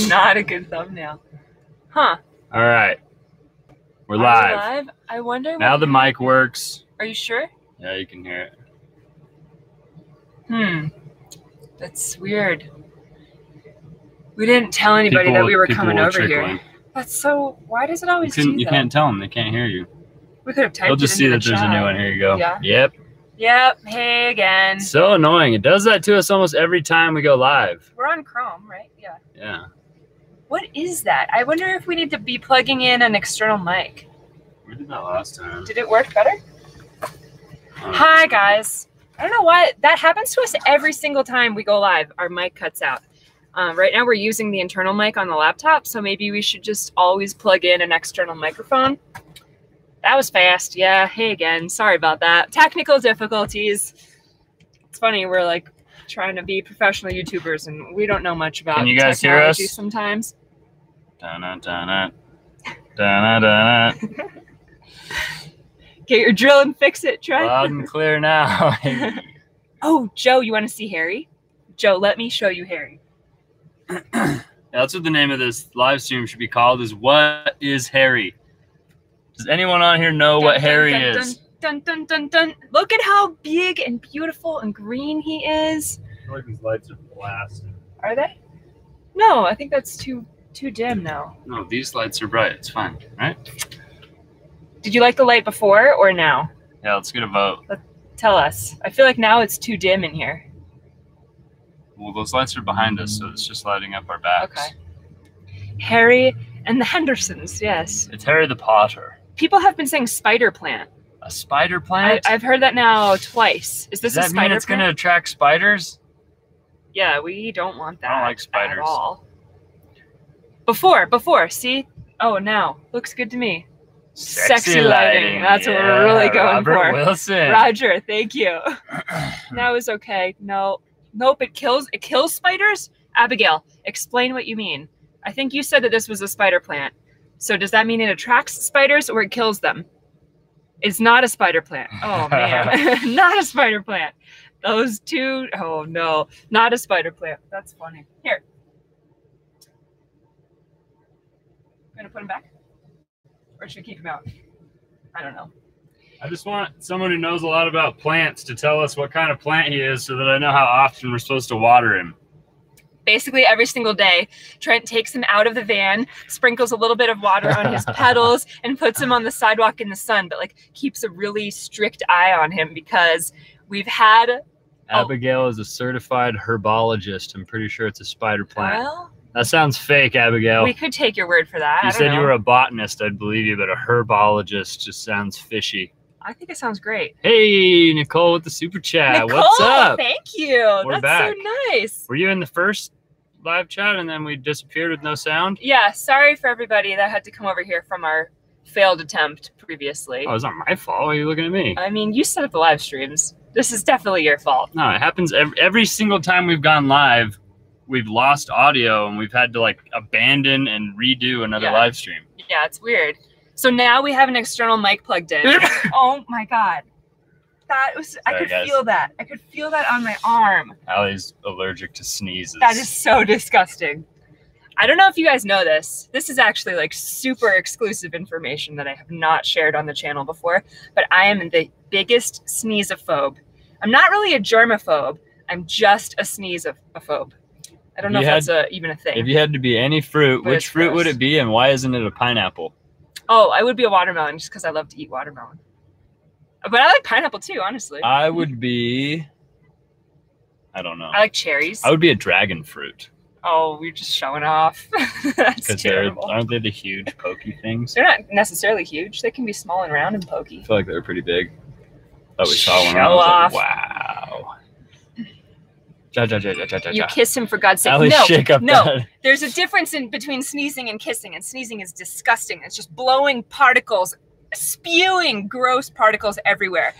not a good thumbnail. Huh. All right. We're live. I wonder. Now the mic works. Are you sure? Yeah, you can hear it. That's weird. We didn't tell anybody that we were coming over here. That's so. Why does it always do that? You can't tell them. They can't hear you. We could have typed. They'll just see that there's a new one. Here you go. Yeah. Yep. Yep. Hey again. So annoying. It does that to us almost every time we go live. We're on Chrome, right? Yeah. Yeah. What is that? I wonder if we need to be plugging in an external mic. We did that last time. Did it work better? Hi guys. I don't know why that happens to us every single time we go live. Our mic cuts out. Right now we're using the internal mic on the laptop, so maybe we should just always plug in an external microphone. That was fast. Yeah. Hey again. Sorry about that. Technical difficulties. It's funny. We're like trying to be professional YouTubers and we don't know much about Can you guys technology hear us? Sometimes. Da-na-da-na. Da-na-da-na. Get your drill and fix it, Trent. Loud and clear now. Oh, Joe, you want to see Harry? Joe, let me show you Harry. That's what the name of this live stream should be called, is What is Harry? Does anyone on here know what Harry is? Dun, dun, dun, dun. Look at how big and beautiful and green he is. I feel like these lights are blasting. Are they? No, I think that's too dim now. No, these lights are bright. It's fine, right? Did you like the light before or now? Yeah, let's get a vote. Tell us. I feel like now it's too dim in here. Well, those lights are behind us, so it's just lighting up our backs. Okay. Harry and the Hendersons, yes. It's Harry the Potter. People have been saying spider plant. A spider plant? I've heard that now twice. Is this a spider plant? Does that mean it's going to attract spiders? Yeah, we don't want that. I don't like spiders. At all. Before, see? Oh, now. Looks good to me. Sexy lighting. That's what we're really going Robert for. Wilson. Roger, thank you. That was okay. No. Nope, it kills spiders? Abigail, explain what you mean. I think you said that this was a spider plant. So does that mean it attracts spiders or it kills them? It's not a spider plant. Oh, man. Not a spider plant. Those two. Oh, no. Not a spider plant. That's funny. Here. Going to put him back? Or should we keep him out? I don't know. I just want someone who knows a lot about plants to tell us what kind of plant he is so that I know how often we're supposed to water him. Basically every single day, Trent takes him out of the van, sprinkles a little bit of water on his petals, and puts him on the sidewalk in the sun, but like keeps a really strict eye on him because we've had... Abigail is a certified herbologist. I'm pretty sure it's a spider plant. Well, that sounds fake, Abigail. We could take your word for that. If you said you were a botanist, I'd believe you, but a herbologist just sounds fishy. I think it sounds great. Hey, Nicole with the super chat. Nicole, what's up? Thank you. We're That's back. So nice. Were you in the first live chat and then we disappeared with no sound? Yeah, sorry for everybody that had to come over here from our failed attempt previously. Oh, it's not my fault. Why are you looking at me? I mean, you set up the live streams. This is definitely your fault. No, it happens every single time we've gone live. We've lost audio and we've had to like abandon and redo another live stream. Yeah, it's weird. So now we have an external mic plugged in. Oh my God. That was, sorry, I could feel that. I could feel that on my arm. Allie's allergic to sneezes. That is so disgusting. I don't know if you guys know this. This is actually like super exclusive information that I have not shared on the channel before, but I am the biggest sneezophobe. I'm not really a germaphobe. I'm just a sneezophobe. I don't know if that's even a thing. If you had to be any fruit, which fruit would it be and why isn't it a pineapple? Oh, I would be a watermelon just because I love to eat watermelon. But I like pineapple too, honestly. I would be... I don't know. I like cherries. I would be a dragon fruit. Oh, we're just showing off. That's terrible. Aren't they the huge pokey things? They're not necessarily huge. They can be small and round and pokey. I feel like they're pretty big. Oh, we saw one. Show off. Like, wow. You kiss him for God's sake. Allie, shake up no. that. There's a difference between sneezing and kissing, and sneezing is disgusting. It's just blowing particles, spewing gross particles everywhere.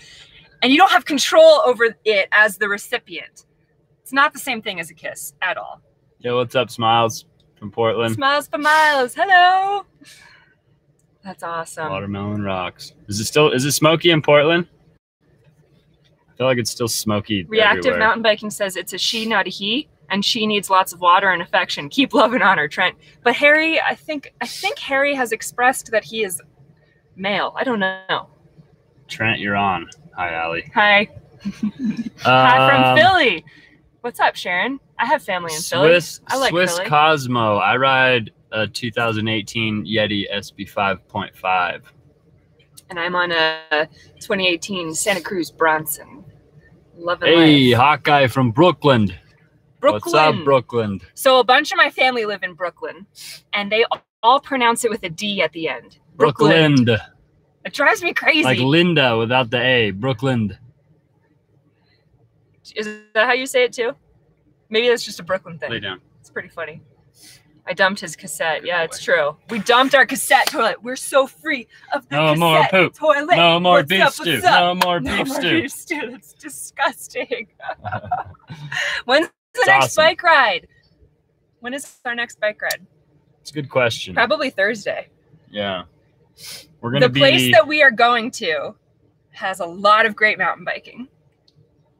And you don't have control over it as the recipient. It's not the same thing as a kiss at all. Yo, what's up, Smiles from Portland? Smiles for miles. Hello. That's awesome. Watermelon rocks. Is it smoky in Portland? I feel like it's still smoky Reactive everywhere. Mountain Biking says it's a she, not a he. and she needs lots of water and affection. Keep loving on her, Trent. But Harry, I think Harry has expressed that he is male. I don't know. Trent, you're on. Hi, Allie. Hi. Hi from Philly. What's up, Sharon? I have family in Philly. I like Swiss Philly. Cosmo. I ride a 2018 Yeti SB 5.5. And I'm on a 2018 Santa Cruz Bronson. Loving Hey, life. Hawkeye from Brooklyn. What's up, Brooklyn? So a bunch of my family live in Brooklyn, and they all pronounce it with a D at the end. Brooklyn. It drives me crazy. Like Linda without the A. Brooklyn. Is that how you say it too? Maybe that's just a Brooklyn thing. Lay down. It's pretty funny. I dumped his cassette. Yeah, it's true. We dumped our cassette toilet. We're so free of the cassette more poop. toilet. No more What's beef up, stew. what's up? No more No beef more stew. beef stew. That's disgusting. When's the It's next awesome. bike ride? When is our next bike ride? It's a good question. Probably Thursday. Yeah. We're gonna The place that we are going to has a lot of great mountain biking.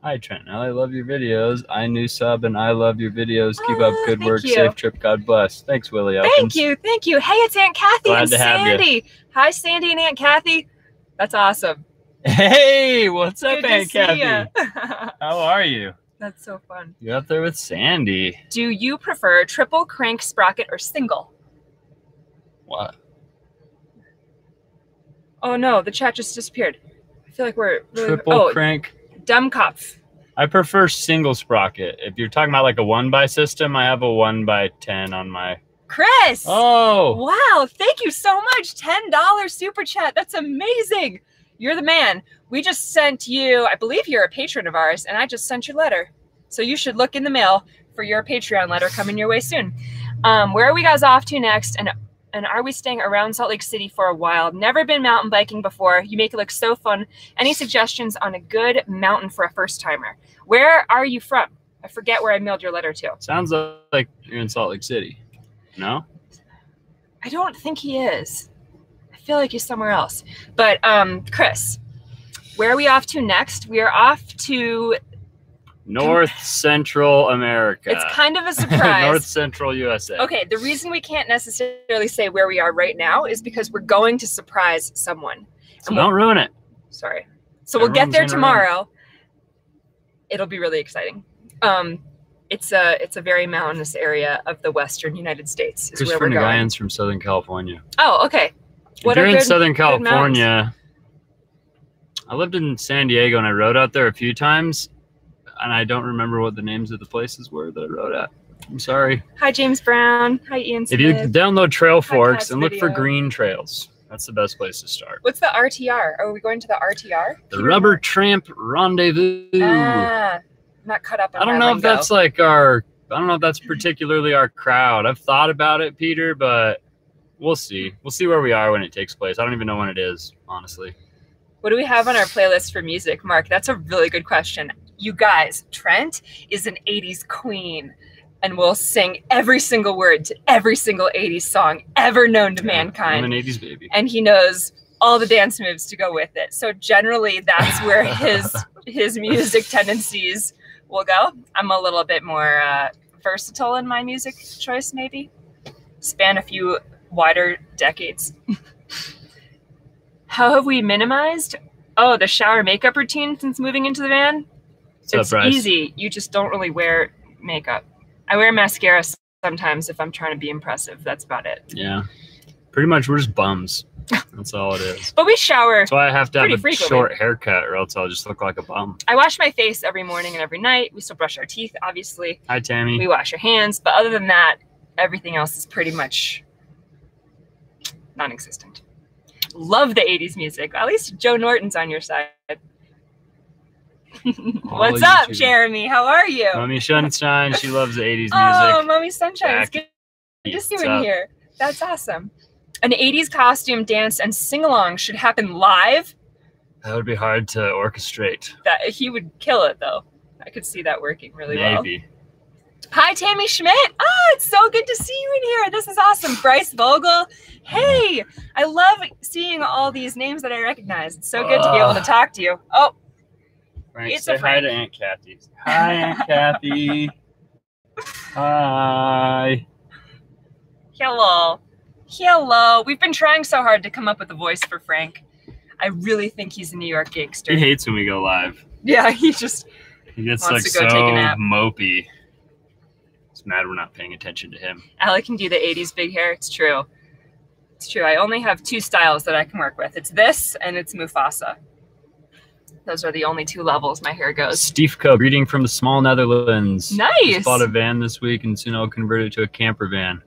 Hi, Trent. I love your videos. I new sub and I love your videos. Keep up good Thank work. you. Safe trip. God bless. Thanks, Willie Elkins. Thank you. Thank you. Hey, it's Aunt Kathy Glad and to have you. Sandy. Hi, Sandy and Aunt Kathy. That's awesome. Hey, what's up, Good Aunt to see ya. Kathy? How are you? That's so fun. You're up there with Sandy. Do you prefer triple crank sprocket or single? What? Oh no, the chat just disappeared. I feel like we're really, Triple crank. Dummkopf. I prefer single sprocket. If you're talking about like a 1x system, I have a 1x10 on my. Chris. Oh. Wow, thank you so much. $10 super chat. That's amazing. You're the man. We just sent you, I believe you're a patron of ours, and I just sent your letter. So you should look in the mail for your Patreon letter coming your way soon. Where are we guys off to next? And are we staying around Salt Lake City for a while? Never been mountain biking before. You make it look so fun. Any suggestions on a good mountain for a first timer? Where are you from? I forget where I mailed your letter to. Sounds like you're in Salt Lake City. No? I don't think he is. I feel like he's somewhere else. But Chris, where are we off to next? We are off to North Central America. It's kind of a surprise. North Central USA. Okay, the reason we can't necessarily say where we are right now is because we're going to surprise someone. So don't ruin it. Sorry. So we'll get Everyone's there gonna tomorrow. It'll be really exciting. It's a very mountainous area of the western United States. Is where Christopher we're going. Nagayan's from Southern California. Oh, okay. If you're in Southern California, I lived in San Diego and I rode out there a few times, and I don't remember what the names of the places were that I rode at. I'm sorry. Hi, James Brown. Hi, Ian Smith. If you download Trail Forks Cat's and look for video. green trails, that's the best place to start. What's the RTR? Are we going to the RTR? The Rubber Tramp Rendezvous. Ah, not cut up. I don't know if that's like I don't know if that's particularly our crowd. I've thought about it, Peter, but we'll see. We'll see where we are when it takes place. I don't even know when it is, honestly. What do we have on our playlist for music, Mark? That's a really good question. You guys, Trent is an 80s queen and will sing every single word to every single 80s song ever known to mankind. I'm an 80s baby. And he knows all the dance moves to go with it. So generally that's where his music tendencies will go. I'm a little bit more versatile in my music choice, maybe. Span a few wider decades. How have we minimized? Oh, the shower makeup routine since moving into the van? It's easy. You just don't really wear makeup. I wear mascara sometimes if I'm trying to be impressive. That's about it. Yeah. Pretty much we're just bums. That's all it is. But we shower. That's why I have to have a frequently. short haircut or else I'll just look like a bum. I wash my face every morning and every night. We still brush our teeth, obviously. Hi, Tammy. We wash our hands. But other than that, everything else is pretty much non-existent. Love the 80s music. At least Joe Norton's on your side. What's up, Jeremy? How are you? Mommy Sunshine. She loves the 80s music. Oh, Mommy Sunshine. It's Jackie, good to see you in here. That's awesome. An 80s costume, dance, and sing-along should happen live. That would be hard to orchestrate. That he would kill it, though. I could see that working really well. Maybe. Hi, Tammy Schmidt. Oh, it's so good to see you in here. This is awesome. Bryce Vogel. Hey, I love seeing all these names that I recognize. It's so good to be able to talk to you. Oh, Frank, it's say a Frank. hi to Aunt Kathy. Hi, Aunt Kathy. Hi. Hello. Hello. We've been trying so hard to come up with a voice for Frank. I really think he's a New York gangster. He hates when we go live. Yeah, he gets wants like to go so take a nap. mopey. It's mad we're not paying attention to him. Allie can do the 80s big hair. It's true. It's true. I only have 2 styles that I can work with. It's this and it's Mufasa. Those are the only 2 levels my hair goes. Steve Coe, greeting from the small Netherlands. Nice. Just bought a van this week and soon I'll convert it to a camper van.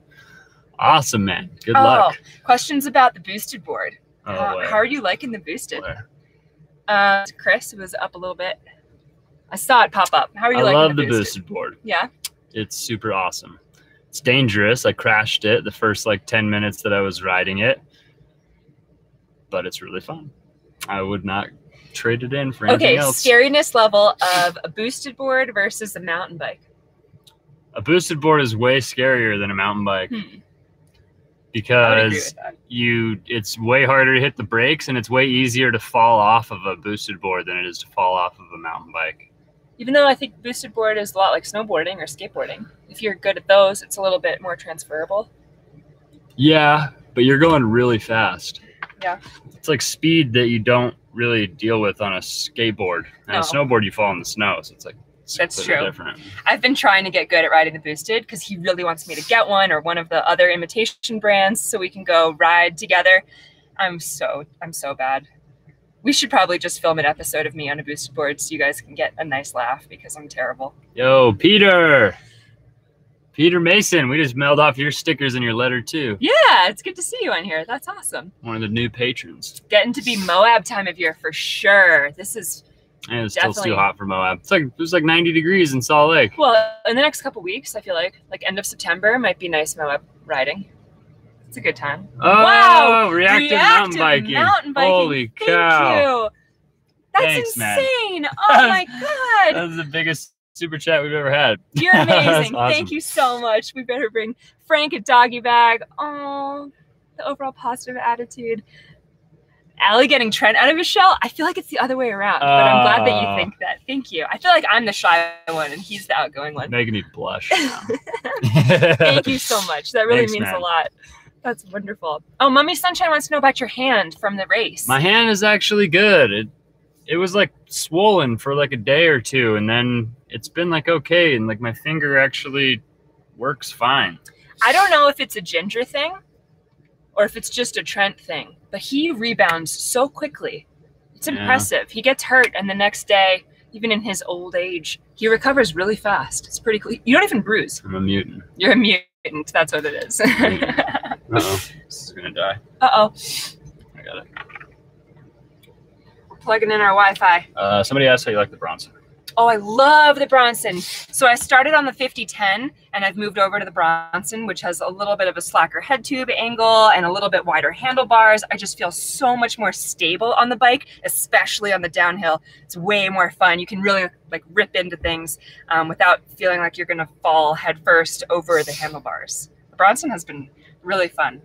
Awesome, man. Good luck. Questions about the boosted board. Oh, how are you liking the boosted? Chris, it was up a little bit. I saw it pop up. How are you liking the boosted? I love the boosted board. Yeah? It's super awesome. It's dangerous. I crashed it the first like 10 minutes that I was riding it, but it's really fun. I would not trade it in for anything else. Okay, scariness level of a boosted board versus a mountain bike. A boosted board is way scarier than a mountain bike. Because it's way harder to hit the brakes and it's way easier to fall off of a boosted board than it is to fall off of a mountain bike. Even though I think boosted board is a lot like snowboarding or skateboarding. If you're good at those, it's a little bit more transferable. Yeah, but you're going really fast. Yeah. It's like speed that you don't really deal with on a skateboard. And a snowboard, you fall in the snow, so it's like that's true. Different. I've been trying to get good at riding the boosted because he really wants me to get one or one of the other imitation brands so we can go ride together. I'm so bad. We should probably just film an episode of me on a boosted board so you guys can get a nice laugh because I'm terrible. Yo, Peter Mason, we just mailed off your stickers and your letter too. Yeah, it's good to see you on here. That's awesome. One of the new patrons. Getting to be Moab time of year for sure. This is and it's still too hot for Moab. It was like 90 degrees in Salt Lake. Well, in the next couple weeks, I feel like end of September might be nice Moab riding. It's a good time. Oh, wow! Reactive mountain biking. Holy cow. Thank you. That's Thanks, insane. Man. Oh my God. That was the biggest super chat we've ever had. You're amazing. Awesome. Thank you so much. We better bring Frank a doggy bag. Oh, the overall positive attitude. Allie getting Trent out of his shell. I feel like it's the other way around, but I'm glad that you think that. Thank you. I feel like I'm the shy one and he's the outgoing one. Making me blush now. Thank you so much. That really means a lot. That's wonderful. Oh, Mummy Sunshine wants to know about your hand from the race. My hand is actually good. It was like swollen for like a day or two, and then it's been like okay, and like my finger actually works fine. I don't know if it's a Ginger thing or if it's just a Trent thing, but he rebounds so quickly. It's impressive. He gets hurt, and the next day, even in his old age, he recovers really fast. It's pretty cool. You don't even bruise. I'm a mutant. You're a mutant. That's what it is. Uh-oh. This is going to die. Uh-oh. I got it. We're plugging in our Wi-Fi. Somebody asked how you like the Bronson. Oh, I love the Bronson. So I started on the 50-10 and I've moved over to the Bronson, which has a little bit of a slacker head tube angle and a little bit wider handlebars. I just feel so much more stable on the bike, especially on the downhill. It's way more fun. You can really like rip into things without feeling like you're going to fall head first over the handlebars. The Bronson has been really fun.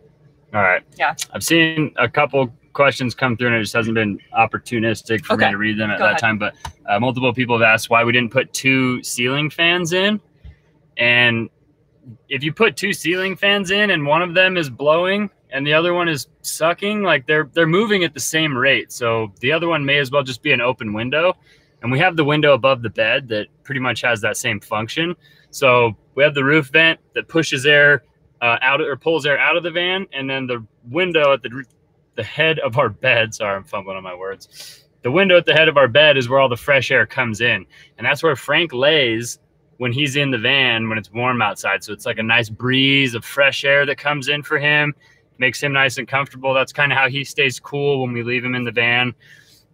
All right. Yeah. I've seen a couple questions come through and it just hasn't been opportunistic for me to read them at that time, but multiple people have asked why we didn't put 2 ceiling fans in. And if you put 2 ceiling fans in and one of them is blowing and the other one is sucking, like they're moving at the same rate, so the other one may as well just be an open window. And we have the window above the bed that pretty much has that same function. So we have the roof vent that pushes air out or pulls air out of the van, and then the window at the head of our bed, sorry, I'm fumbling on my words. The window at the head of our bed is where all the fresh air comes in. And that's where Frank lays when he's in the van, when it's warm outside. So it's like a nice breeze of fresh air that comes in for him, makes him nice and comfortable. That's kind of how he stays cool when we leave him in the van.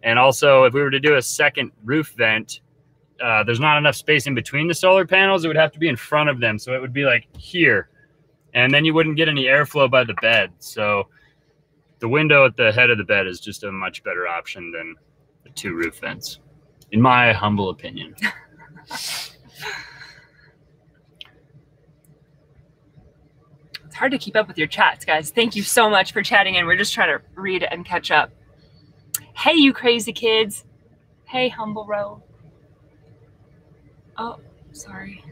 And also, if we were to do a second roof vent, there's not enough space in between the solar panels. It would have to be in front of them. So it would be like here. And then you wouldn't get any airflow by the bed. So the window at the head of the bed is just a much better option than the 2 roof vents, in my humble opinion. It's hard to keep up with your chats, guys. Thank you so much for chatting in. We're just trying to read and catch up. Hey, you crazy kids. Hey, Humble Row. Oh, sorry.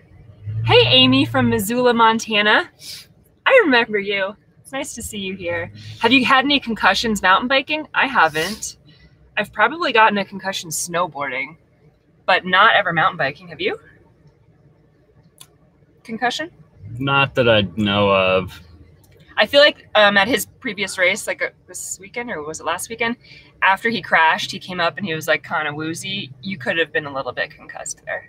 Hey, Amy from Missoula, Montana. I remember you. It's nice to see you here. Have you had any concussions mountain biking? I haven't. I've probably gotten a concussion snowboarding, but not ever mountain biking. Have you? Concussion? Not that I know of. I feel like at his previous race, like this weekend, or was it last weekend, after he crashed, he came up and he was like kind of woozy. You could have been a little bit concussed there.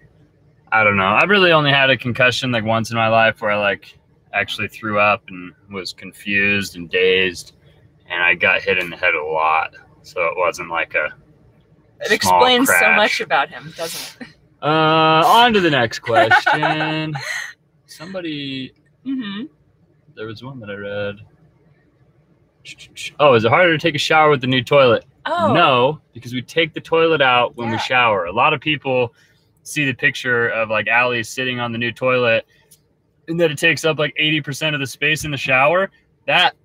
I don't know. I've really only had a concussion like once in my life where I like actually threw up and was confused and dazed, and I got hit in the head a lot. So it wasn't like a It explains so much about him, doesn't it? On to the next question. Somebody, there was one that I read. Oh, is it harder to take a shower with the new toilet? Oh. No, because we take the toilet out when we shower. A lot of people see the picture of like Allie sitting on the new toilet and that it takes up like 80% of the space in the shower. That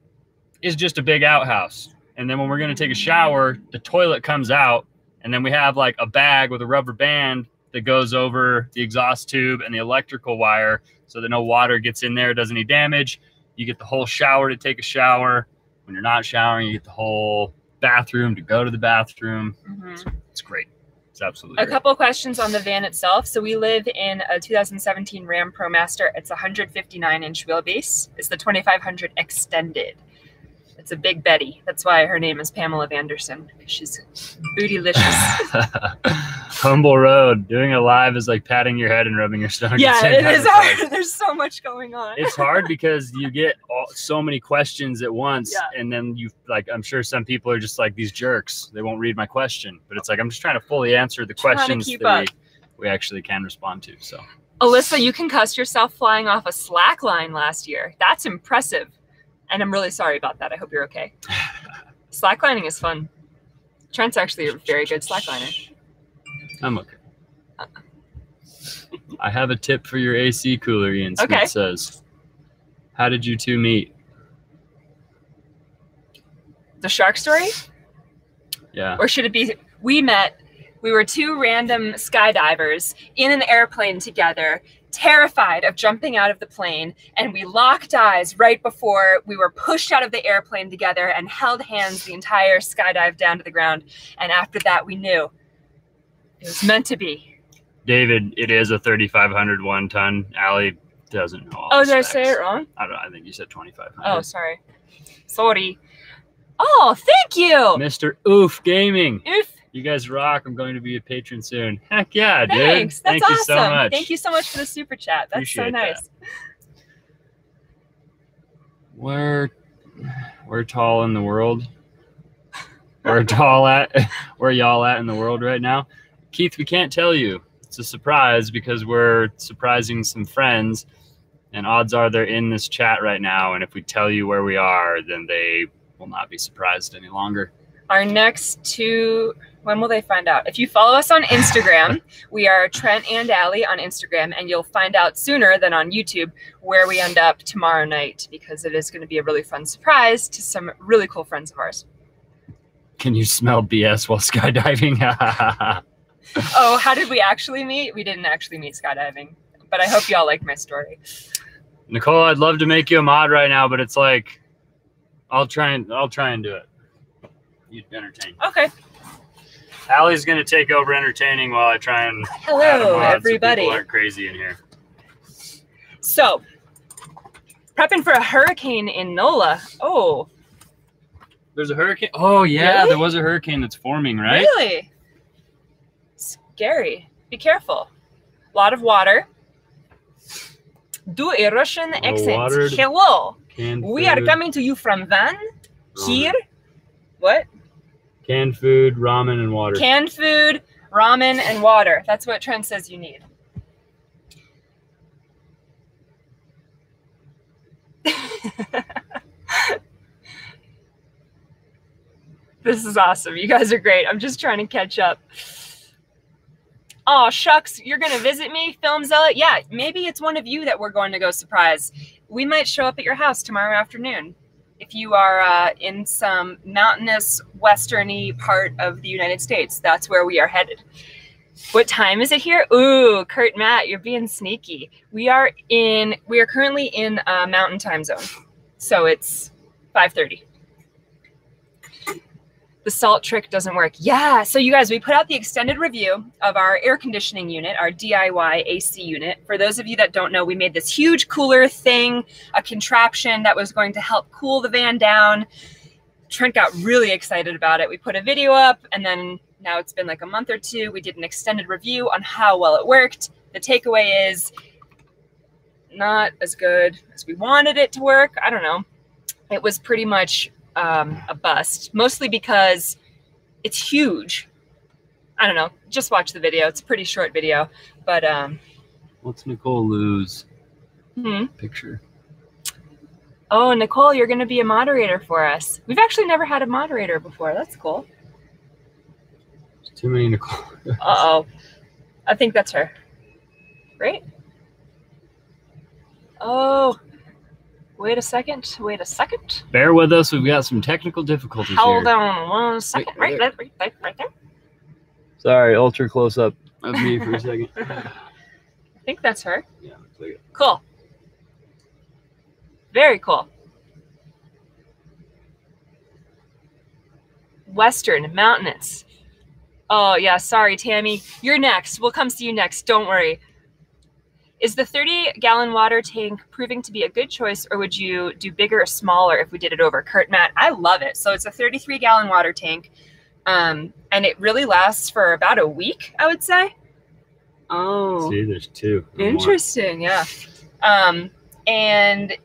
is just a big outhouse. And then when we're going to take a shower, the toilet comes out, and then we have like a bag with a rubber band that goes over the exhaust tube and the electrical wire so that no water gets in there, does any damage. You get the whole shower to take a shower. When you're not showering, you get the whole bathroom to go to the bathroom. It's great. It's absolutely great. A couple of questions on the van itself. So we live in a 2017 Ram ProMaster. It's a 159-inch wheelbase. It's the 2500 extended. It's a big Betty. That's why her name is Pamela Vanderson, because she's bootylicious. Humble road. Doing it live is like patting your head and rubbing your stomach. Yeah, it is hard. There's so much going on. It's hard because you get so many questions at once, and then you like. I'm sure some people are just like these jerks. They won't read my question, but it's like I'm just trying to fully answer the questions that we actually can respond to. So, Alyssa, you concussed yourself flying off a slack line last year. That's impressive. And I'm really sorry about that. I hope you're okay. Slacklining is fun. Trent's actually a very good slackliner. I'm okay. I have a tip for your AC cooler, Ian Smith says. How did you two meet? The shark story? Yeah. Or should it be, we were two random skydivers in an airplane together, terrified of jumping out of the plane, and we locked eyes right before we were pushed out of the airplane together and held hands the entire skydive down to the ground. And after that, we knew it was meant to be. David, it is a 3,500 1-ton. Allie doesn't know all Oh, the did specs. I say it wrong? I don't know. I think you said 2,500. Oh, sorry. Sorry. Oh, thank you. Mr. Oof Gaming. Oof. You guys rock. I'm going to be a patron soon. Heck yeah, dude. Thanks. That's Thank awesome. you so much. Thank you so much for the super chat. That's Appreciate so nice. We're tall in the world. Where y'all at in the world right now? Keith, we can't tell you. It's a surprise because we're surprising some friends, and odds are they're in this chat right now. And if we tell you where we are, then they will not be surprised any longer. Our next two, when will they find out? If you follow us on Instagram, we are Trent and Allie on Instagram, and you'll find out sooner than on YouTube where we end up tomorrow night, because it is going to be a really fun surprise to some really cool friends of ours. Can you smell BS while skydiving? Oh, how did we actually meet? We didn't actually meet skydiving, but I hope y'all like my story. Nicole, I'd love to make you a mod right now, but it's like, I'll try and do it. You entertain. Okay. Allie's going to take over entertaining while I try and hello everybody. So people aren't crazy in here. So, prepping for a hurricane in NOLA. Oh. There's a hurricane? Oh, yeah, really? There was a hurricane that's forming, right? Really? Scary. Be careful. A lot of water. Do a Russian accent. Hello. We are coming to you from van. Here. What? Canned food, ramen, and water. Canned food, ramen, and water. That's what Trent says you need. This is awesome. You guys are great. I'm just trying to catch up. Oh, shucks. You're going to visit me, Film Zealot? Yeah, maybe it's one of you that we're going to go surprise. We might show up at your house tomorrow afternoon. If you are in some mountainous, westerny part of the United States, that's where we are headed. What time is it here? Ooh, Kurt, Matt, you're being sneaky. We are currently in Mountain Time Zone, so it's 5:30. The salt trick doesn't work. Yeah, so you guys, we put out the extended review of our air conditioning unit, our DIY AC unit. For those of you that don't know, we made this huge cooler thing, a contraption that was going to help cool the van down. Trent got really excited about it. We put a video up, and then now it's been like a month or two. We did an extended review on how well it worked. The takeaway is not as good as we wanted it to work. I don't know. It was pretty much a bust, mostly because it's huge. I don't know. Just watch the video. It's a pretty short video, but what's Nicole Lou's picture? Oh, Nicole, you're going to be a moderator for us. We've actually never had a moderator before. That's cool. There's too many Nicole. Uh-oh. I think that's her. Right? Oh, wait a second. Wait a second. Bear with us. We've got some technical difficulties Hold here. on 1 second. Right there. Sorry, ultra close up of me for a second. I think that's her. Yeah, looks like it. Cool. Very cool. Western, mountainous. Oh, yeah, sorry, Tammy. You're next. We'll come see you next. Don't worry. Is the 30-gallon water tank proving to be a good choice, or would you do bigger or smaller if we did it over? Kurt, Matt, I love it. So it's a 33-gallon water tank, and it really lasts for about a week, I would say. Oh. See, there's two. Interesting, yeah. And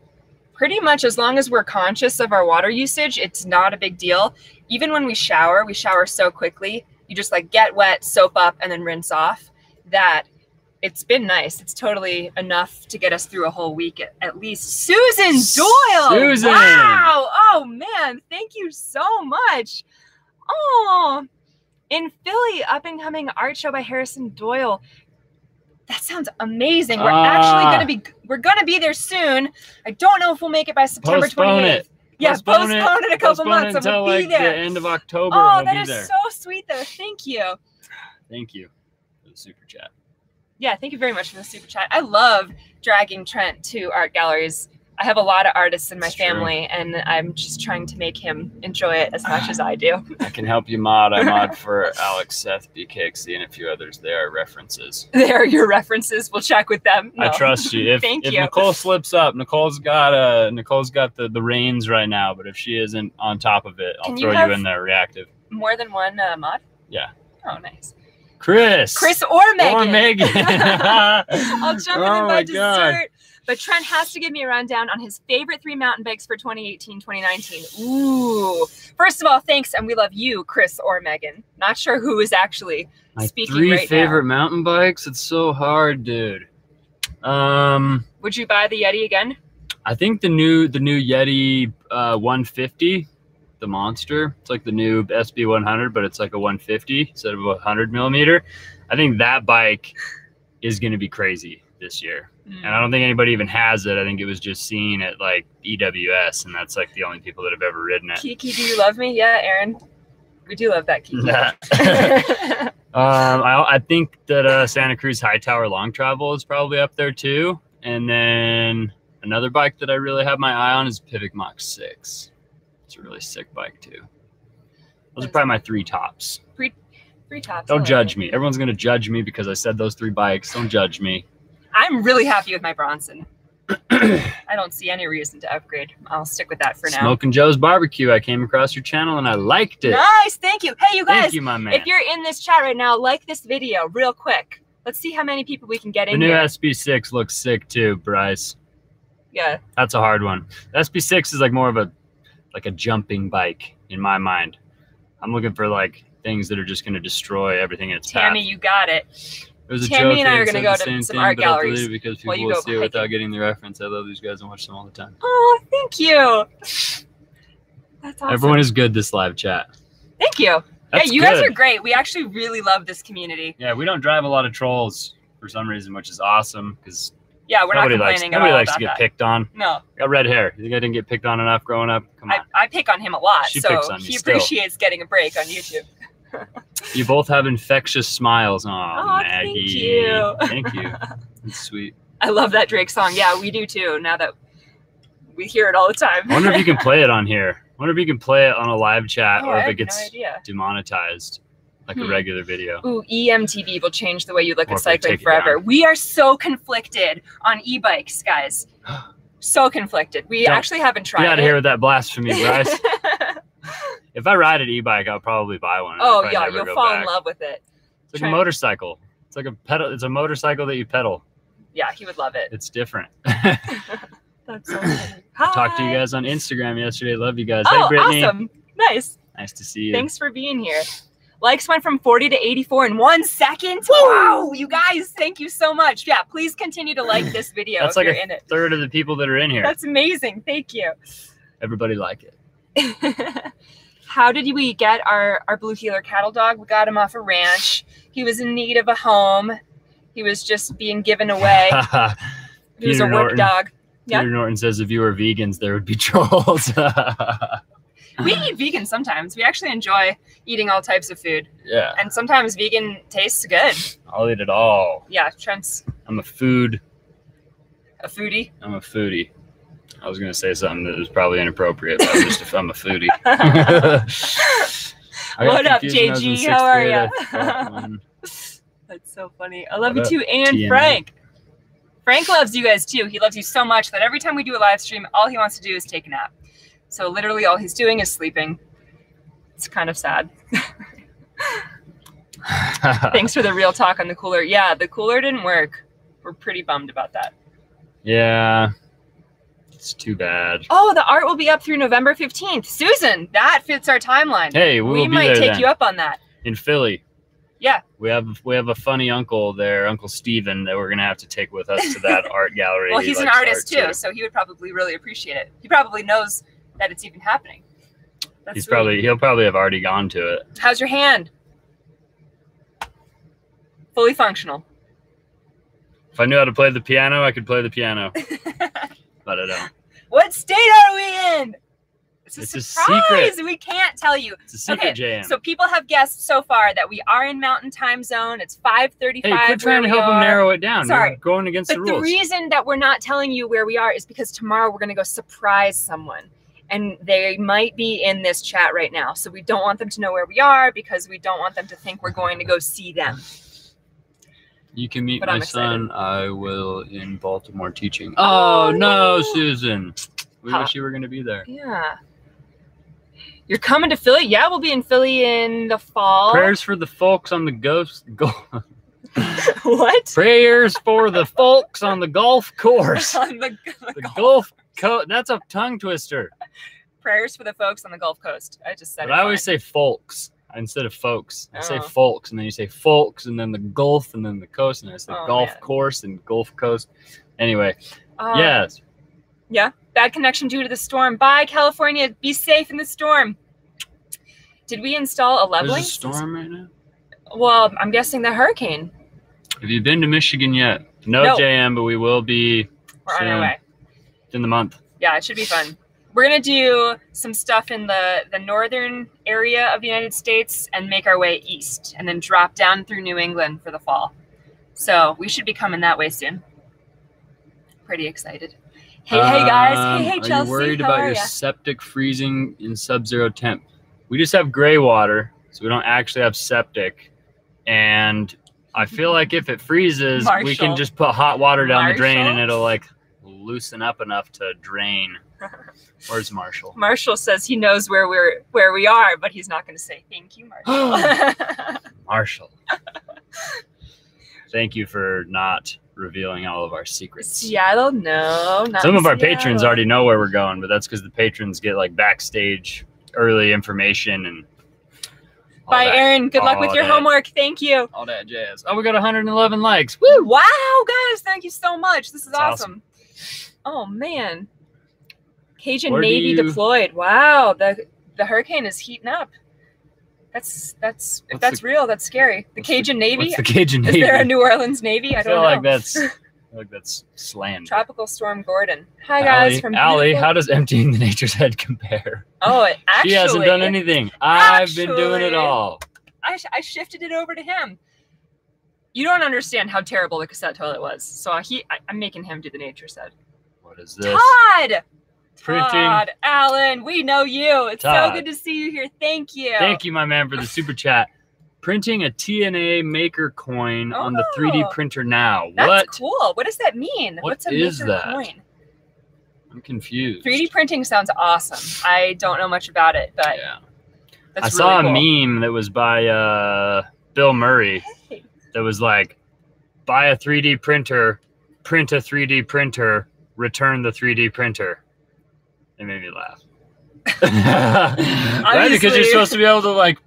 pretty much as long as we're conscious of our water usage, it's not a big deal. Even when we shower so quickly. You just like get wet, soap up, and then rinse off. That it's been nice. It's totally enough to get us through a whole week at least. Susan Doyle! Susan! Wow! Oh man, thank you so much. Oh, in Philly, up and coming art show by Harrison Doyle. That sounds amazing. We're actually gonna be there soon. I don't know if we'll make it by September 28th. Yeah, postpone it a couple months and we'll be there. The end of October. Oh, that is so sweet though. Thank you. Thank you for the super chat. Yeah, thank you very much for the super chat. I love dragging Trent to art galleries. I have a lot of artists in my family, and I'm just trying to make him enjoy it as much as I do. I can help you mod. I mod for Alex, Seth, BKXC, and a few others. They are references. They are your references. We'll check with them. No. I trust you. If Nicole slips up, Nicole's got the reins right now. But if she isn't on top of it, I'll throw you in there reactive. More than one mod? Yeah. Oh, nice. Chris or Megan. I'll jump in and buy dessert. But Trent has to give me a rundown on his favorite 3 mountain bikes for 2018-2019. Ooh. First of all, thanks, and we love you, Chris or Megan. Not sure who is actually speaking right now. 3 favorite mountain bikes? It's so hard, dude. Would you buy the Yeti again? I think the new Yeti 150, the monster. It's like the new SB 100, but it's like a 150 instead of a 100 millimeter. I think that bike is going to be crazy this year. And I don't think anybody even has it. I think it was just seen at like EWS, and that's like the only people that have ever ridden it. Kiki, do you love me? Yeah, Aaron. We do love that, Kiki. I think that Santa Cruz High Tower Long Travel is probably up there too. And then another bike that I really have my eye on is Pivot Mach 6. It's a really sick bike too. Those are probably my 3 tops. Three tops. Don't judge me. Everyone's going to judge me because I said those 3 bikes. Don't judge me. I'm really happy with my Bronson. I don't see any reason to upgrade. I'll stick with that for now. Smoking Joe's Barbecue. I came across your channel and I liked it. Nice. Thank you. Hey, you guys. Thank you, my man. If you're in this chat right now, like this video real quick. Let's see how many people we can get in here. The new SB6 looks sick too, Bryce. Yeah. That's a hard one. The SB6 is like more of a jumping bike in my mind. I'm looking for like things that are just going to destroy everything in its path. Tammy, you got it. Tammy and I are going to go to some art galleries. Because people will see it without getting the reference. I love these guys and watch them all the time. Oh, thank you. That's awesome. Everyone is good this live chat. Thank you. That's you guys are great. We actually really love this community. Yeah, we don't drive a lot of trolls for some reason, which is awesome because we're not complaining nobody likes to get picked on. No. I got red hair. You think I didn't get picked on enough growing up? Come on. I pick on him a lot, she so picks on me he appreciates getting a break on YouTube. You both have infectious smiles. Aw, Maggie. Thank you. Thank you. That's sweet. I love that Drake song. Yeah, we do too. Now that we hear it all the time. I wonder if you can play it on here. I wonder if you can play it on a live chat or if it gets demonetized like a regular video. Ooh, EMTV will change the way you look at cycling forever. We are so conflicted on e-bikes, guys. So conflicted. We actually haven't tried it. Get out of here with that blasphemy, Bryce. If I ride an e-bike, I'll probably buy one. Oh yeah, you'll fall in love with it. It's like a motorcycle. It's like a pedal. It's a motorcycle that you pedal. Yeah, he would love it. It's different. That's so funny. Hi. Talked to you guys on Instagram yesterday. Love you guys. Oh, hey, Brittany. Awesome. Nice. Nice to see you. Thanks for being here. Likes went from 40 to 84 in 1 second. Wow, you guys, thank you so much. Yeah, please continue to like this video. That's like a third of the people that are in here. That's amazing. Thank you. Everybody like it. How did we get our Blue Heeler cattle dog? We got him off a ranch. He was in need of a home. He was just being given away. He was a work dog. Peter Norton says if you were vegans, there would be trolls. We eat vegan sometimes. We actually enjoy eating all types of food. Yeah. And sometimes vegan tastes good. I'll eat it all. Yeah, Trent's. I'm a foodie. A foodie? I'm a foodie. I was going to say something that was probably inappropriate, but I'm a foodie. What up, JG? How are you? That's so funny. I love you too, and TNA. Frank. Frank loves you guys too. He loves you so much that every time we do a live stream, all he wants to do is take a nap. So literally all he's doing is sleeping. It's kind of sad. Thanks for the real talk on the cooler. Yeah, the cooler didn't work. We're pretty bummed about that. Yeah, it's too bad. Oh, the art will be up through November 15th. Susan, that fits our timeline. Hey, we might take you up on that. In Philly. Yeah. We have a funny uncle there, Uncle Steven, that we're going to have to take with us to that art gallery. Well, he's an artist too, so he would probably really appreciate it. He probably knows that it's even happening. He'll probably have already gone to it. How's your hand? Fully functional. If I knew how to play the piano, I could play the piano. But I don't. What state are we in? It's a surprise. We can't tell you. It's a secret jam. So people have guessed so far that we are in Mountain Time Zone. It's 5:35. Hey, quit trying to help them narrow it down. Sorry. You're going against the rules. But the reason that we're not telling you where we are is because tomorrow we're going to go surprise someone. And they might be in this chat right now. So we don't want them to know where we are because we don't want them to think we're going to go see them. You can meet my son. I will in Baltimore teaching. Oh, no, Susan. We wish you were going to be there. Yeah. You're coming to Philly? Yeah, we'll be in Philly in the fall. Prayers for the folks on the What? Prayers for the folks on the golf course. On the golf coast. That's a tongue twister. Prayers for the folks on the Gulf Coast. I just said but I always say folks instead of folks. I say folks, and then you say folks, and then the Gulf, and then the coast, and I say golf course and Gulf Coast. Anyway, yes. Yeah. Bad connection due to the storm. Bye, California. Be safe in the storm. Did we install a leveling? There's a storm right now? Well, I'm guessing the hurricane. Have you been to Michigan yet? No, JM, but we will be. We're on our way. In the month. Yeah, it should be fun. We're going to do some stuff in the northern area of the United States and make our way east and then drop down through New England for the fall. So we should be coming that way soon. Pretty excited. Hey guys. Hey, Chelsea. Are you worried about your septic freezing in sub-zero temp? We just have gray water, so we don't actually have septic. And I feel like if it freezes, we can just put hot water down the drain and it'll like loosen up enough to drain. Where's Marshall? Marshall says he knows where we are, but he's not going to say thank you, Marshall. Marshall. Thank you for not revealing all of our secrets. Seattle, no. Not Some of our patrons already know where we're going, but that's because the patrons get like backstage early information and. Bye, Aaron. Good luck with your homework. Thank you. All that jazz. Oh, we got 111 likes. Woo! Wow, guys. Thank you so much. This is awesome. Oh, man. Cajun Navy deployed. Wow. The hurricane is heating up. If that's real, that's scary. The Cajun Navy? What's the Cajun Navy? Is there a New Orleans Navy? I don't know. I feel like that's slander. Tropical Storm Gordon. Hi, guys. Allie, how does emptying the nature's head compare? Oh, actually. She hasn't done anything. I've been doing it all. I shifted it over to him. You don't understand how terrible the cassette toilet was. So I'm making him do the nature's head. What is this? Todd! Printing. Todd Allen, we know you. It's Todd. so good to see you here. Thank you. Thank you, my man, for the super chat. Printing a TNA maker coin on the 3D printer now. That's cool. What does that mean? What's a maker coin? I'm confused. 3D printing sounds awesome. I don't know much about it, but yeah. that's I saw really a meme that was by Bill Murray that was like, buy a 3D printer, print a 3D printer, return the 3D printer. It made me laugh. Right? Because you're supposed to be able to like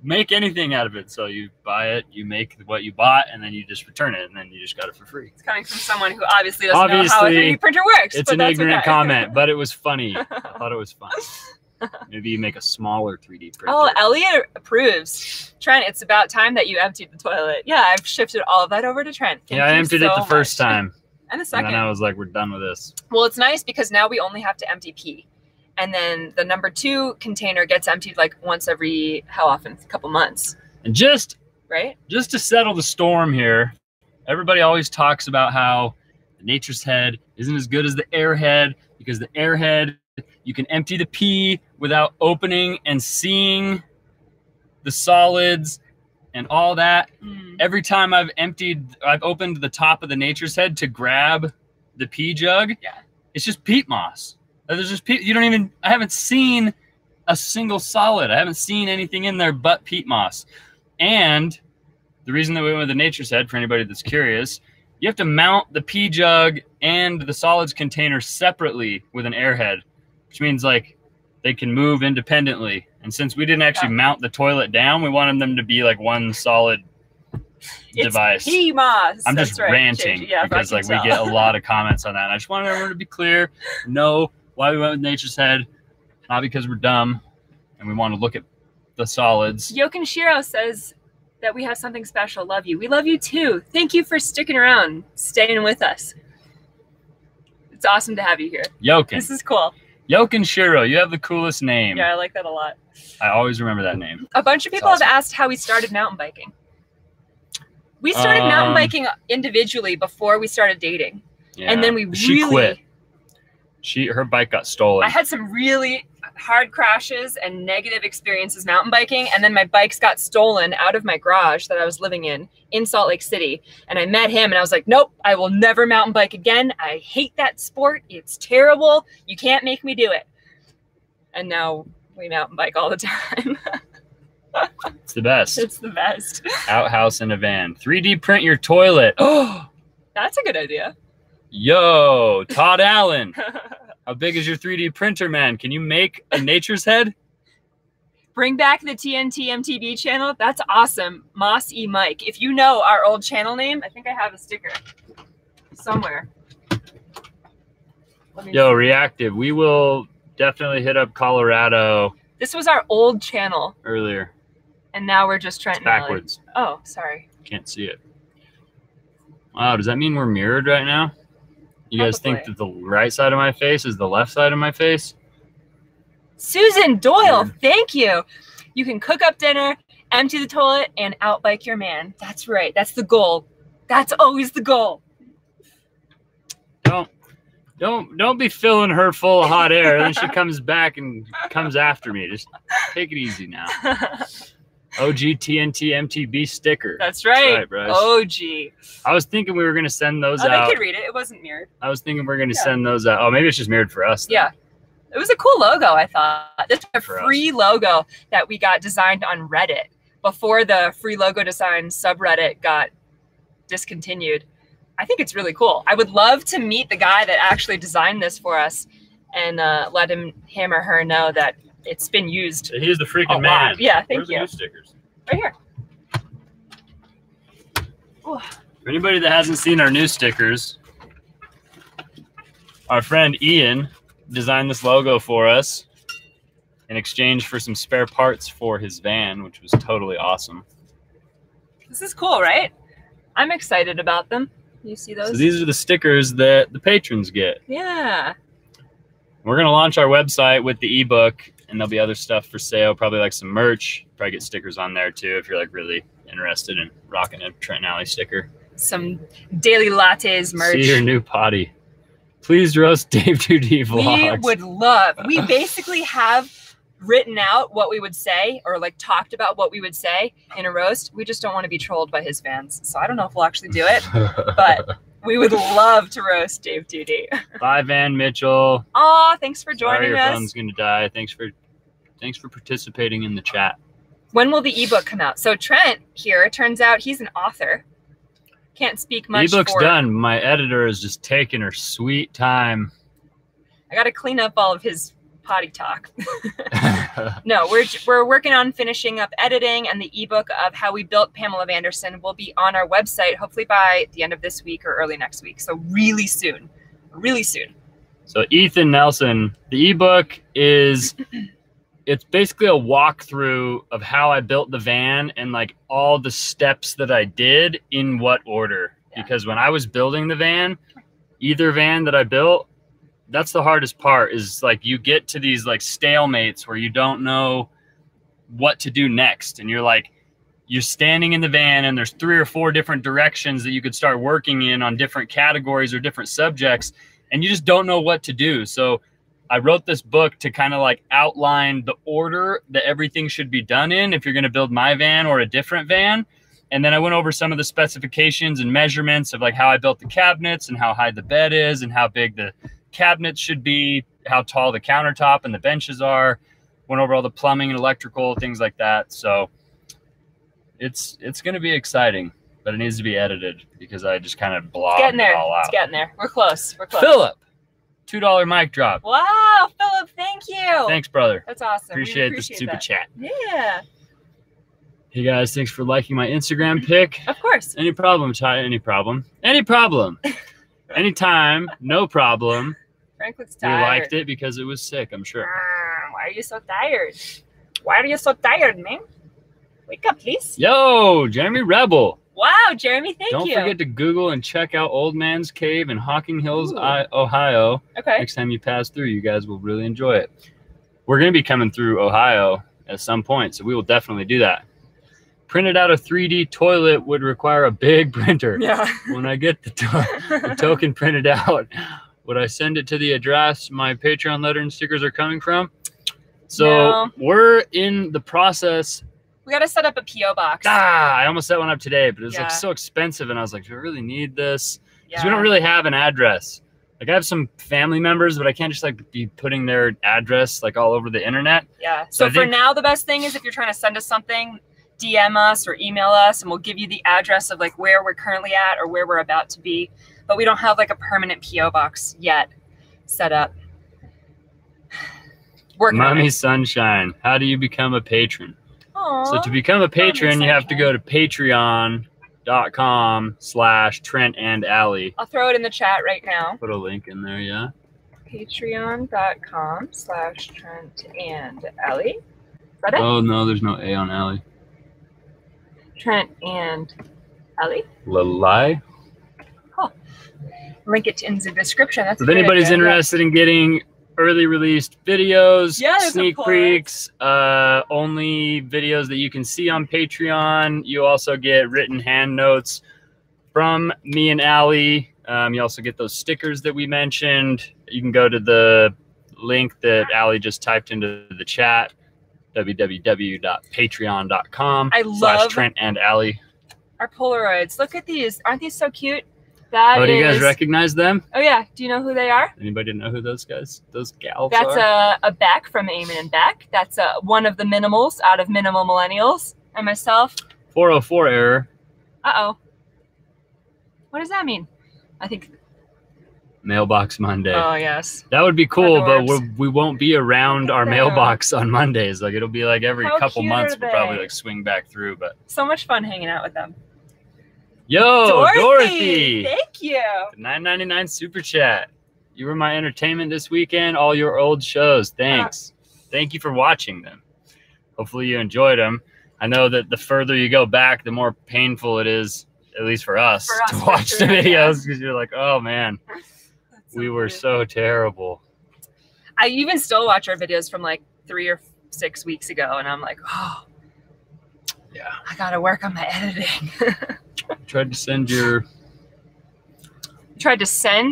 make anything out of it. So you buy it, you make what you bought, and then you just return it, and then you just got it for free. It's coming from someone who obviously doesn't know how a 3D printer works. It's an ignorant comment, but it was funny. I thought it was fun. Maybe you make a smaller 3D printer. Oh, Elliot approves. Trent, it's about time that you emptied the toilet. Yeah, I've shifted all of that over to Trent. Thank you I emptied it the first time. And the second. And then I was like, we're done with this. Well, it's nice because now we only have to empty pee. And then the number 2 container gets emptied like once every, how often? A couple months. And just to settle the storm here, everybody always talks about how the nature's head isn't as good as the airhead because the airhead, you can empty the pee without opening and seeing the solids and all that. Every time I've opened the top of the nature's head to grab the pee jug, it's just peat moss. There's just peat. I haven't seen a single solid. I haven't seen anything in there but peat moss. And the reason that we went with the nature's head, for anybody that's curious, you have to mount the pee jug and the solids container separately with an airhead, which means like they can move independently. And since we didn't actually mount the toilet down, we wanted them to be like one solid device. Pee moss. I'm just ranting because like we get a lot of comments on that. And I just wanted everyone to be clear. No. Why we went with nature's head, not because we're dumb and we want to look at the solids. Yokin Shiro says that we have something special. Love you. We love you too. Thank you for sticking around, staying with us. It's awesome to have you here. Yokin. This is cool. Yokin Shiro, you have the coolest name. Yeah, I like that a lot. I always remember that name. A bunch of people have asked how we started mountain biking. We started mountain biking individually before we started dating. Yeah. And then we She quit. Her bike got stolen. I had some really hard crashes and negative experiences mountain biking, and then my bikes got stolen out of my garage that I was living in Salt Lake City. And I met him and I was like, nope, I will never mountain bike again. I hate that sport. It's terrible. You can't make me do it. And now we mountain bike all the time. It's the best. It's the best. Outhouse in a van. 3D print your toilet. Oh, that's a good idea. Yo, Todd Allen. How big is your 3D printer, man? Can you make a nature's head? Bring back the TNT MTB channel. That's awesome. Moss E. Mike. If you know our old channel name, I think I have a sticker somewhere. Yo, Reactive. We will definitely hit up Colorado. This was our old channel. Earlier. And now we're just trying to backwards. Oh, sorry. Can't see it. Wow, does that mean we're mirrored right now? You guys think that the right side of my face is the left side of my face? Susan Doyle, thank you. You can cook up dinner, empty the toilet, and outbike your man. That's right. That's the goal. That's always the goal. Don't be filling her full of hot air. Then she comes back and comes after me. Just take it easy now. OG TNT MTB sticker. That's right. Bryce. OG. I was thinking we were going to send those out. I could read it. It wasn't mirrored. I was thinking we are going to send those out. Oh, maybe it's just mirrored for us. Then. Yeah. It was a cool logo, I thought. This is a free logo that we got designed on Reddit before the free logo design subreddit got discontinued. I think it's really cool. I would love to meet the guy that actually designed this for us and let him or her know that it's been used. He's the freaking man. Yeah, thank you. New stickers? Right here. For anybody that hasn't seen our new stickers, our friend Ian designed this logo for us in exchange for some spare parts for his van, which was totally awesome. This is cool, right? I'm excited about them. You see those? So these are the stickers that the patrons get. Yeah. We're going to launch our website with the ebook and there'll be other stuff for sale, probably like some merch. Probably get stickers on there too if you're like really interested in rocking a Trent and Allie sticker. Some daily lattes merch. See your new potty. Please roast Dave 2D vlogs. We would love. We basically have written out what we would say, or like talked about what we would say in a roast. We just don't want to be trolled by his fans. So I don't know if we'll actually do it, but we would love to roast Dave 2D. Bye, Van Mitchell. Aw, thanks for joining Sorry, us. your phone's gonna die. Thanks for participating in the chat. When will the ebook come out? So Trent here, it turns out he's an author. Can't speak much. Ebook's done. My editor is just taking her sweet time. I got to clean up all of his potty talk. No, we're working on finishing up editing, and the ebook of how we built Pamela Vanderson will be on our website hopefully by the end of this week or early next week. So really soon, really soon. So Ethan Nelson, the ebook is, it's basically a walkthrough of how I built the van and like all the steps that I did in what order. Yeah. Because when I was building the van, either van that I built, that's the hardest part, is like you get to these like stalemates where you don't know what to do next. And you're like, you're standing in the van and there's 3 or 4 different directions that you could start working in on different categories or different subjects, and you just don't know what to do. So I wrote this book to kind of like outline the order that everything should be done in if you're going to build my van or a different van. And then I went over some of the specifications and measurements of like how I built the cabinets and how high the bed is and how big the cabinets should be, how tall the countertop and the benches are. Went over all the plumbing and electrical, things like that. So it's going to be exciting, but it needs to be edited because I just kind of blobbed it all out. It's getting there. We're close. We're close. Philip, $2 mic drop. Wow, Philip, thank you. Thanks, brother. That's awesome. Appreciate the super chat. Yeah. Hey guys, thanks for liking my Instagram pic. Of course. Any problem, Ty? Any problem? Any problem? Anytime, no problem. Frank looks tired. You liked it because it was sick, I'm sure. Why are you so tired? Why are you so tired, man? Wake up, please. Yo, Jeremy Rebel. Wow, Jeremy, thank you. Don't forget to Google and check out Old Man's Cave in Hocking Hills, Ohio. Okay. Next time you pass through, you guys will really enjoy it. We're going to be coming through Ohio at some point, so we will definitely do that. Printed out a 3D toilet would require a big printer. Yeah. When I get the token printed out, would I send it to the address my Patreon letter and stickers are coming from? So we're in the process. We got to set up a P.O. box. I almost set one up today, but it was like so expensive. And I was like, do I really need this? Because we don't really have an address. Like I have some family members, but I can't just like be putting their address like all over the internet. Yeah. So for now, the best thing is if you're trying to send us something, DM us or email us, and we'll give you the address of like where we're currently at or where we're about to be. But we don't have like a permanent P.O. box yet set up. Mommy Sunshine, how do you become a patron? Aww, so to become a patron, you have to go to patreon.com/Trent and Allie. I'll throw it in the chat right now. Put a link in there, yeah. Patreon.com/Trent and Allie. Is that it? Oh no, there's no A on Allie. Trent and Allie. Lalai. Oh. Link it in the description. That's if anybody's interested in getting early released videos, sneak peeks, only videos that you can see on Patreon. You also get written hand notes from me and Allie. You also get those stickers that we mentioned. You can go to the link that Allie just typed into the chat, www.patreon.com/Trent and Allie. Our Polaroids. Look at these. Aren't these so cute? Do you guys recognize them? Oh yeah. Do you know who they are? Anybody know who those gals are? That's a Beck from Eamon and Beck. That's one of the minimals out of Minimal Millennials and myself. 404 error. Uh-oh. What does that mean? I think Mailbox Monday. Oh yes. That would be cool, but we won't be around our mailbox on Mondays. Like it'll be like every couple months we'll probably like swing back through. But so much fun hanging out with them. Yo, Dorothy! Thank you. $9.99 super chat. You were my entertainment this weekend. All your old shows. Thanks. Thank you for watching them. Hopefully you enjoyed them. I know that the further you go back, the more painful it is, at least for us to watch the videos because you're like, oh man, we were so terrible. I even still watch our videos from like 3 or 6 weeks ago, and I'm like, oh, yeah, I gotta work on my editing. Tried to send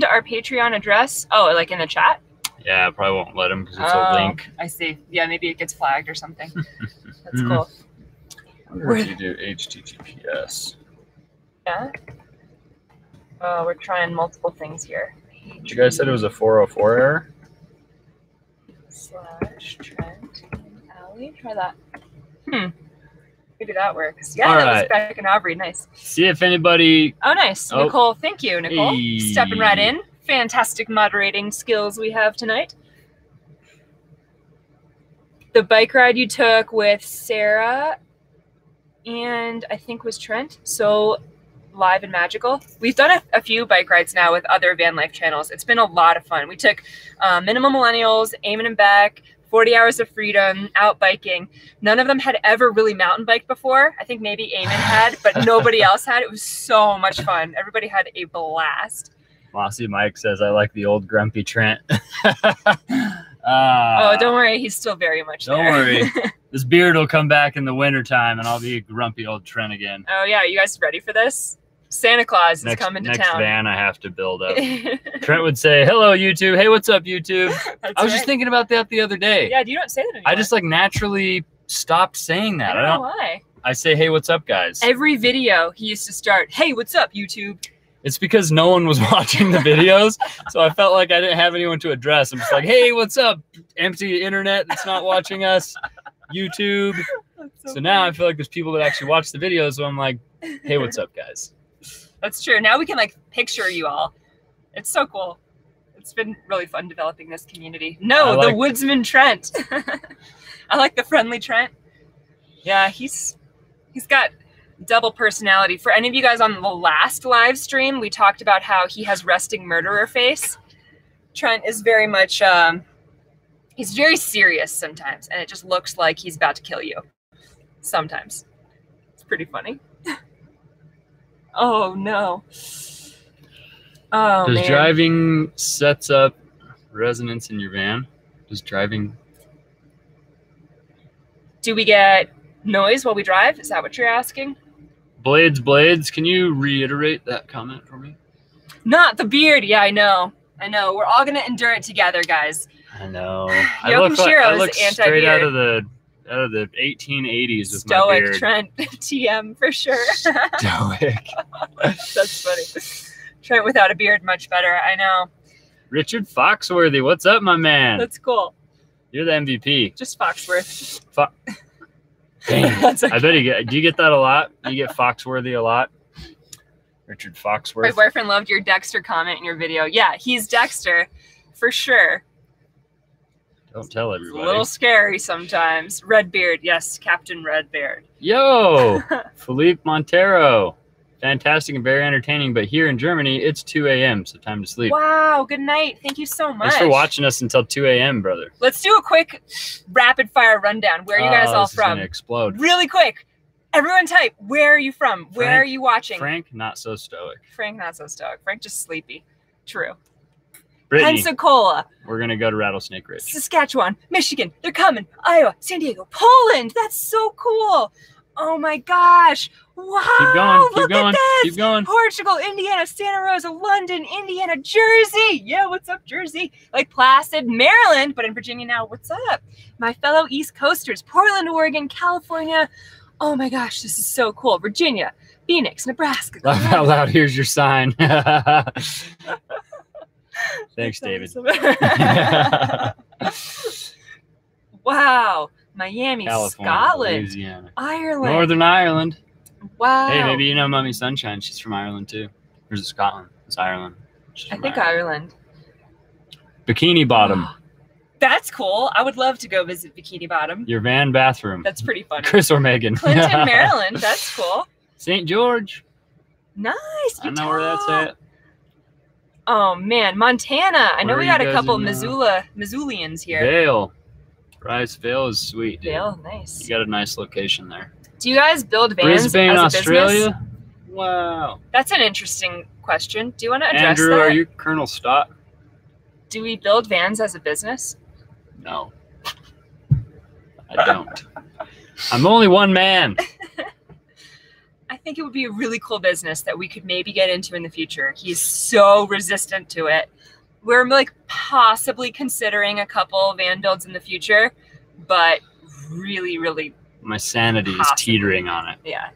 our Patreon address. Oh, like in the chat? Yeah, I probably won't let him because it's a link. I see. Yeah, maybe it gets flagged or something. That's cool. Where do you do HTTPS? Yeah. Oh, we're trying multiple things here. You guys said it was a 404 error? /Trent and Allie. Try that. Maybe that works. Yeah, all that right. was Beck and Aubrey. Nice. See if anybody... Oh, nice. Oh. Nicole, thank you, Nicole. Hey. Stepping right in. Fantastic moderating skills we have tonight. The bike ride you took with Sarah and I think was Trent. So live and magical. We've done a few bike rides now with other van life channels. It's been a lot of fun. We took Minimal Millennials, Eamon and Beck, 40 Hours of Freedom, out biking. None of them had ever really mountain biked before. I think maybe Eamon had, but nobody else had. It was so much fun. Everybody had a blast. Mossy Mike says, I like the old grumpy Trent. Oh, don't worry. He's still very much there. Don't worry. This beard will come back in the wintertime, and I'll be a grumpy old Trent again. Oh, yeah. You guys ready for this? Santa Claus is coming to town. Next van I have to build up. Trent would say, hello, YouTube. Hey, what's up, YouTube? I was just thinking about that the other day. Yeah, you don't say that anymore. I just like naturally stopped saying that. I don't know why. I say, hey, what's up, guys? Every video he used to start, hey, what's up, YouTube? It's because no one was watching the videos, so I felt like I didn't have anyone to address. I'm just like, hey, what's up? Empty internet that's not watching us. YouTube. So now I feel like there's people that actually watch the videos, so I'm like, hey, what's up, guys? That's true. Now we can like picture you all. It's so cool. It's been really fun developing this community. No, the woodsman Trent. I like the friendly Trent. Yeah, he's got double personality. For any of you guys on the last live stream, we talked about how he has resting murderer face. Trent is very much, he's very serious sometimes, and it just looks like he's about to kill you. Sometimes. It's pretty funny. Oh, no. Oh, Does man. driving sets up resonance in your van? Does driving... Do we get noise while we drive? Is that what you're asking? Blades, can you reiterate that comment for me? Not the beard. Yeah, I know. We're all going to endure it together, guys. I know. I look straight out of the 1880s with Stoic my beard. Trent TM for sure. Stoic. That's funny. Trent without a beard, much better. I know. Richard Foxworthy, what's up, my man? That's cool. You're the MVP. Just Foxworth. Dang. Okay. I bet do you get that a lot? You get Foxworthy a lot? Richard Foxworth. My boyfriend loved your Dexter comment in your video. Yeah, he's Dexter for sure. Don't tell everybody. It's a little scary sometimes. Redbeard, yes, Captain Redbeard. Yo, Philippe Montero. Fantastic and very entertaining, but here in Germany, it's 2 a.m., so time to sleep. Wow, good night. Thank you so much. Thanks for watching us until 2 a.m., brother. Let's do a quick rapid-fire rundown. Where are you guys all this is from? gonna explode. Really quick. Everyone type, where are you from? Where are you watching? Frank, not so stoic. Frank, not so stoic. Frank, just sleepy. True. Brittany, Pensacola. We're going to go to Rattlesnake Ridge. Saskatchewan. Michigan. They're coming. Iowa. San Diego. Poland. That's so cool. Oh, my gosh. Wow. Keep going. Look at this. Keep going. Portugal, Indiana, Santa Rosa, London, Indiana, Jersey. Yeah, what's up, Jersey? Like Placid, Maryland, but in Virginia now. What's up? My fellow East Coasters. Portland, Oregon, California. Oh, my gosh. This is so cool. Virginia, Phoenix, Nebraska. Laugh out loud. Here's your sign. Thanks, David. Wow. Miami, California, Scotland, Louisiana. Ireland. Northern Ireland. Wow. Hey, maybe you know Mummy Sunshine. She's from Ireland, too. Or is it Scotland? It's Ireland. I think Ireland. Bikini Bottom. That's cool. I would love to go visit Bikini Bottom. Your van bathroom. That's pretty funny. Chris or Megan. Clinton, Maryland. That's cool. St. George. Nice. I know where that's at. Oh, man. Montana. I know we got a couple in, Missoulians here. Vail. Rice Vale is sweet, dude. Vail, nice. You got a nice location there. Do you guys build vans Brisbane, as a Australia? business? Wow. That's an interesting question. Do you want to address Andrew, that? are you Colonel Stott? Do we build vans as a business? No, I don't. I'm only one man. I think it would be a really cool business that we could maybe get into in the future. He's so resistant to it. We're like possibly considering a couple van builds in the future, but really my sanity is teetering on it. Yeah.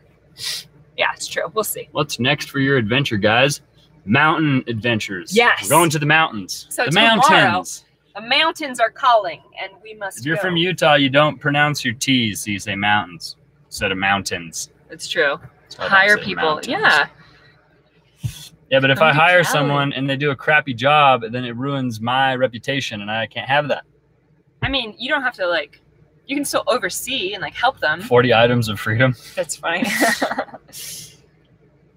Yeah, it's true. We'll see. What's next for your adventure, guys? Mountain adventures. Yes. We're going to the mountains. So the tomorrow, mountains. The mountains are calling, and we must If you're go. from Utah, you don't pronounce your T's, so you say mountains instead of mountains. It's true. So I don't Hire say people. mountains. Yeah. Yeah, but if Come I to hire Cali. someone and they do a crappy job, then it ruins my reputation, and I can't have that. I mean, you don't have to like, you can still oversee and like help them. 40 items of freedom. That's funny.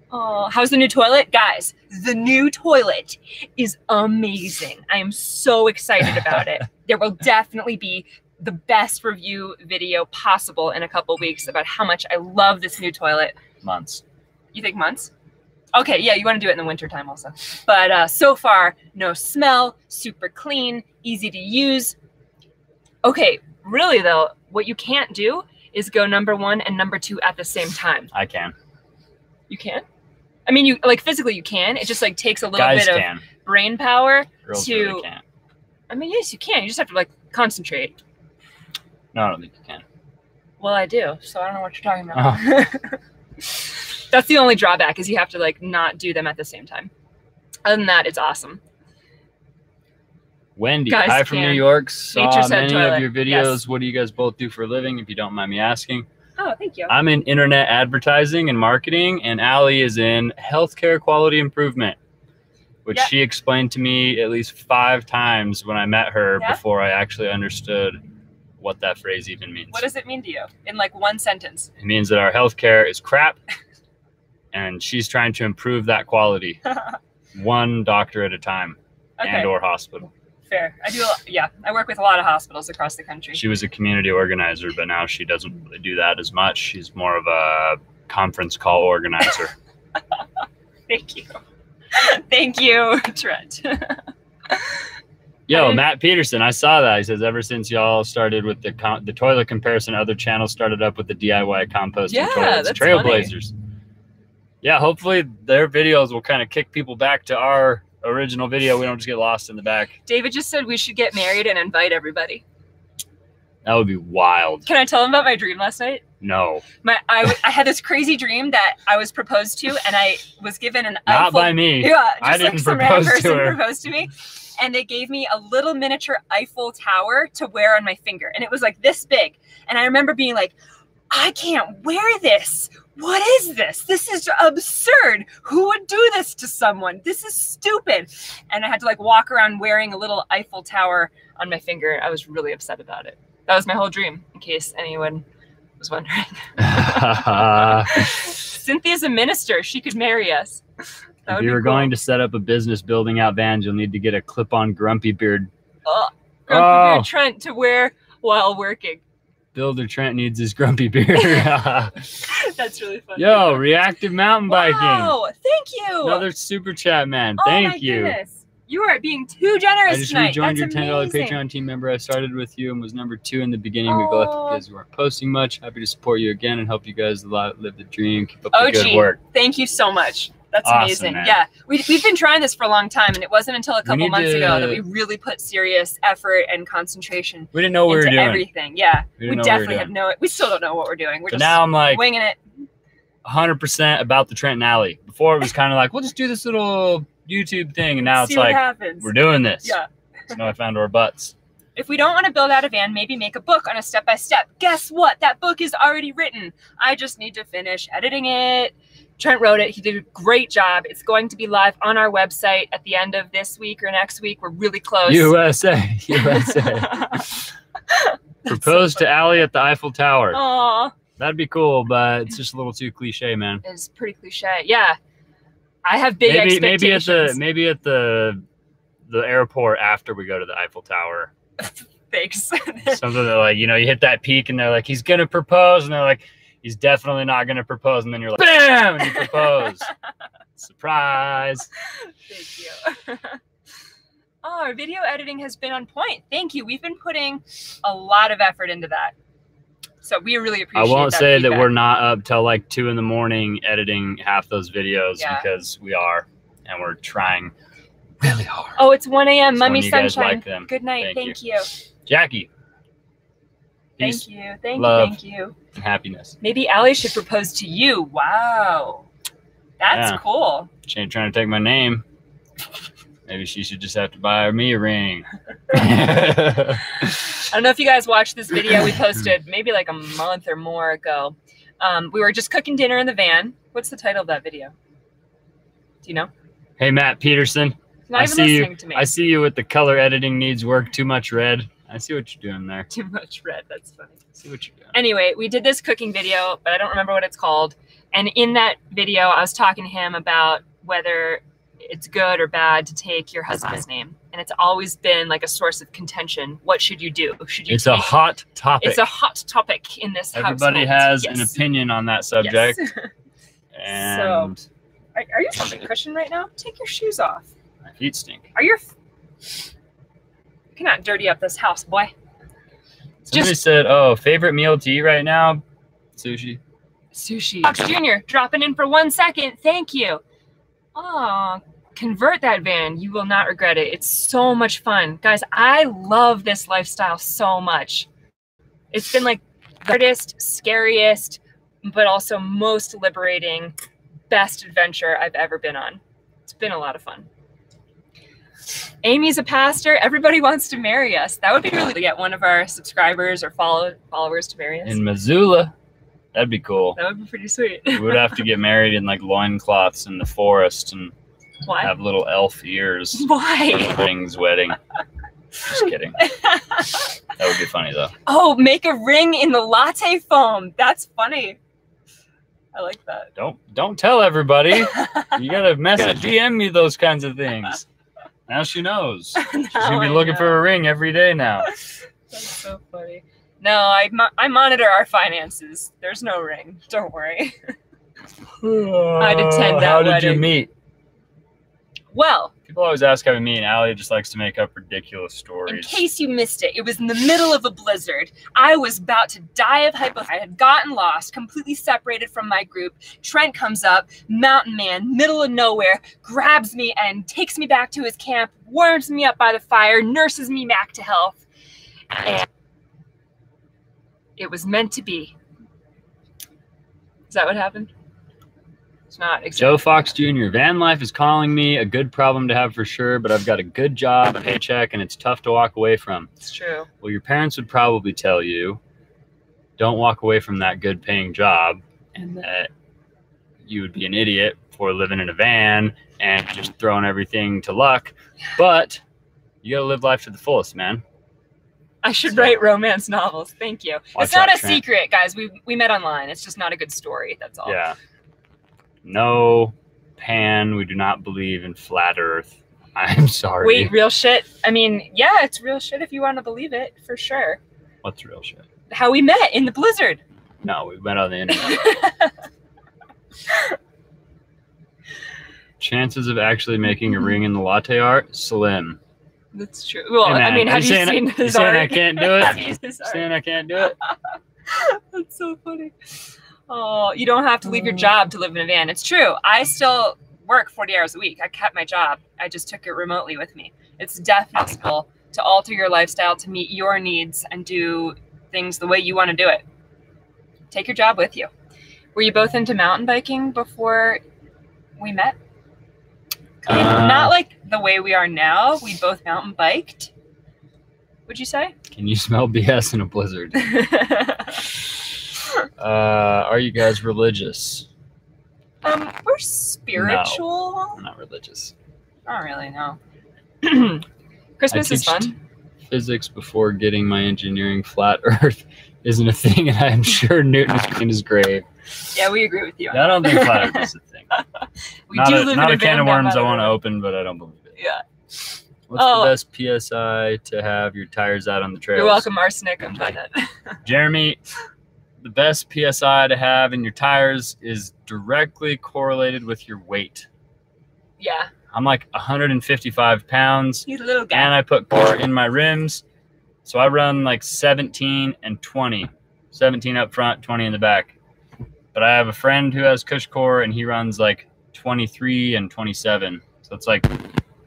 Oh, how's the new toilet? Guys, the new toilet is amazing. I am so excited about it. There will definitely be the best review video possible in a couple weeks about how much I love this new toilet. Months. You think months? Okay, yeah, you want to do it in the wintertime also. But so far, no smell, super clean, easy to use. Okay, really though, what you can't do is go number 1 and number 2 at the same time. I can. You can? I mean, you like physically you can. It just like takes a little Guys bit can. of brain power Girls to. really can't. I mean, yes, you can. You just have to like concentrate. No, I don't think you can. Well, I do, so I don't know what you're talking about. That's the only drawback is you have to like not do them at the same time. Other than that, it's awesome. Wendy, Guys hi from can. New York. Saw Nature's Head many toilet. of your videos. Yes. What do you guys both do for a living, if you don't mind me asking? Oh, thank you. I'm in internet advertising and marketing, and Allie is in healthcare quality improvement, which Yep. she explained to me at least 5 times when I met her Yeah? before I actually understood what that phrase even means. What does it mean to you in like one sentence? It means that our healthcare is crap, and she's trying to improve that quality, one doctor at a time, Okay, and or hospital. fair. I do. Yeah, I work with a lot of hospitals across the country. She was a community organizer, but now she doesn't really do that as much. She's more of a conference call organizer. Thank you. Thank you, Trent. Yo, Matt Peterson, I saw that. He says, ever since y'all started with the toilet comparison, other channels started up with the DIY composting Yeah, toilets. that's Trailblazers. Yeah, hopefully their videos will kind of kick people back to our original video. We don't just get lost in the back. David just said we should get married and invite everybody. That would be wild. Can I tell him about my dream last night? No. I had this crazy dream that I was proposed to, and I was given an Not Eiffel. by me. Yeah, just I didn't like some random propose to person her. proposed to me, and they gave me a little miniature Eiffel Tower to wear on my finger, and it was like this big. And I remember being like, I can't wear this. What is this? This is absurd. Who would do this to someone? This is stupid. And I had to like walk around wearing a little Eiffel Tower on my finger. I was really upset about it. That was my whole dream, in case anyone was wondering. Cynthia's a minister. She could marry us. If you were going to set up a business building out vans, you'll need to get a clip-on grumpy beard. Grumpy beard Trent to wear while working. Builder Trent needs his grumpy beard. That's really funny. Yo, reactive mountain biking. Wow, thank you. Another super chat, man. Oh my Thank you. goodness. You are being too generous I just tonight. rejoined That's your $10 amazing. Patreon team member. I started with you and was number 2 in the beginning. We left because we weren't posting much. Happy to support you again and help you guys live the dream. Keep up the good work. Thank you so much. That's Awesome, amazing. man. Yeah, we've been trying this for a long time, and it wasn't until a couple months ago that we really put serious effort and concentration We didn't know what we were into doing. everything. Yeah, We we didn't know what we were definitely have doing. we still don't know what we're doing. We're But just now I'm like winging it. 100% about the Trenton Alley. Before it was kind of like, we'll just do this little YouTube thing. And now it's See what like, happens. we're doing this. Yeah. So now I found our butts. If we don't want to build out a van, maybe make a book on a step-by-step. Guess what? That book is already written. I just need to finish editing it. Trent wrote it. He did a great job. It's going to be live on our website at the end of this week or next week. We're really close. USA. Propose to Allie at the Eiffel Tower. Aw, That'd be cool, but it's just a little too cliche, man. it's pretty cliche. Yeah. I have big expectations. Maybe at the airport after we go to the Eiffel Tower. Thanks. Something that, like, you know, you hit that peak and they're like, he's gonna propose, and they're like, he's definitely not gonna propose, and then you're like, bam, and you propose. Surprise. Thank you. Oh, our video editing has been on point. Thank you. We've been putting a lot of effort into that. So we really appreciate I won't that say feedback. that we're not up till like 2 in the morning editing half those videos because we are, and we're trying really hard. Oh, it's 1 a.m. So Mummy when you guys Sunshine. like them, Good night. Thank you. Jackie. Thank you. Thank love, you. Thank you. And happiness. Maybe Allie should propose to you. Wow. That's cool. She ain't trying to take my name. Maybe she should just have to buy me a ring. I don't know if you guys watched this video we posted maybe like a month or more ago. We were just cooking dinner in the van. What's the title of that video? Do you know? Hey, Matt Peterson. He's not even listening to me. I see you with the color editing needs work. Too much red. I see what you're doing there. Too much red. That's funny. I see what you're doing. Anyway, we did this cooking video, but I don't remember what it's called. And in that video, I was talking to him about whether it's good or bad to take your husband's name. And it's always been like a source of contention. What should you do? Should you It's a hot topic. It's a hot topic in this household. Everybody has an opinion on that subject. Yes. And so, are you something Christian right now? Take your shoes off. My feet stink. Are your... You cannot dirty up this house, boy. Somebody said, oh, favorite meal to eat right now? Sushi. Sushi. Fox Jr. dropping in for 1 second. Thank you. Oh, convert that van. You will not regret it. It's so much fun. Guys, I love this lifestyle so much. It's been like the hardest, scariest, but also most liberating, best adventure I've ever been on. It's been a lot of fun. Amy's a pastor. Everybody wants to marry us. That would be really to get one of our subscribers or followers to marry us. In Missoula. That'd be cool. That would be pretty sweet. We would have to get married in like loincloths in the forest and have little elf ears. Why? Rings wedding. Just kidding. That would be funny though. Oh, make a ring in the latte foam. That's funny. I like that. Don't tell everybody. You gotta DM me those kinds of things. Now she knows. She's gonna be looking for a ring every day now. That's so funny. No, I monitor our finances. There's no ring. Don't worry. I'd attend that How did wedding. you meet? Well, people always ask how we meet, and Allie just likes to make up ridiculous stories. In case you missed it, it was in the middle of a blizzard. I was about to die of hypothermia. I had gotten lost, completely separated from my group. Trent comes up, mountain man, middle of nowhere, grabs me and takes me back to his camp, warms me up by the fire, nurses me back to health. And it was meant to be. Is that what happened? It's not exactly. Joe Fox Jr. Van life is calling me. A good problem to have for sure, but I've got a good job, a paycheck, and it's tough to walk away from. It's true. Well, your parents would probably tell you, don't walk away from that good paying job, and that you would be an idiot for living in a van and just throwing everything to luck. But you got to live life to the fullest, man. I should write romance novels. Thank you. It's not a secret, guys. We met online. It's just not a good story. That's all. Yeah. No, Pan, we do not believe in flat earth. I'm sorry. Wait, real shit? I mean, yeah, it's real shit if you want to believe it, for sure. What's real shit? How we met in the blizzard. No, we met on the internet. Chances of actually making a ring in the latte art? Slim. That's true. Well, hey, I mean, have you seen his art? Saying I can't do it? Saying I can't do it? That's so funny. Oh, you don't have to leave your job to live in a van. It's true. I still work 40 hours a week. I kept my job. I just took it remotely with me. It's definitely possible to alter your lifestyle to meet your needs and do things the way you want to do it. Take your job with you. Were you both into mountain biking before we met? Not like the way we are now. We both mountain biked. Would you say? Can you smell BS in a blizzard? Are you guys religious? We're spiritual. No, I'm not religious. I don't really know. Christmas is fun. Physics before getting my engineering. Flat Earth isn't a thing, and I'm sure Newton is in his grave. Yeah, we agree with you. I don't think flat Earth is a thing. Not a can of worms I want to open, but I don't believe it. Yeah. What's the best PSI to have your tires out on the trails? You're welcome, Arsenic. I'm trying that. Jeremy, the best PSI to have in your tires is directly correlated with your weight. Yeah. I'm like 155 pounds. He's a little guy. And I put core in my rims. So I run like 17 and 20. 17 up front, 20 in the back. But I have a friend who has Cush core and he runs like 23 and 27. So it's like,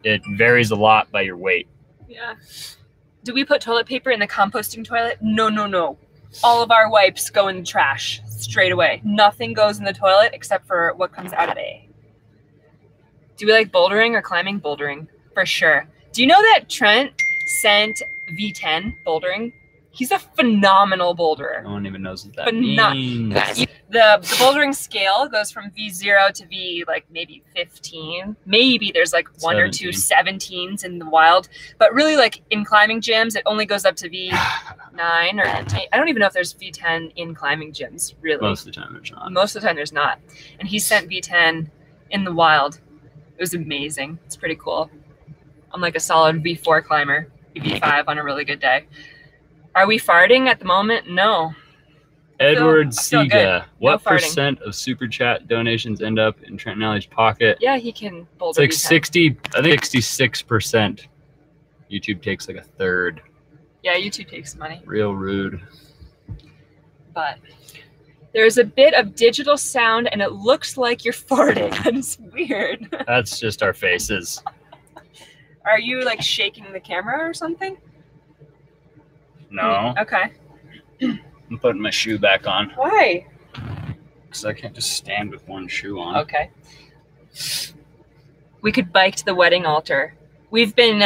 it varies a lot by your weight. Yeah. Do we put toilet paper in the composting toilet? No, no, no. All of our wipes go in the trash straight away. Nothing goes in the toilet except for what comes out of A. Do we like bouldering or climbing? Bouldering, for sure. Do you know that Trent sent V10 bouldering? He's a phenomenal boulderer. No one even knows what that means. The bouldering scale goes from V0 to V like maybe 15. Maybe there's like 1 or 2 17s in the wild. But really like in climbing gyms, it only goes up to V9 or 10. I don't even know if there's V10 in climbing gyms, really. Most of the time there's not. Most of the time there's not. And he sent V10 in the wild. It was amazing. It's pretty cool. I'm like a solid V4 climber, V5 on a really good day. Are we farting at the moment? No. Edward Siga. What No % of super chat donations end up in Trent and Allie's pocket? Yeah, he can boulder. It's like 60, I think 66%. YouTube takes like a third. Yeah, YouTube takes money. Real rude. But there's a bit of digital sound and it looks like you're farting. That's weird. That's just our faces. Are you like shaking the camera or something? No. Okay. I'm putting my shoe back on. Why? Because I can't just stand with one shoe on. Okay. We could bike to the wedding altar. We've been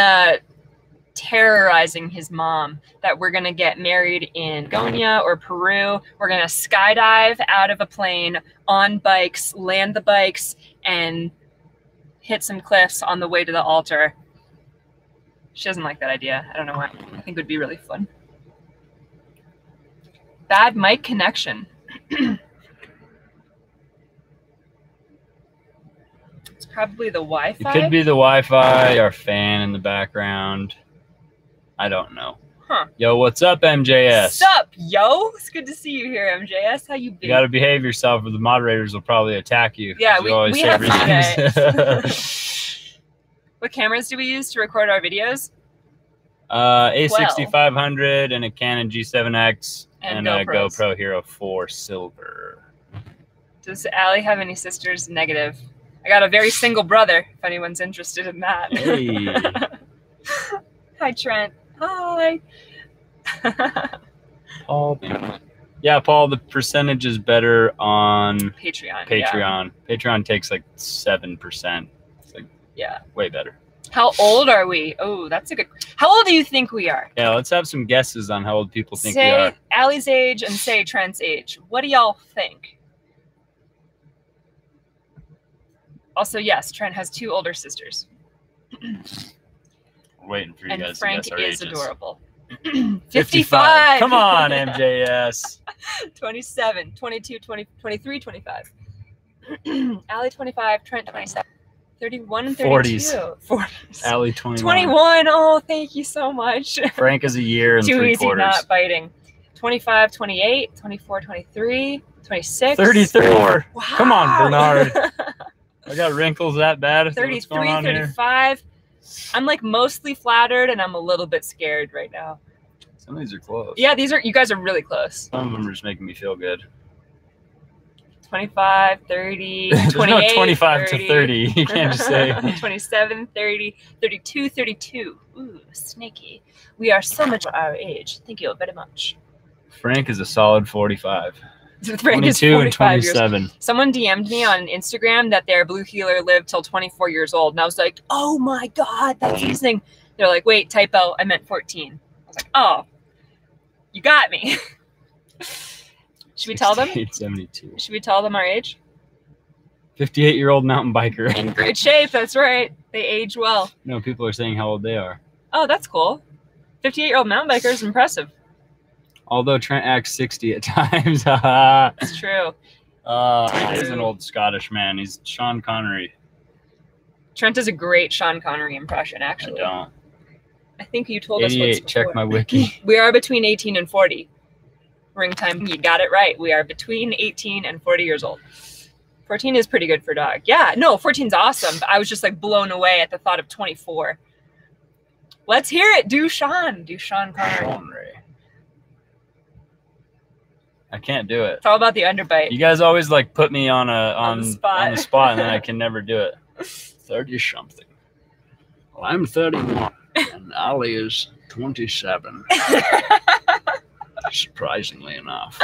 terrorizing his mom that we're going to get married in Gonia or Peru. We're going to skydive out of a plane on bikes, land the bikes, and hit some cliffs on the way to the altar. She doesn't like that idea. I don't know why. I think it would be really fun. Bad mic connection. It's probably the Wi-Fi. It could be the Wi-Fi, our fan in the background. I don't know. Huh. Yo, what's up, MJS? What's up, yo? It's good to see you here, MJS. How you been? You gotta behave yourself or the moderators will probably attack you. Yeah, we have today. What cameras do we use to record our videos? A6500 and a Canon G7X and a GoPro Hero 4 Silver. Does Allie have any sisters? Negative. I got a very single brother, if anyone's interested in that. Hey. Hi, Trent. Hi. Paul. Yeah, Paul, the percentage is better on Patreon. Yeah. Patreon takes like 7%. It's like way better. How old are we? Oh, that's a good. How old do you think we are? Yeah, let's have some guesses on how old people think we are. Say Allie's age and say Trent's age. What do y'all think? Also, yes, Trent has 2 older sisters. We're waiting for you guys Frank to guess our is ages. Adorable. 55. Come on, MJS. 27, 22, 20, 23, 25. Allie 25, Trent 27. 31 and 32. 40s. Allie 21. 21. Oh, thank you so much. Frank is a year and Too 3 easy quarters. not biting. 25, 28, 24, 23, 26. 34. Wow. Come on, Bernard. I got wrinkles that bad. 33, 35. I'm like mostly flattered and I'm a little bit scared right now. Some of these are close. Yeah, you guys are really close. Some of them are just making me feel good. 25, 30, 28, There's no 25 30. to 30. You can't just say. 27, 30, 32, 32. Ooh, snaky. We are so much our age. Thank you very much. Frank is a solid 45. Frank is 22 and 45 27. years. Someone DM'd me on Instagram that their blue healer lived till 24 years old. And I was like, oh my God, that's amazing. They're like, wait, typo, I meant 14. I was like, oh, you got me. Should we tell them? 72. Should we tell them our age? 58-year-old mountain biker. In great shape, that's right. They age well. No, people are saying how old they are. Oh, that's cool. 58-year-old mountain biker is impressive. Although Trent acts 60 at times. It's true. He's an old Scottish man. He's Sean Connery. Trent does a great Sean Connery impression, actually. I don't. I think you told us 88, once before. check my wiki. We are between 18 and 40. Ring time, you got it right. We are between 18 and 40 years old. 14 is pretty good for a dog. Yeah, no, 14's awesome. But I was just like blown away at the thought of 24. Let's hear it. Do Sean Connery. I can't do it. It's all about the underbite. You guys always like put me on the spot and then I can never do it. 30 something. Well, I'm 31 and Ollie is 27. Surprisingly enough.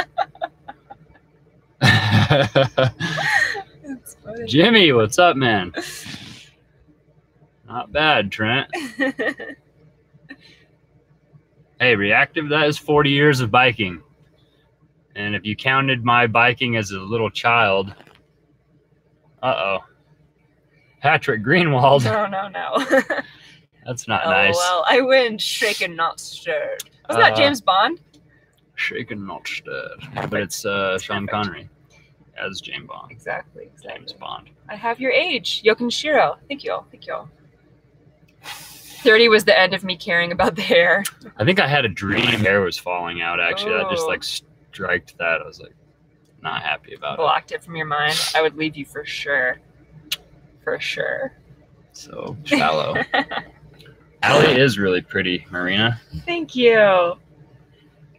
Jimmy, what's up, man? Not bad, Trent. Hey, reactive, that is 40 years of biking. And if you counted my biking as a little child, Patrick Greenwald. No. That's not nice. Well, I win, shaken, not stirred. Wasn't that James Bond? Shaken, not stirred. But it's Sean Connery as James Bond. Exactly. James Bond. I have your age, Yokinshiro. Thank you. 30 was the end of me caring about the hair. I think I had a dream hair was falling out, actually. I just like striked that. I was like, not happy about Blocked it from your mind. I would leave you for sure. For sure. So shallow. Allie is really pretty, Marina. Thank you.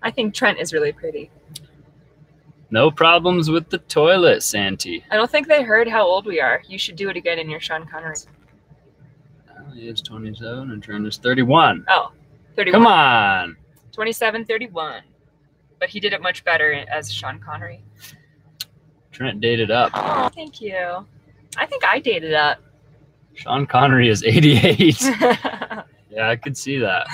I think Trent is really pretty. No problems with the toilet, Santi. I don't think they heard how old we are. You should do it again in your Sean Connery. Allie is 27 and Trent is 31. Oh, 31. Come on. 27, 31. But he did it much better as Sean Connery. Trent dated up. Oh, thank you. I think I dated up. Sean Connery is 88. Yeah, I could see that.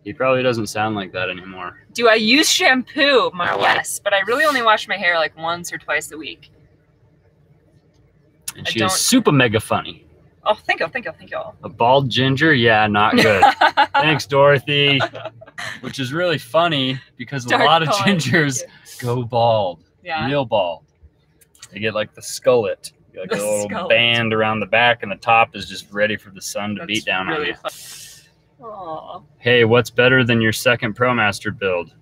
He probably doesn't sound like that anymore. Do I use shampoo? Yes, but I really only wash my hair like once or twice a week. And she is super mega funny. Oh, thank you. A bald ginger? Yeah, not good. Thanks, Dorothy. Which is really funny because a lot of gingers go bald. Yeah. Real bald. They get like the skullet. Like a little band around the back, and the top is just ready for the sun to beat down on you. Aww. Hey, what's better than your second ProMaster build?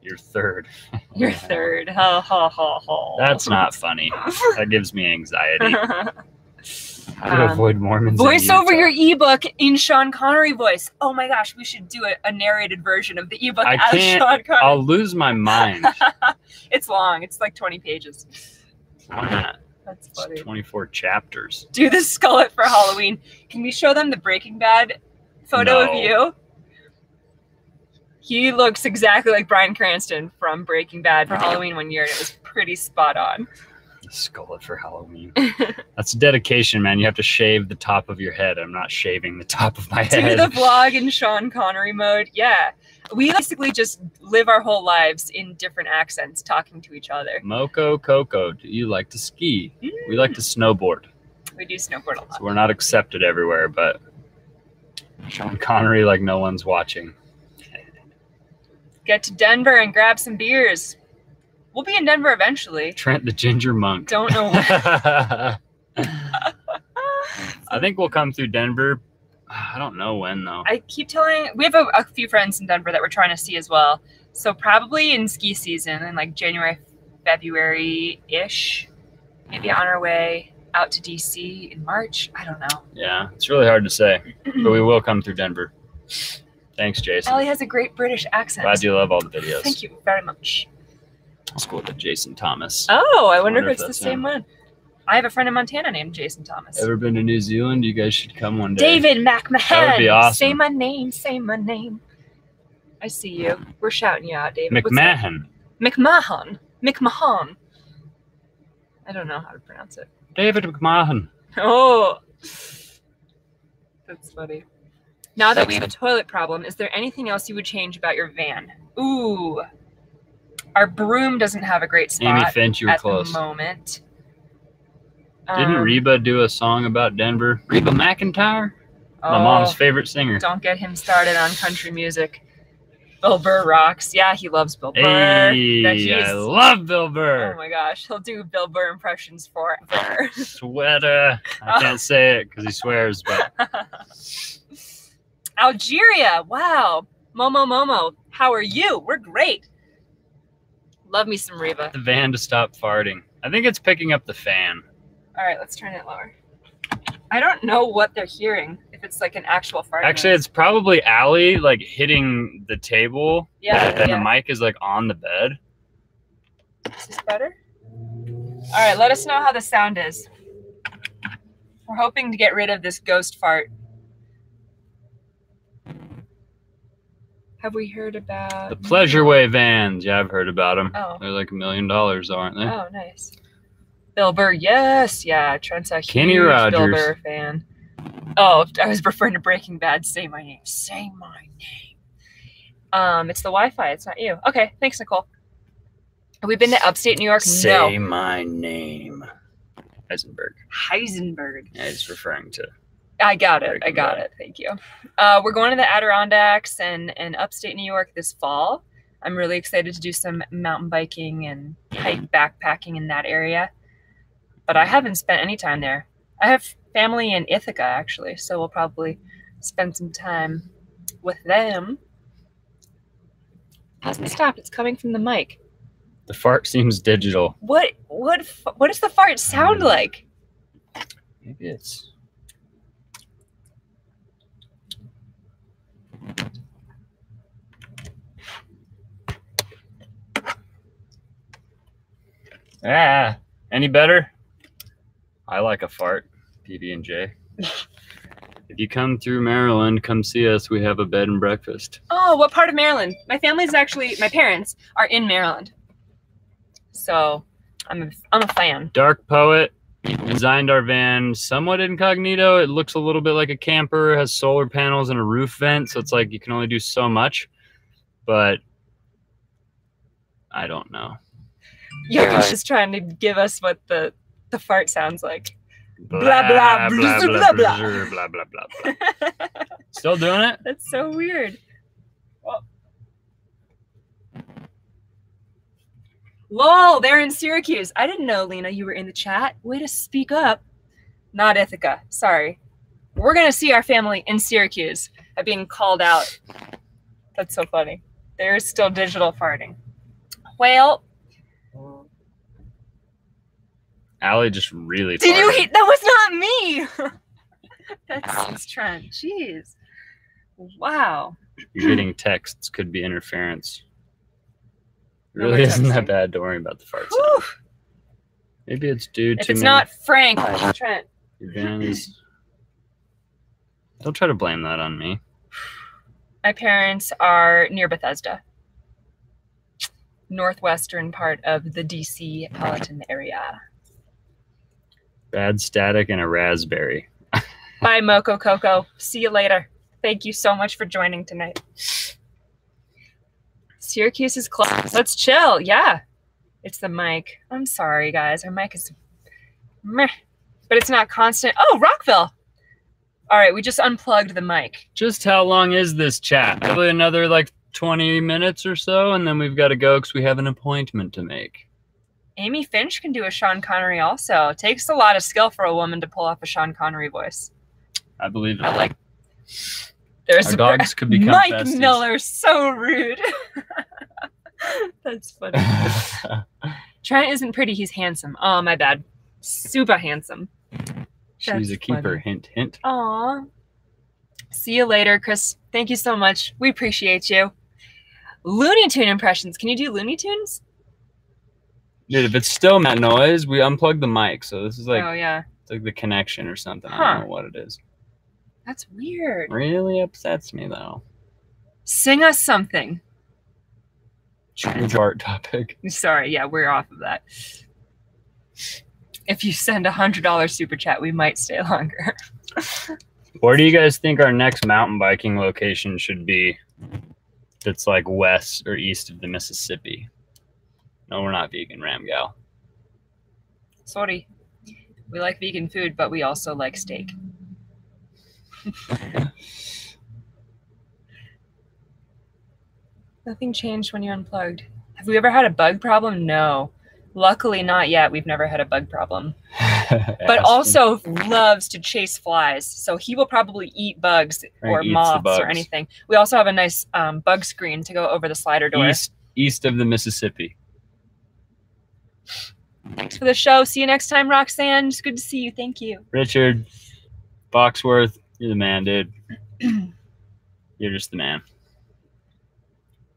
Your third. Your third. Ha ha ha ha. That's not funny. That gives me anxiety. How to avoid Mormons. Voice over your ebook in Sean Connery voice. Oh my gosh, we should do a narrated version of the ebook as Sean Connery. I'll lose my mind. It's long. It's like 20 pages. Why not? That's funny. It's 24 chapters. Do the skullet for Halloween. Can we show them the Breaking Bad photo of you? He looks exactly like Bryan Cranston from Breaking Bad for Halloween one year, and it was pretty spot on. Skullet for Halloween. That's dedication, man. You have to shave the top of your head. I'm not shaving the top of my head. Do the vlog in Sean Connery mode. Yeah. We basically just live our whole lives in different accents, talking to each other. Moco Coco, do you like to ski? We like to snowboard. We do snowboard a lot. So we're not accepted everywhere, but Sean Connery like no one's watching. Get to Denver and grab some beers. We'll be in Denver eventually. Trent the Ginger Monk. Don't know when. I think we'll come through Denver. I don't know when, though. I keep telling... We have a few friends in Denver that we're trying to see as well. So probably in ski season in like January, February-ish. Maybe on our way out to D.C. in March. I don't know. Yeah, it's really hard to say. But we will come through Denver. Thanks, Jason. Ellie has a great British accent. Glad you love all the videos. Thank you very much. Let's go to Jason Thomas. Oh, I wonder if it's the same one. I have a friend in Montana named Jason Thomas. Ever been to New Zealand? You guys should come one day. David McMahon. That would be awesome. Say my name. Say my name. I see you. We're shouting you out, David. McMahon. McMahon. McMahon. I don't know how to pronounce it. David McMahon. Oh. That's funny. Now that we have a toilet problem, is there anything else you would change about your van? Ooh. Our broom doesn't have a great spot Amy Finch, you were close. The moment. Didn't Reba do a song about Denver? Reba McEntire? My mom's favorite singer. Don't get him started on country music. Bill Burr rocks. Yeah, he loves Bill Burr. Hey, I love Bill Burr. Oh my gosh, he'll do Bill Burr impressions forever. Sweater. I can't say it because he swears, but. Algeria. Wow. Momo. How are you? We're great. Love me some Reba. The van to stop farting. I think it's picking up the fan. All right, let's turn it lower. I don't know what they're hearing. If it's like an actual fart. Actually, it's probably Allie like hitting the table. Yeah. And the mic is like on the bed. Is this better? All right, let us know how the sound is. We're hoping to get rid of this ghost fart. Have we heard about the Pleasure Way vans? Yeah, I've heard about them. Oh. They're like $1 million, aren't they? Oh, nice. Bill Burr, yes, yeah. Trent's a Kenny huge Rogers. Bill Burr fan. Oh, I was referring to Breaking Bad. Say my name. Say my name. It's the Wi-Fi. It's not you. Okay, thanks, Nicole. Have we been to upstate New York? Say my name. Heisenberg. Yeah, he's referring to. I got it. I got it. Thank you. We're going to the Adirondacks and upstate New York this fall. I'm really excited to do some mountain biking and hike backpacking in that area. But I haven't spent any time there. I have family in Ithaca, actually, so we'll probably spend some time with them. Hasn't stopped. It's coming from the mic. The fart seems digital. What does the fart sound like? Maybe it's... Any better? I like a fart, PB&J. If you come through Maryland, come see us. We have a bed and breakfast. Oh, what part of Maryland? My parents are in Maryland. So I'm a fan. Dark Poet designed our van somewhat incognito. It looks a little bit like a camper, has solar panels and a roof vent. So it's like you can only do so much, but I don't know. You're just trying to give us what the fart sounds like. Blah, blah, blah, blah, blah, blah, blah, blah. Still doing it? That's so weird. Oh. Lol, they're in Syracuse. I didn't know, Lena, you were in the chat. Way to speak up. Not Ithaca. Sorry. We're going to see our family in Syracuse at being called out. That's so funny. There's still digital farting. Well... Allie just really Did farted. you hear? That was not me. That's Trent. Jeez. Wow. You're getting texts. Could be interference. It really isn't that bad. Don't worry about the fart sound. Maybe it's due to... If it's not Frank, Trent. Your van is... Don't try to blame that on me. My parents are near Bethesda. Northwestern part of the DC Politan area. Bad static and a raspberry. Bye, Moco Coco. See you later. Thank you so much for joining tonight. Syracuse is close. Let's chill. Yeah. It's the mic. I'm sorry, guys. Our mic is meh, but it's not constant. Oh, Rockville. All right, we just unplugged the mic. Just how long is this chat? Probably another like 20 minutes or so, and then we've got to go because we have an appointment to make. Amy Finch can do a Sean Connery also. It takes a lot of skill for a woman to pull off a Sean Connery voice. I believe it. I like. There's our dogs could become Mike besties. Miller, so rude. That's funny. Trent isn't pretty. He's handsome. Oh, my bad. Super handsome. She's a keeper. Funny. Hint, hint. Aw. See you later, Chris. Thank you so much. We appreciate you. Looney Tune impressions. Can you do Looney Tunes? Dude, if it's still that noise, we unplugged the mic. So this is like, oh, yeah. It's like the connection or something. Huh. I don't know what it is. That's weird. Really upsets me, though. Sing us something. Change art topic. Sorry, yeah, we're off of that. If you send $100 super chat, we might stay longer. Where do you guys think our next mountain biking location should be? That's like west or east of the Mississippi. No, we're not vegan, Ramgal. Sorry. We like vegan food, but we also like steak. Nothing changed when you unplugged. Have we ever had a bug problem? No. Luckily not yet. We've never had a bug problem. But also loves to chase flies. So he will probably eat bugs or moths or anything. We also have a nice bug screen to go over the slider door. East of the Mississippi. Thanks for the show. See you next time, Roxanne. It's good to see you. Thank you. Richard Foxworth, you're the man, dude. You're just the man.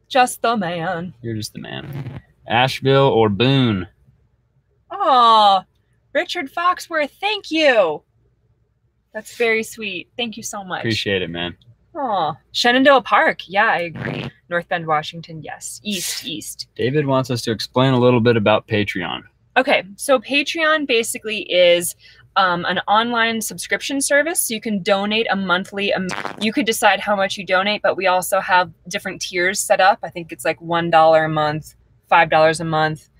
Just the man. You're just the man. Asheville or Boone? Oh, Richard Foxworth, thank you. That's very sweet. Thank you so much. Appreciate it, man. Oh, Shenandoah Park. Yeah, I agree. North Bend, Washington. Yes. East. David wants us to explain a little bit about Patreon. Okay, so Patreon basically is an online subscription service. So you can donate a monthly. You could decide how much you donate, but we also have different tiers set up. I think it's like $1 a month, $5 a month,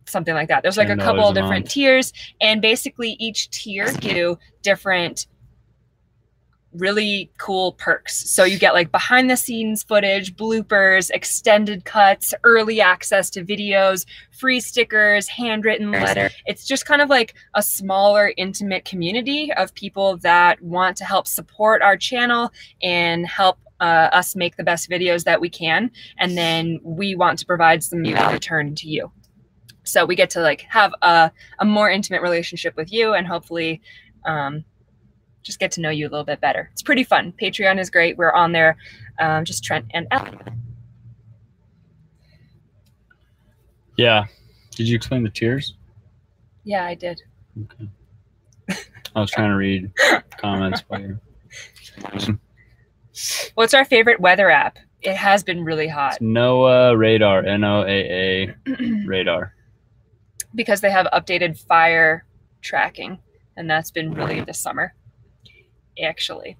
something like that. There's like a couple of different tiers, and basically each tier gives you different really cool perks. So you get like behind the scenes footage, bloopers, extended cuts, early access to videos, free stickers, handwritten letters. It's just kind of like a smaller, intimate community of people that want to help support our channel and help us make the best videos that we can. And then we want to provide some return to you. So we get to like have a more intimate relationship with you, and hopefully just get to know you a little bit better. It's pretty fun. Patreon is great. We're on there, just Trent and Ellen. Yeah. Did you explain the tiers? Yeah, I did. Okay. I was trying to read comments while you're... What's our favorite weather app? It has been really hot. It's NOAA Radar, NOAA Radar. Because they have updated fire tracking, and that's been really this summer. Actually,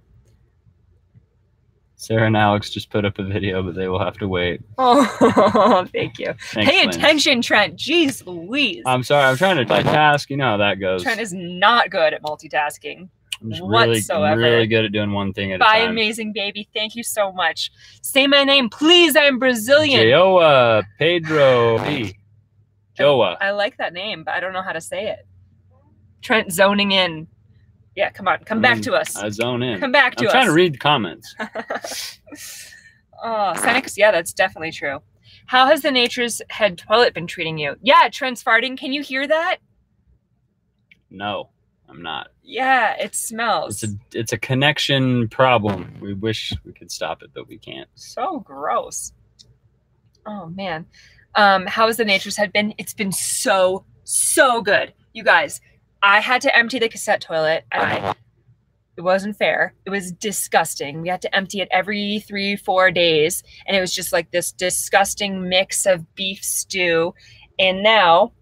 Sarah and Alex just put up a video, but they will have to wait. Oh, thank you. Thanks, Pay Lynn. attention, Trent. Jeez Louise. I'm sorry. I'm trying to multitask. You know how that goes. Trent is not good at multitasking. I'm just whatsoever. really good at doing one thing at a Bye, time. amazing baby. Thank you so much. Say my name, please. I'm Brazilian. Joa Pedro P. Joa. I like that name, but I don't know how to say it. Trent zoning in. Yeah, come on. Come back to us. I zone in. Come back to us. I'm trying to read the comments. Oh, Senex, yeah, that's definitely true. How has the Nature's Head toilet been treating you? Yeah, Trent's farting. Can you hear that? No, I'm not. Yeah, it smells. It's a connection problem. We wish we could stop it, but we can't. So gross. Oh, man. How has the Nature's Head been? It's been so good. You guys, I had to empty the cassette toilet, and it wasn't fair. It was disgusting. We had to empty it every 3-4 days, and it was just like this disgusting mix of beef stew. And now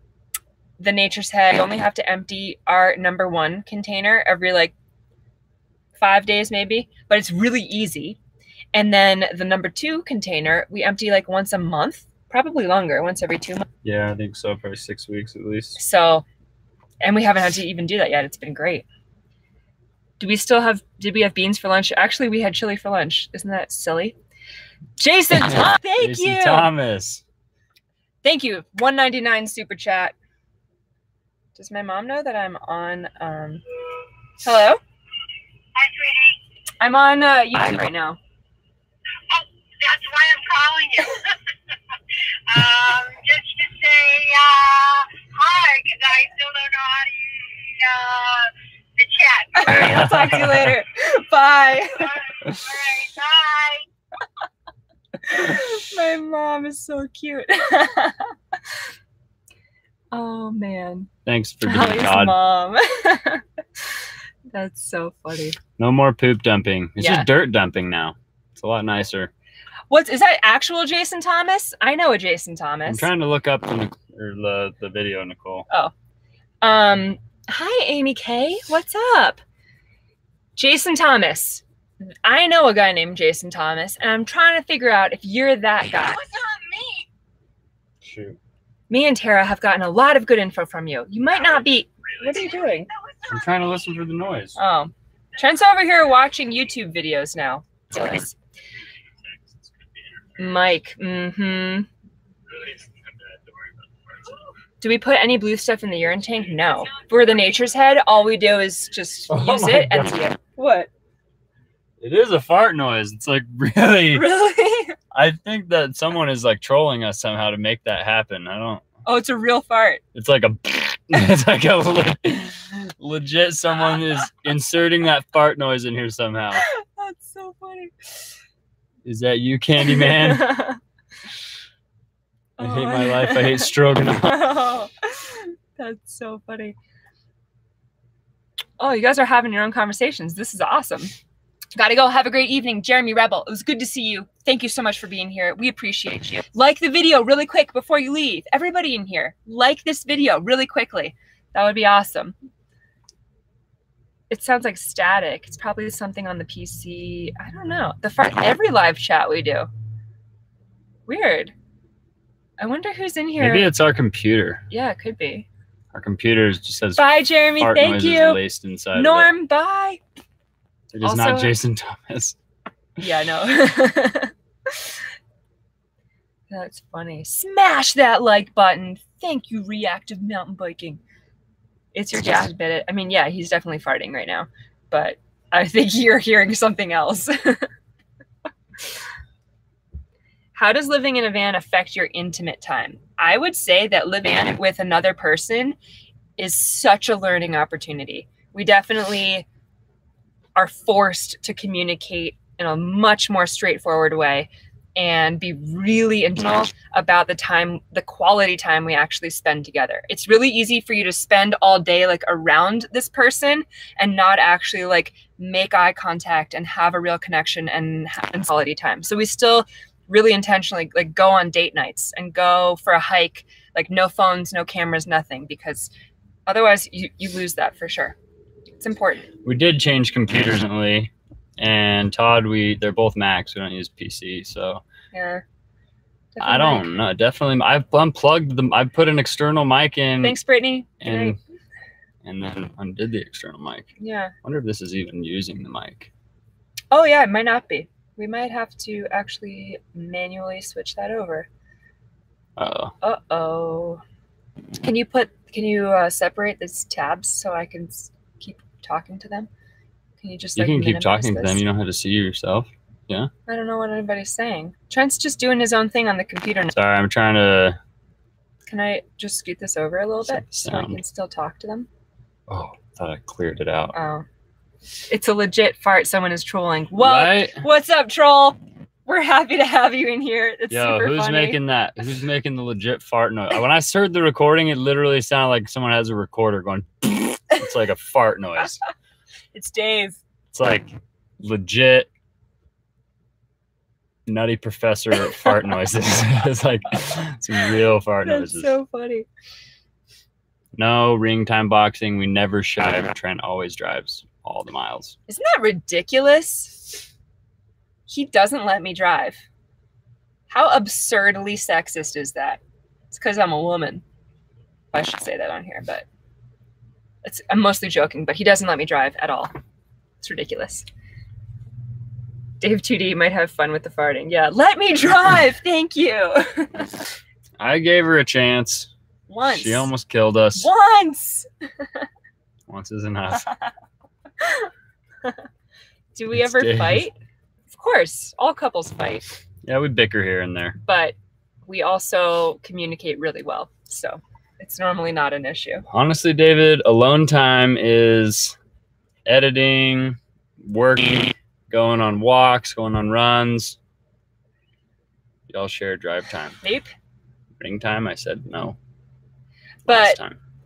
the Nature's Head, we only have to empty our #1 container every like 5 days maybe, but it's really easy. And then the #2 container, we empty like once a month, probably longer, once every 2 months. Yeah, I think so. Probably 6 weeks at least. So, and we haven't had to even do that yet. It's been great. Did we have beans for lunch? Actually, we had chili for lunch. Isn't that silly? Jason, thank Jason you. Thomas. Thank you. $1.99 super chat. Does my mom know that I'm on, hello? Hi, sweetie. I'm on YouTube right now. Oh, that's why I'm calling you. Just to say hi, because I still don't know how to use the chat. All right, I'll talk to you later. Bye. All right, bye. My mom is so cute. Oh, man. Thanks for being Holly's God. mom. That's so funny. No more poop dumping. It's Yeah. just dirt dumping now. It's a lot nicer. Is that actual Jason Thomas? I know a Jason Thomas. I'm trying to look up the video, Nicole. Hi, Amy K. What's up? Jason Thomas. I know a guy named Jason Thomas, and I'm trying to figure out if you're that guy. That was not me. Shoot. Me and Tara have gotten a lot of good info from you. You might not be... What are you doing? That was I'm not trying to listen for the noise. Oh. Trent's over here watching YouTube videos now. Yes. Mike. Mm-hmm. Do we put any blue stuff in the urine tank? No. For the Nature's Head, all we do is just use it and see it. What? It is a fart noise. It's like really. Really? I think that someone is like trolling us somehow to make that happen. I Oh, it's a real fart. It's like a, it's like a legit someone is inserting that fart noise in here somehow. That's so funny. Is that you, Candyman? I hate my life. I hate stroganoff. That's so funny. Oh, you guys are having your own conversations. This is awesome. Gotta go. Have a great evening. Jeremy Rebel, it was good to see you. Thank you so much for being here. We appreciate you. Like the video really quick before you leave. Everybody in here, like this video really quickly. That would be awesome. It sounds like static. It's probably something on the PC. I don't know. Every live chat we do. Weird. I wonder who's in here. Maybe it's our computer. Yeah, it could be. Our computer just says bye, Jeremy. fart Thank noises you. laced inside Norm, of it. bye. It is not Jason Thomas. Yeah, I know. That's funny. Smash that like button. Thank you, Reactive Mountain Biking. It's your dad, bit it. I mean, yeah, he's definitely farting right now, but I think you're hearing something else. How does living in a van affect your intimate time? I would say that living with another person is such a learning opportunity. We definitely are forced to communicate in a much more straightforward way and be really intentional about the quality time we actually spend together. It's really easy for you to spend all day like around this person and not actually like make eye contact and have a real connection and quality time. So we still really intentionally like go on date nights and go for a hike, like no phones, no cameras, nothing, because otherwise you lose that for sure. It's important. We did change computers recently, and Todd, they're both Macs. We don't use PC, so yeah. I don't know. Definitely, I've unplugged them. I put an external mic in. Thanks, Brittany. And then undid the external mic. Yeah. Wonder if this is even using the mic. Oh yeah, it might not be. We might have to actually manually switch that over. Uh-oh. Uh-oh. Can you separate these tabs so I can keep talking to them? Can you just you can keep talking to them. You don't have to see yourself. Yeah. I don't know what anybody's saying. Trent's just doing his own thing on the computer now. Sorry, I'm trying to. Can I just scoot this over a little bit so I can still talk to them? Oh, I thought I cleared it out. Oh. It's a legit fart. Someone is trolling. Whoa. Right? What's up, troll? We're happy to have you in here. It's super who's funny. making that? Who's making the legit fart noise? When I heard the recording, it literally sounded like someone has a recorder going. It's like a fart noise. It's Dave. It's like legit Nutty Professor fart noises. It's like some real fart noises. That's so funny. No ring time boxing. We never shive. Trent always drives all the miles. Isn't that ridiculous? He doesn't let me drive. How absurdly sexist is that? It's because I'm a woman. I should say that on here, but I'm mostly joking, but he doesn't let me drive at all. It's ridiculous. Dave 2D might have fun with the farting. Yeah, let me drive. Thank you. I gave her a chance. Once. She almost killed us. Once. Once is enough. Do we ever fight? Of course. All couples fight. Yeah, we bicker here and there. But we also communicate really well. So it's normally not an issue. Honestly, David, alone time is editing, working, going on walks, going on runs. Y'all share drive time. Vape? Ring time? I said no. But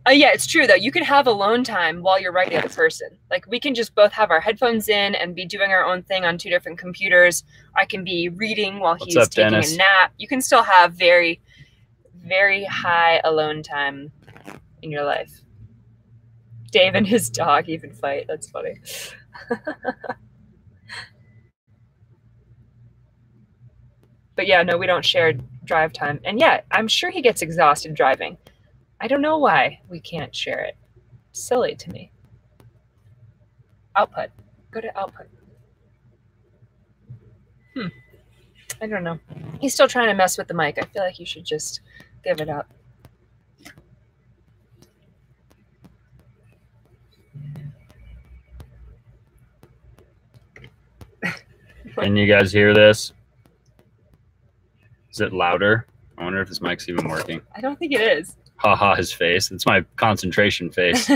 yeah, it's true though. You can have alone time while you're right the other person. Like we can just both have our headphones in and be doing our own thing on two different computers. I can be reading while he's taking a nap. You can still have very, very high alone time in your life. Dave and his dog even fight. That's funny. But yeah, no, we don't share drive time. And yeah, I'm sure he gets exhausted driving. I don't know why we can't share it. Silly to me. Output. Go to output. I don't know. He's still trying to mess with the mic. I feel like you should just give it up. Can you guys hear this? Is it louder? I wonder if this mic's even working. I don't think it is. Haha, his face. It's my concentration face.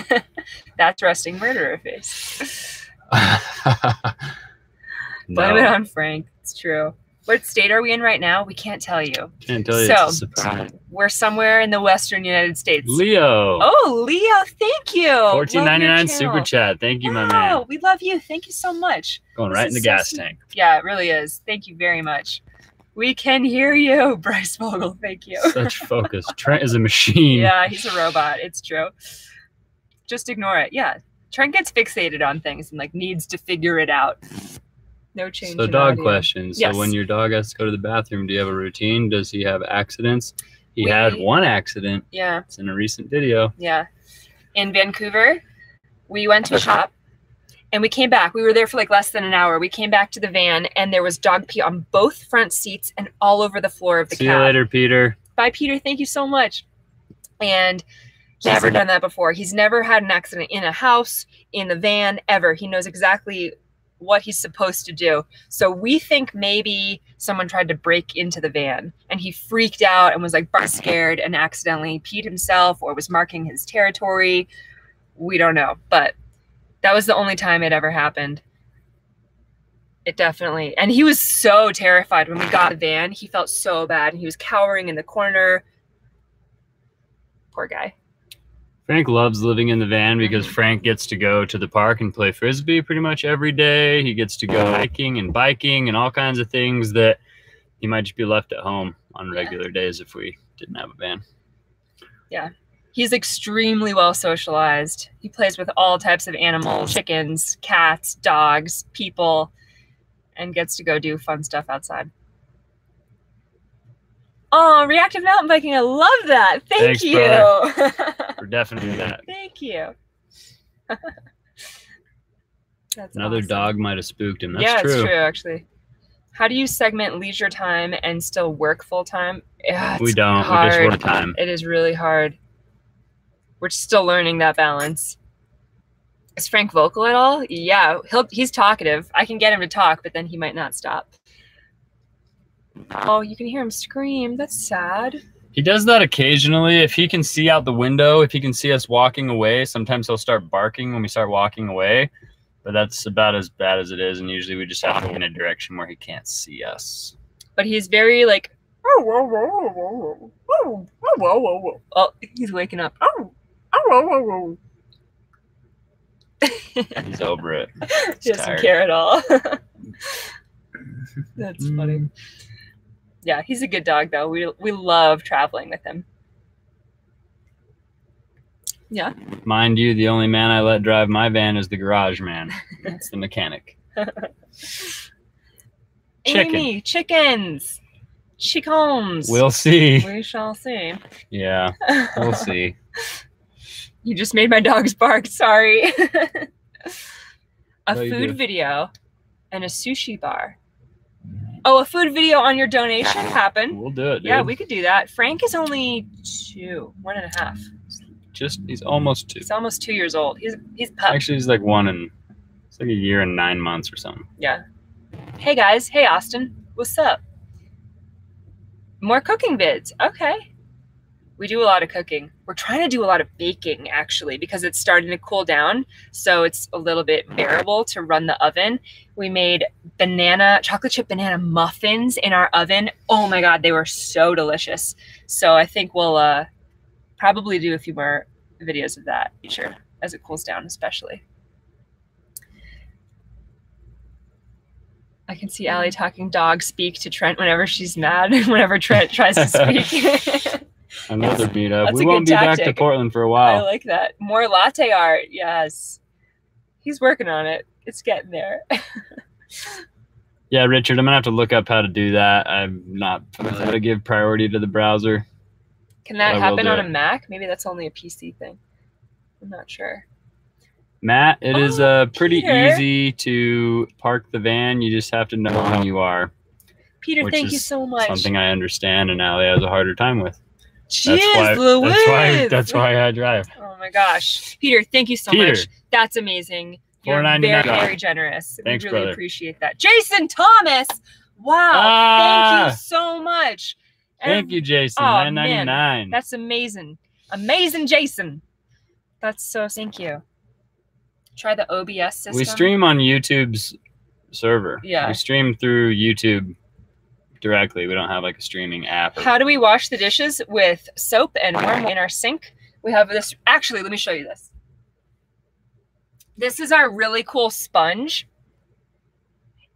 That's resting murderer face. No. Blame it on Frank. It's true. What state are we in right now? We can't tell you. Can't tell you. So, it's a surprise. We're somewhere in the Western United States. Leo. Oh, Leo, thank you. $14.99 super chat. Thank you, my man. We love you. Thank you so much. Going right in the gas tank. Yeah, it really is. Thank you very much. We can hear you, Bryce Vogel. Thank you. Such focus. Trent is a machine. Yeah, he's a robot. It's true. Just ignore it. Yeah. Trent gets fixated on things and like needs to figure it out. No change. So dog audio. questions. Yes. So when your dog has to go to the bathroom, do you have a routine? Does he have accidents? He had one accident. Yeah. It's in a recent video. Yeah. In Vancouver, we went to a shop and we came back. We were there for like less than an hour. We came back to the van and there was dog pee on both front seats and all over the floor of the See cab. you later, Peter. Bye, Peter. Thank you so much. And he's never done that before. He's never had an accident in a house, in the van, ever. He knows exactly what he's supposed to do. So we think maybe someone tried to break into the van and he freaked out and was like scared and accidentally peed himself or was marking his territory. We don't know, but that was the only time it ever happened. It definitely, and he was so terrified when we got the van. He felt so bad and he was cowering in the corner. Poor guy. Frank loves living in the van because Frank gets to go to the park and play Frisbee pretty much every day. He gets to go hiking and biking and all kinds of things that he might just be left at home on regular days if we didn't have a van. Yeah. He's extremely well socialized. He plays with all types of animals, chickens, cats, dogs, people, and gets to go do fun stuff outside. Oh, reactive mountain biking. I love that. Thanks, you. We're definitely that. Thank you. That's Another awesome. dog might have spooked him. That's true. It's true, actually. How do you segment leisure time and still work full time? Yeah, we don't. Hard. We just work time. It is really hard. We're still learning that balance. Is Frank vocal at all? Yeah, he's talkative. I can get him to talk, but then he might not stop. Oh, you can hear him scream. That's sad. He does that occasionally. If he can see out the window, if he can see us walking away, sometimes he'll start barking when we start walking away. But that's about as bad as it is, and usually we just have to go in a direction where he can't see us. But he's very like, oh, he's waking up. He's over it. He doesn't care at all. That's funny. Yeah, he's a good dog, though. We love traveling with him. Yeah. Mind you, the only man I let drive my van is the garage man. That's the mechanic. Amy, chickens, chickens. We'll see. We shall see. Yeah, we'll see. You just made my dogs bark. Sorry. A No, food video and a sushi bar. Oh, a food video on your donation happened. We'll do it, dude. Yeah, we could do that. Frank is only 1.5. He's almost 2. He's almost 2 years old. He's pup. Actually, he's like 1 and it's like a year and 9 months or something. Yeah. Hey guys. Hey Austin. What's up? More cooking vids. Okay. We do a lot of cooking. We're trying to do a lot of baking actually because it's starting to cool down. So it's a little bit bearable to run the oven. We made chocolate chip banana muffins in our oven. Oh my God, they were so delicious. So I think we'll probably do a few more videos of that future as it cools down, especially. I can see Allie talking dog speak to Trent whenever she's mad, whenever Trent tries to speak. Another meetup. That's We a won't good be back tactic. to Portland for a while. I like that. More latte art. Yes. He's working on it. It's getting there. Yeah, Richard, I'm going to have to look up how to do that. I'm not familiar how to give priority to the browser. Can that I will happen do on it. a Mac? Maybe that's only a PC thing. I'm not sure. Matt, it is pretty Peter. easy to park the van. You just have to know who you are. Peter, which thank is you so much. Something I understand and Allie has a harder time with. Jeez, Louise. That's why I drive. Oh my gosh. Peter, thank you so Peter. much. That's amazing. You're $4.99. very, very generous. Thanks, we really brother. appreciate that. Jason Thomas. Wow. Thank you so much. Thank you, Jason. Oh, $9.99. That's amazing. Amazing, Jason. That's so, thank you. Try the OBS system. We stream on YouTube's server. Yeah. We stream through YouTube directly. We don't have like a streaming app. How do we wash the dishes? With soap and warm water in our sink. We have this. Actually, let me show you this. This is our really cool sponge.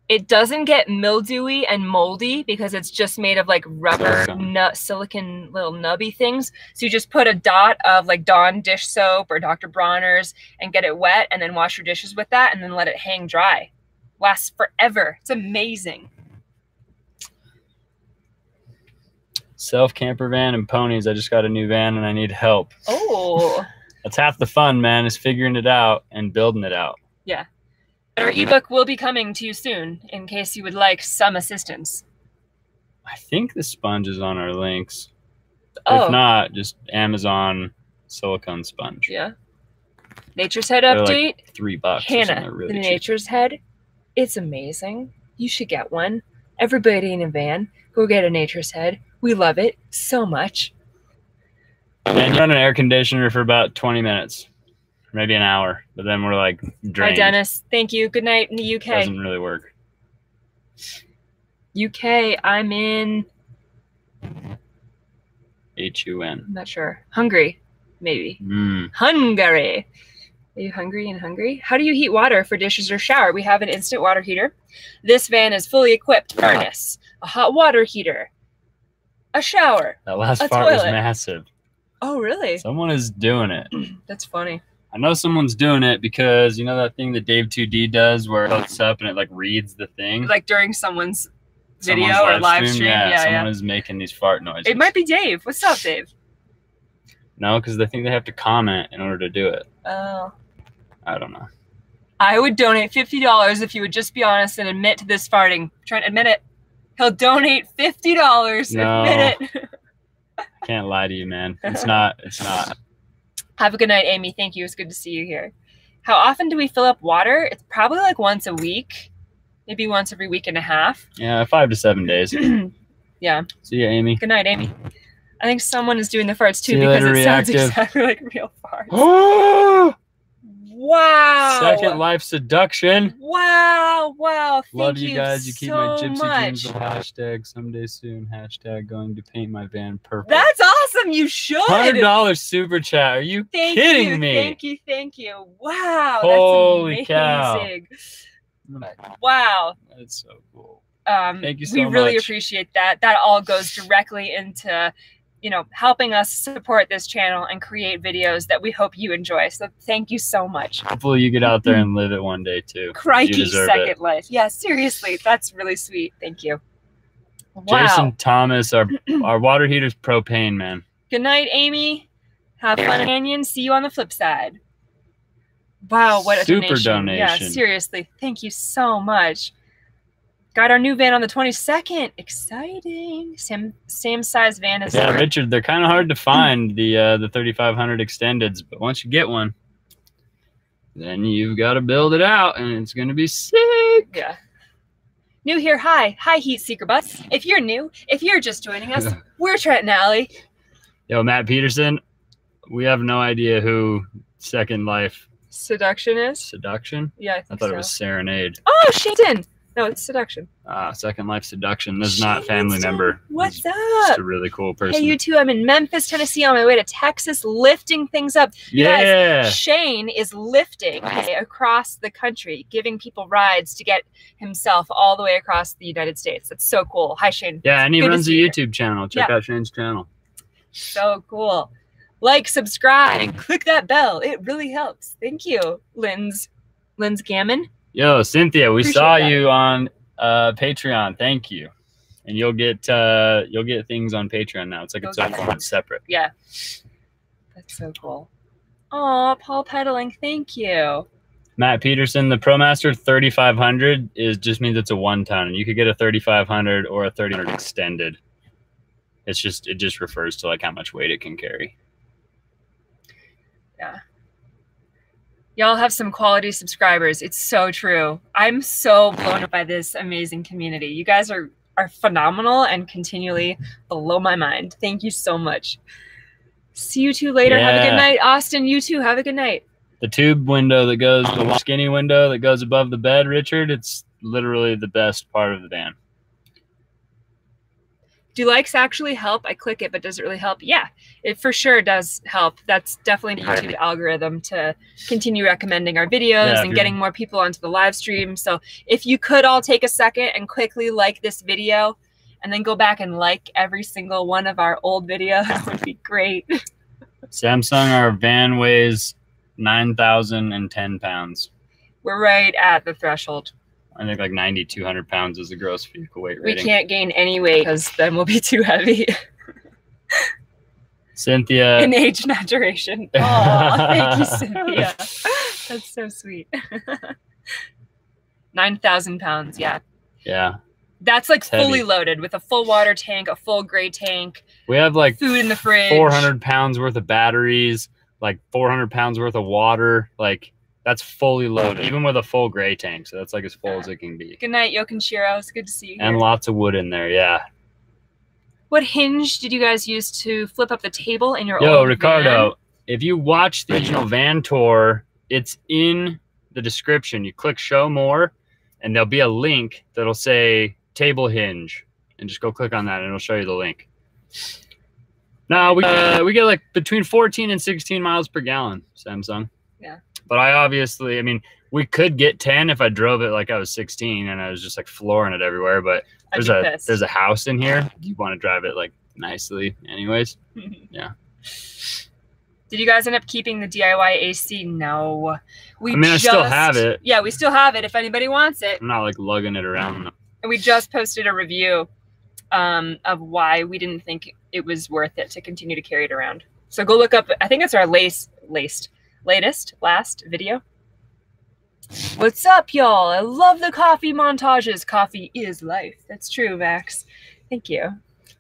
It doesn't get mildewy and moldy because it's just made of like rubber silicone little nubby things. So you just put a dot of like Dawn dish soap or Dr. Bronner's and get it wet and then wash your dishes with that and then let it hang dry. Lasts forever. It's amazing. Self-camper van and ponies. I just got a new van and I need help. Oh. That's half the fun, man, is figuring it out and building it out. Yeah. Our ebook will be coming to you soon in case you would like some assistance. I think the sponge is on our links. Oh. If not, just Amazon silicone sponge. Yeah. Nature's Head They're update. like $3. Hannah, Really the cheap. Nature's Head. It's amazing. You should get one. Everybody in a van, go get a Nature's Head. We love it so much. And you run an air conditioner for about 20 minutes. Maybe an hour, but then we're like drained. Hi, Dennis. Thank you. Good night in the UK. Doesn't really work. UK, I'm in... HUN. I'm not sure. Hungary, maybe. Hungary. Are you hungry in Hungary? How do you heat water for dishes or shower? We have an instant water heater. This van is fully equipped. Furnace, a hot water heater, a shower, That last a part was toilet. massive. Oh, really? Someone is doing it. That's funny. I know someone's doing it because you know that thing that Dave 2D does where it hooks up and it like reads the thing? Like during someone's video or live stream? Yeah, someone is making these fart noises. It might be Dave. What's up, Dave? No, because they think they have to comment in order to do it. Oh. I don't know. I would donate $50 if you would just be honest and admit to this farting. Trent, admit it. He'll donate $50. No. Admit it. Can't lie to you, man. It's not. Have a good night, Amy. Thank you. It's good to see you here. How often do we fill up water? It's probably like once a week, maybe once every week and a half. Yeah, 5 to 7 days. Yeah. See ya, Amy. Good night, Amy. I think someone is doing the farts too See you because later, it sounds reactive. exactly like real farts. Wow. Second Life Seduction. Wow. Wow. Love Thank you guys. You keep my so gypsy much. dreams. Hashtag someday soon. Hashtag going to paint my van purple. That's awesome. You should. $100 super chat. Are you kidding me? Thank you. Thank you. Wow. Holy that's cow. amazing. Wow. That's so cool. Thank you so we really much. appreciate that. That all goes directly into, you know, helping us support this channel and create videos that we hope you enjoy. So thank you so much. Hopefully you get out there and live it one day too. You Crikey, deserve Second it. Life. Yeah, seriously. That's really sweet. Thank you. Wow. Jason Thomas, our water heater's propane, man. Good night, Amy. Have fun, Canyon. See you on the flip side. Wow, what a Super donation. Yeah, donation. seriously. Thank you so much. Got our new van on the 22nd. Exciting. Same size van as Yeah, Richard, they're kind of hard to find, the 3500 extendeds, but once you get one, then you've got to build it out, and it's going to be sick. Yeah. New here. Hi, Heat Seeker Butts. If you're new, if you're just joining us, we're Trent and Allie. Yo, Matt Peterson, we have no idea who Second Life Seduction is? Seduction? Yeah, I thought it was Serenade. Oh, Shayton. No, it's Seduction. Second Life Seduction. This is not a family member. What's He's just up? a really cool person. Hey, you two. I'm in Memphis, Tennessee on my way to Texas, lifting things up. You Yeah. guys, Shane is lifting across the country, giving people rides to get himself all the way across the United States. That's so cool. Hi, Shane. Yeah, and he Good to runs a see you. YouTube channel. Check out Shane's channel. So cool. Like, subscribe, and click that bell. It really helps. Thank you, Lynn's Gammon. Yo, Cynthia, we Appreciate saw that. you on Patreon. Thank you. And you'll get things on Patreon now. It's like its own one. It's separate. Yeah. That's so cool. Aw, Paul Pedaling. Thank you. Matt Peterson, the ProMaster 3500 just means it's a 1-ton. You could get a 3500 or a 3000 extended. It just refers to like how much weight it can carry. Yeah. Y'all have some quality subscribers. It's so true. I'm so blown up by this amazing community. You guys are are phenomenal and continually blow my mind. Thank you so much. See you two later. Have a good night. Austin, you too. Have a good night. The tube window that goes, the skinny window that goes above the bed, Richard, it's literally the best part of the van. Do likes actually help? I click it, but does it really help? Yeah, it for sure does help. That's definitely the YouTube algorithm to continue recommending our videos and getting more people onto the live stream. So if you could all take a second and quickly like this video and then go back and like every single one of our old videos, would be great. Samsung, our van weighs 9,010 pounds. We're right at the threshold. I think like 9,200 pounds is the gross vehicle weight rating. We can't gain any weight because then we'll be too heavy. Cynthia. In age maturation. Oh, thank you, Cynthia. That's so sweet. 9,000 pounds, yeah. Yeah. That's like fully loaded with a full water tank, a full gray tank. We have like food in the fridge. 400 pounds worth of batteries, like 400 pounds worth of water. Like, that's fully loaded, even with a full gray tank. So that's like as full as it can be. Good night, Yokinshiro. It's good to see you here. And lots of wood in there, yeah. What hinge did you guys use to flip up the table in your old van? Ricardo, if you watch the original van tour, it's in the description. You click show more, and there'll be a link that'll say table hinge. And just go click on that, and it'll show you the link. Now, we get like between 14 and 16 miles per gallon, Samsung. Yeah. But I mean, we could get 10 if I drove it like I was 16 and I was just like flooring it everywhere. But there's a house in here. You want to drive it like nicely anyways. Yeah. Did you guys end up keeping the DIY AC? No. I still have it. Yeah, we still have it if anybody wants it. I'm not like lugging it around. And we just posted a review of why we didn't think it was worth it to continue to carry it around. So go look up, I think it's our last video. What's up, y'all? I love the coffee montages. Coffee is life. That's true, Max. Thank you.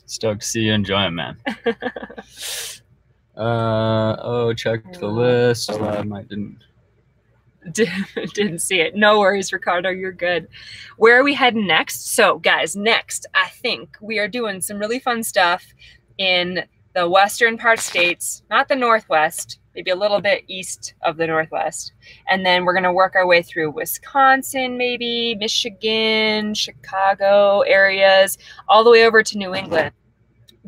Stoked to see you enjoy it, man. Checked the list. Didn't see it. No worries, Ricardo. You're good. Where are we heading next? So, guys, next, I think we are doing some really fun stuff in the western part states, not the Northwest, maybe a little bit east of the Northwest. And then we're going to work our way through Wisconsin, maybe Michigan, Chicago areas, all the way over to New England.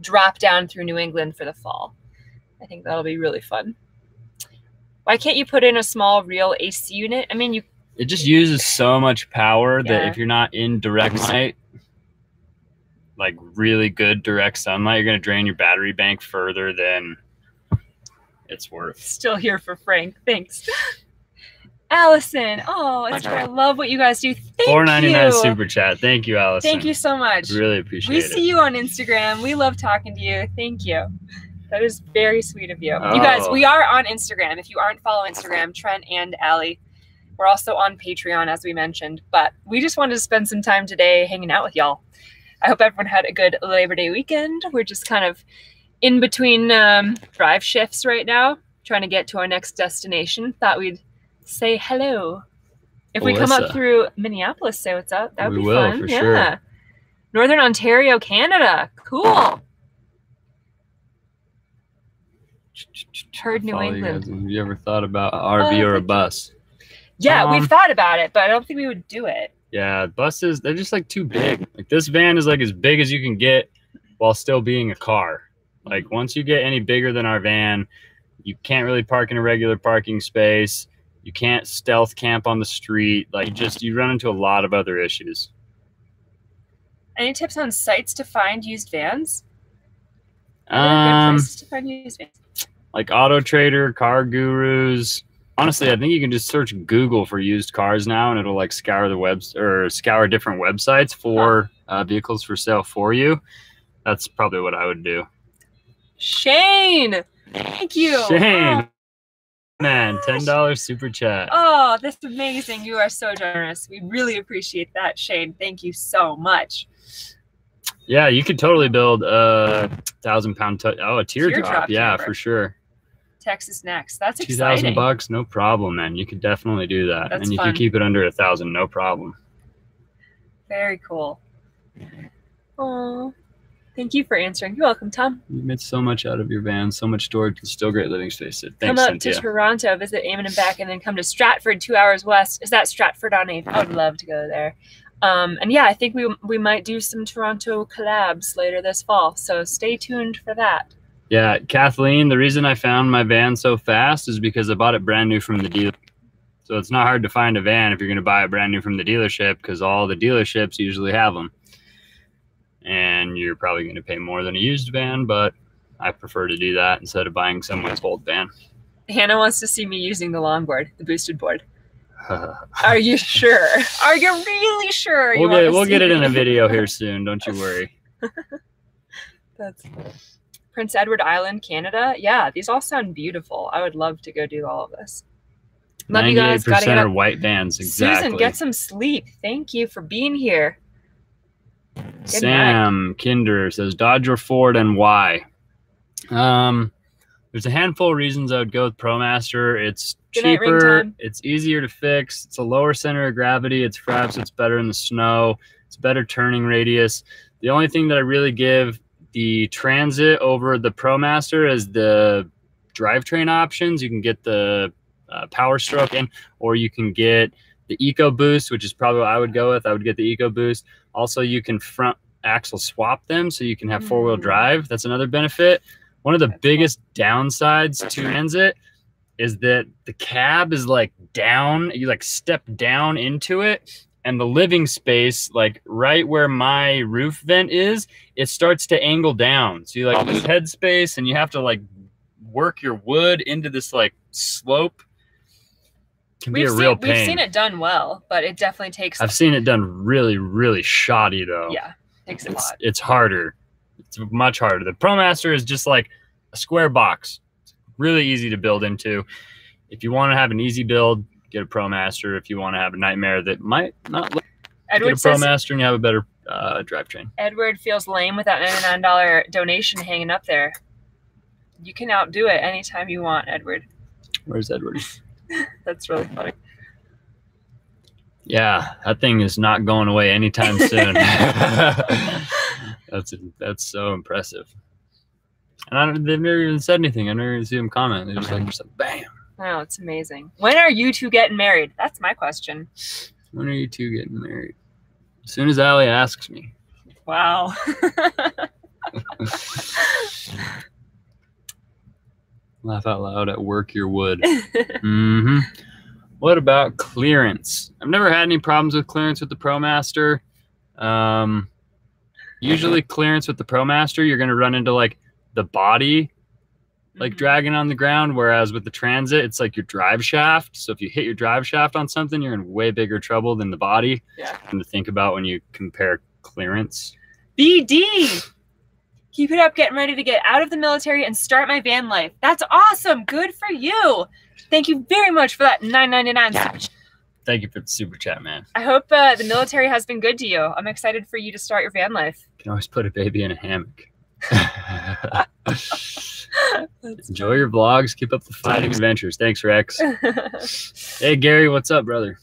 Drop down through New England for the fall. I think that'll be really fun. Why can't you put in a small real AC unit? I mean, it just uses so much power that if you're not in direct sunlight, like really good direct sunlight, you're going to drain your battery bank further than it's worth. Still here for Frank. Thanks. Allison. Oh, I love what you guys do. Thank $4.99 you. Super chat. Thank you, Allison. Thank you so much. Really appreciate it. We see you on Instagram. We love talking to you. Thank you. That is very sweet of you. You guys, we are on Instagram. If you aren't following Instagram, Trent and Allie. We're also on Patreon, as we mentioned. But we just wanted to spend some time today hanging out with y'all. I hope everyone had a good Labor Day weekend. We're just kind of in between drive shifts right now, trying to get to our next destination. Thought we'd say hello. If we come up through Minneapolis, say what's up. That would be fun. For sure. Northern Ontario, Canada. Cool. Heard New England. Have you ever thought about an RV or a bus? Yeah, we've thought about it, but I don't think we would do it. Yeah, buses, they're just like too big. Like this van is like as big as you can get while still being a car. Like once you get any bigger than our van, you can't really park in a regular parking space. You can't stealth camp on the street. Like you run into a lot of other issues. Any tips on sites to find used vans? Are there good places to find used vans? Like Auto Trader, Car Gurus. Honestly, I think you can just search Google for used cars now, and it'll like scour the webs or scour different websites for vehicles for sale for you. That's probably what I would do. Shane, thank you. Shane, man, $10 super chat. Oh, that's amazing. You are so generous. We really appreciate that, Shane. Thank you so much. Yeah, you could totally build a 1,000-pound a teardrop. Yeah, camper. For sure. Texas next. That's exciting. $2,000, no problem, man. You could definitely do that. That's fun. You could keep it under 1,000, no problem. Very cool. Oh, thank you for answering. You're welcome, Tom. You made so much out of your van, so much storage, and still great living space. Thanks, come up Cynthia. to Toronto, visit Eamon and back, and then come to Stratford, 2 hours west. Is that Stratford on Avon? I would love to go there. And yeah, I think we might do some Toronto collabs later this fall. So stay tuned for that. Yeah, Kathleen, the reason I found my van so fast is because I bought it brand new from the dealer. So it's not hard to find a van if you're going to buy it brand new from the dealership, because all the dealerships usually have them. And you're probably going to pay more than a used van, but I prefer to do that instead of buying someone's old van. Hannah wants to see me using the longboard, the boosted board. Are you sure? Are you really sure? We'll get it in a video here soon. Don't you worry. That's Prince Edward Island, Canada. Yeah, these all sound beautiful. I would love to go do all of this. Love you guys. 98% are white vans. Exactly. Susan, get some sleep. Thank you for being here. Sam Kinder says Dodge or Ford and why? There's a handful of reasons I would go with ProMaster. It's cheaper, it's easier to fix, it's a lower center of gravity, it's fraps, so it's better in the snow, it's better turning radius. The only thing that I really give the Transit over the ProMaster is the drivetrain options. You can get the Power Stroke in, or you can get the EcoBoost, which is probably what I would go with. I would get the EcoBoost. Also, you can front axle swap them, so you can have four-wheel drive. That's another benefit. One of the biggest downsides to Transit is that the cab is like down. You like step down into it, and the living space, like right where my roof vent is, it starts to angle down. So you like lose head space, and you have to like work your wood into this like slope. Can be a real pain. We've seen it done well, but it definitely takes. I've seen it done really, really shoddy though. Yeah, takes a lot. It's harder. It's much harder. The ProMaster is just like a square box. It's really easy to build into. If you want to have an easy build, get a ProMaster. If you want to have a nightmare that might not look, get a ProMaster and you have a better drivetrain. Edward feels lame with that $99 donation hanging up there. You can outdo it anytime you want, Edward. Where's Edward? That's really funny. Yeah, that thing is not going away anytime soon. That's so impressive. And they've never even said anything. I never even see them comment. They're just like, bam. Oh, it's amazing. When are you two getting married? That's my question. When are you two getting married? As soon as Allie asks me. Wow. Laugh out loud at work your wood. What about clearance? I've never had any problems with clearance with the ProMaster. Usually clearance with the ProMaster, you're going to run into like the body like dragging on the ground, whereas with the Transit, it's like your drive shaft. So if you hit your drive shaft on something, you're in way bigger trouble than the body. Yeah. And to think about when you compare clearance. BD! Keep it up, getting ready to get out of the military and start my van life. That's awesome. Good for you. Thank you very much for that $9.99. Thank you for the super chat, man. I hope the military has been good to you. I'm excited for you to start your van life. You can always put a baby in a hammock. Enjoy your vlogs. Keep up the fighting adventures. Thanks, Rex. Hey, Gary, what's up, brother?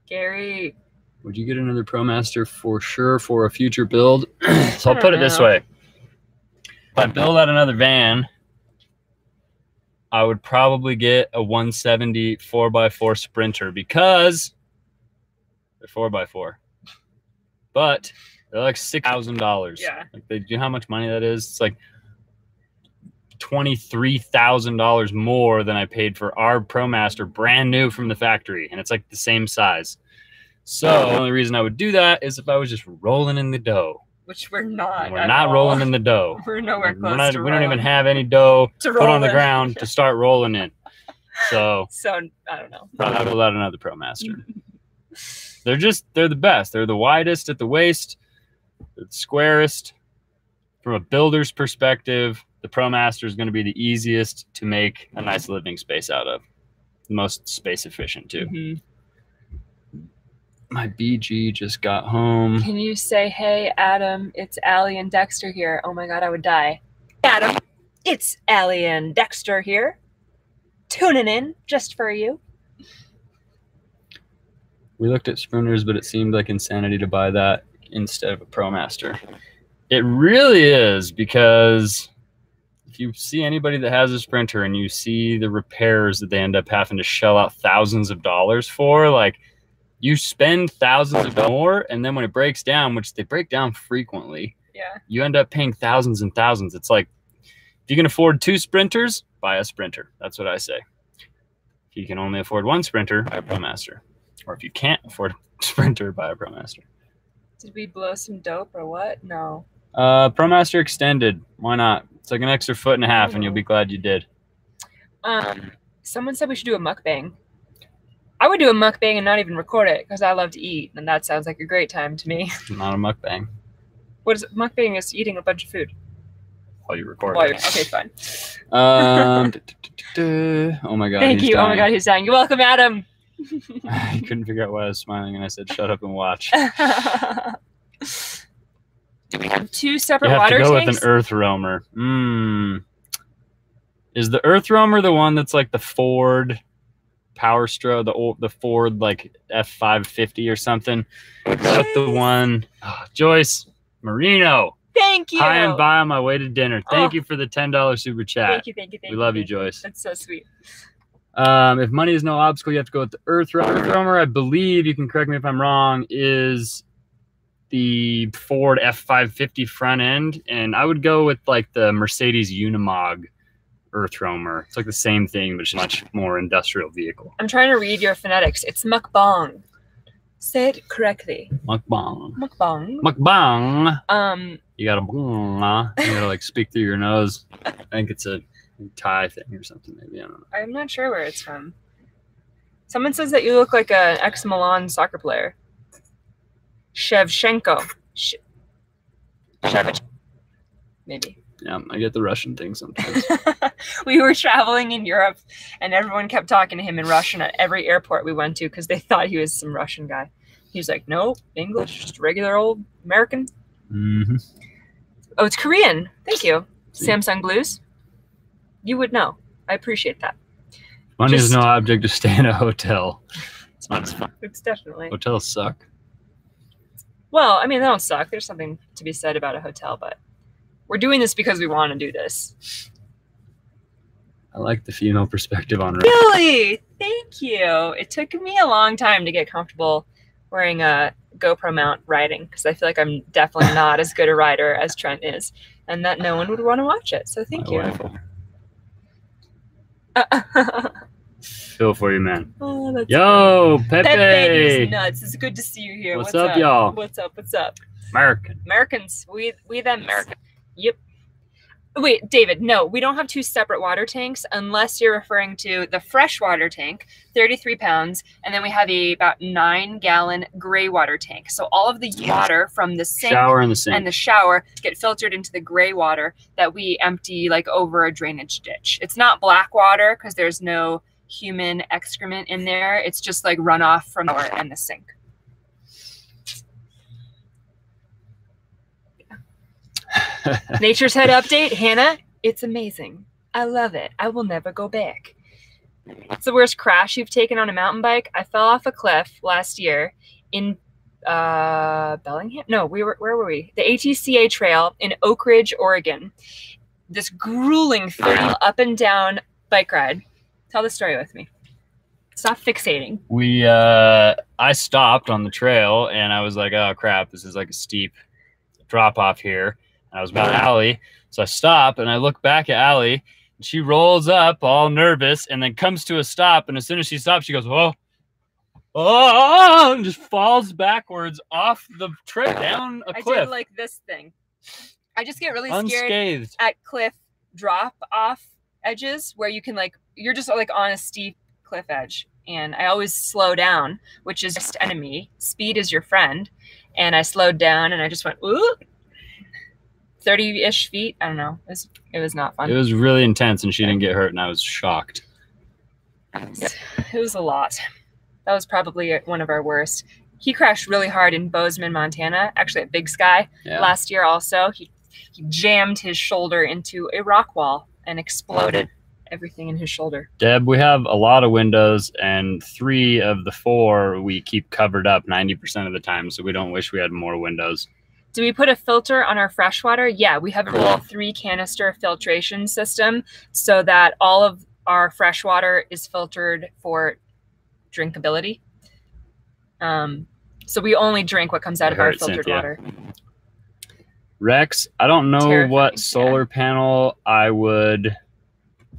Gary. Would you get another ProMaster for sure for a future build? So I'll put it this way. If I build out another van, I would probably get a 170 4x4 Sprinter because they're 4x4. But they're like $6,000. Yeah. Like, do you know how much money that is? It's like $23,000 more than I paid for our ProMaster, brand new from the factory, and it's like the same size. So the only reason I would do that is if I was just rolling in the dough. Which we're not. And we're not rolling in the dough. We're nowhere close to we don't even have any dough to put on the ground to start rolling in. So I don't know. I'll build out another ProMaster. They're the best. They're the widest at the waist. They're the squarest. From a builder's perspective, the ProMaster is going to be the easiest to make a nice living space out of. The most space efficient too. My BG just got home. Can you say, hey, Adam, it's Allie and Dexter here? Oh my God, I would die. Adam, it's Allie and Dexter here. Tuning in just for you. We looked at Sprinters, but it seemed like insanity to buy that. instead of a ProMaster. It really is, because if you see anybody that has a Sprinter and you see the repairs that they end up having to shell out thousands of dollars for, like, you spend thousands of more, and then when it breaks down, which they break down frequently, you end up paying thousands and thousands. It's like, if you can afford 2 Sprinters, buy a Sprinter. That's what I say. If you can only afford 1 Sprinter, buy a ProMaster. Or if you can't afford a Sprinter, buy a ProMaster. Did we blow some dope or what? No. ProMaster Extended. Why not? It's like an extra 1.5 feet, and you'll be glad you did. Someone said we should do a mukbang. I would do a mukbang and not even record it, because I love to eat, and that sounds like a great time to me. Not a mukbang. What is it? Mukbang? Is eating a bunch of food. While you record. Okay, fine. Oh my God. Thank you. Dying. Oh my God, he's dying. You're welcome, Adam. I couldn't figure out why I was smiling, and I said, "Shut up and watch." Do we have 2 separate You water tanks? have to go with an Earth Roamer. Is the Earth Roamer the one that's like the Ford Power Stroke, the Ford like F550 or something? Is that the one? Oh, Joyce Marino. Thank you. Hi and bye on my way to dinner. Thank you for the $10 super chat. Thank you. We love you, Joyce. That's so sweet. If money is no obstacle, you have to go with the Earth Roamer. Earth Roamer, I believe, you can correct me if I'm wrong, is the Ford F550 front end, and I would go with like the Mercedes Unimog Earth Roamer. It's like the same thing, but it's much more industrial vehicle. I'm trying to read your phonetics. It's mukbang. Say it correctly. Mukbang. Mukbang. Mukbang. You gotta, you gotta like speak through your nose. I think it's a Thai thing or something, maybe. I don't know. I'm not sure where it's from. Someone says that you look like an ex-Milan soccer player. Shevchenko. Maybe. Yeah, I get the Russian thing sometimes. We were traveling in Europe, and everyone kept talking to him in Russian at every airport we went to because they thought he was some Russian guy. He was like, no, English, just regular old American. Mm-hmm. Oh, it's Korean. Thank you. See? Samsung Blues. You would know. I appreciate that. Money is no object to stay in a hotel. It's not fun. It's definitely. Hotels suck. Well, I mean, they don't suck. There's something to be said about a hotel, but we're doing this because we want to do this. I like the female perspective on it. Really? Thank you. It took me a long time to get comfortable wearing a GoPro mount riding, because I feel like I'm definitely not as good a rider as Trent is, and that no one would want to watch it. So thank you. Feel for you, man. Oh, that's Yo, funny. Pepe. Pepe is nuts. It's good to see you here. What's up, y'all? What's up? Americans. We them Americans. Yep. Wait, David, no, we don't have 2 separate water tanks unless you're referring to the freshwater tank, 33 pounds, and then we have a about 9-gallon gray water tank. So all of the water from the sink, and the shower get filtered into the gray water that we empty like over a drainage ditch. It's not black water because there's no human excrement in there. It's just like runoff from the shower and the sink. Nature's Head update, Hannah. It's amazing. I love it. I will never go back. What's the worst crash you've taken on a mountain bike? I fell off a cliff last year in Bellingham. No, where were we? The ATCA trail in Oak Ridge, Oregon. This grueling 30 up and down bike ride. Tell the story with me. Stop fixating. I stopped on the trail and I was like, oh crap, this is like a steep drop off here. I was about Allie, so I stop and I look back at Allie, and she rolls up all nervous and then comes to a stop. And as soon as she stops, she goes, oh, and just falls backwards off the trail down a cliff. I did like this thing. I just get really scared at cliff drop off edges where you can you're just like on a steep cliff edge. And I always slow down, which is just enemy. Speed is your friend. And I slowed down and I just went, ooh. 30-ish feet. I don't know. It was not fun. It was really intense, and she didn't get hurt, and I was shocked. It was a lot. That was probably one of our worst. He crashed really hard in Bozeman, Montana, actually at Big Sky last year also. He jammed his shoulder into a rock wall and exploded everything in his shoulder. Deb, we have a lot of windows, and 3 of the 4 we keep covered up 90% of the time, so we don't wish we had more windows. Do we put a filter on our freshwater? Yeah, we have a little 3 canister filtration system so that all of our freshwater is filtered for drinkability. So we only drink what comes out of our filtered water. Rex, I don't know what solar panel I would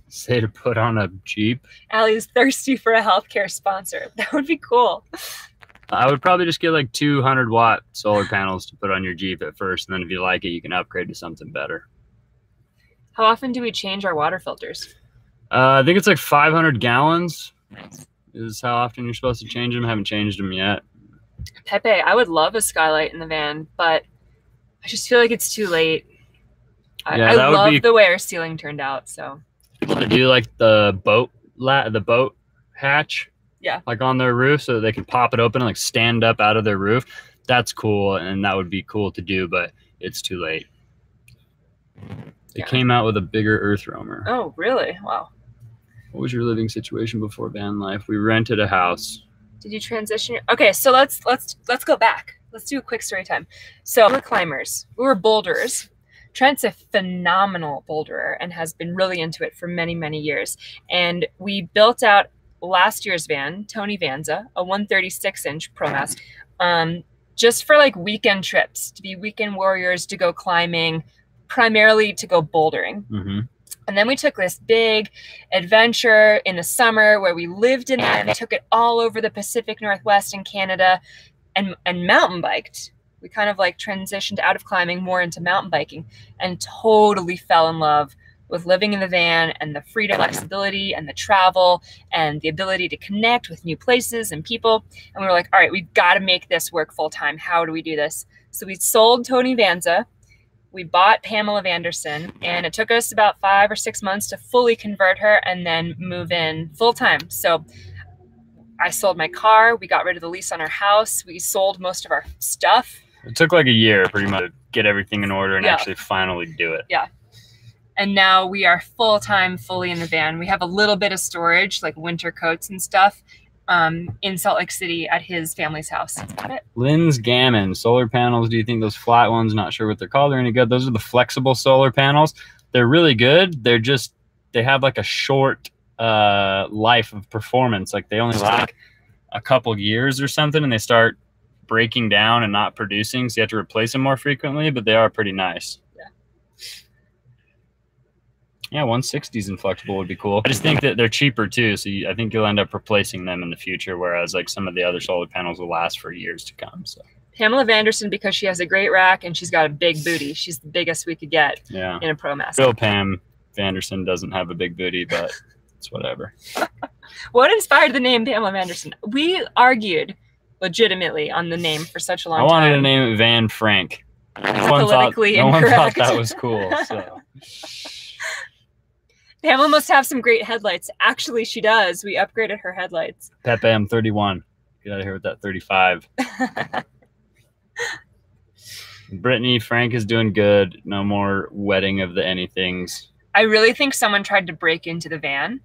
say to put on a Jeep. Allie's thirsty for a healthcare sponsor. That would be cool. I would probably just get like 200-watt solar panels to put on your Jeep at first, and then if you like it, you can upgrade to something better. How often do we change our water filters? I think it's like 500 gallons is how often you're supposed to change them. I haven't changed them yet. Pepe, I would love a skylight in the van, but I just feel like it's too late. I love the way our ceiling turned out. So to do like the boat hatch, like on their roof, so that they can pop it open and like stand up out of their roof. That's cool, and that would be cool to do, but it's too late. They came out with a bigger earth roamer. Oh, really? Wow. What was your living situation before van life? We rented a house. Did you transition? Okay, so let's go back. Let's do a quick story time. So we're climbers. We were boulders. Trent's a phenomenal boulderer and has been really into it for many, many years. And we built out last year's van, Tony Vanza, a 136-inch ProMass, just for like weekend trips, to be weekend warriors, to go climbing, primarily to go bouldering. Mm-hmm. And then we took this big adventure in the summer where we lived in it and took it all over the Pacific Northwest and Canada and mountain biked. We kind of like transitioned out of climbing more into mountain biking and totally fell in love with living in the van and the freedom, flexibility, and the travel and the ability to connect with new places and people. And we were like, all right, we've got to make this work full time. How do we do this? So we sold Tony Vanza. We bought Pamela Vanderson, and it took us about 5 or 6 months to fully convert her and then move in full time. So I sold my car. We got rid of the lease on our house. We sold most of our stuff. It took like a year pretty much to get everything in order and actually finally do it. Yeah. And now we are full time, fully in the van. We have a little bit of storage, like winter coats and stuff, in Salt Lake City at his family's house. That's about it. Lynn's Gammon, solar panels. Do you think those flat ones, not sure what they're called, are any good? Those are the flexible solar panels. They're really good. They're just, they have like a short life of performance. Like they only last a couple years or something, and they start breaking down and not producing. So you have to replace them more frequently, but they are pretty nice. Yeah, 160s and flexible would be cool. I just think that they're cheaper too, so I think you'll end up replacing them in the future, whereas like some of the other solar panels will last for years to come. So Pamela Vanderson, because she has a great rack and she's got a big booty. She's the biggest we could get in a ProMass. Real Pam Vanderson doesn't have a big booty, but it's whatever. What inspired the name Pamela Vanderson? We argued legitimately on the name for such a long time. I wanted to name it Van Frank. No one thought that was cool. So. Pamela must have some great headlights. Actually, she does. We upgraded her headlights. Pepe, I'm 31. Get out of here with that 35. Brittany, Frank is doing good. No more wedding of the anythings. I really think someone tried to break into the van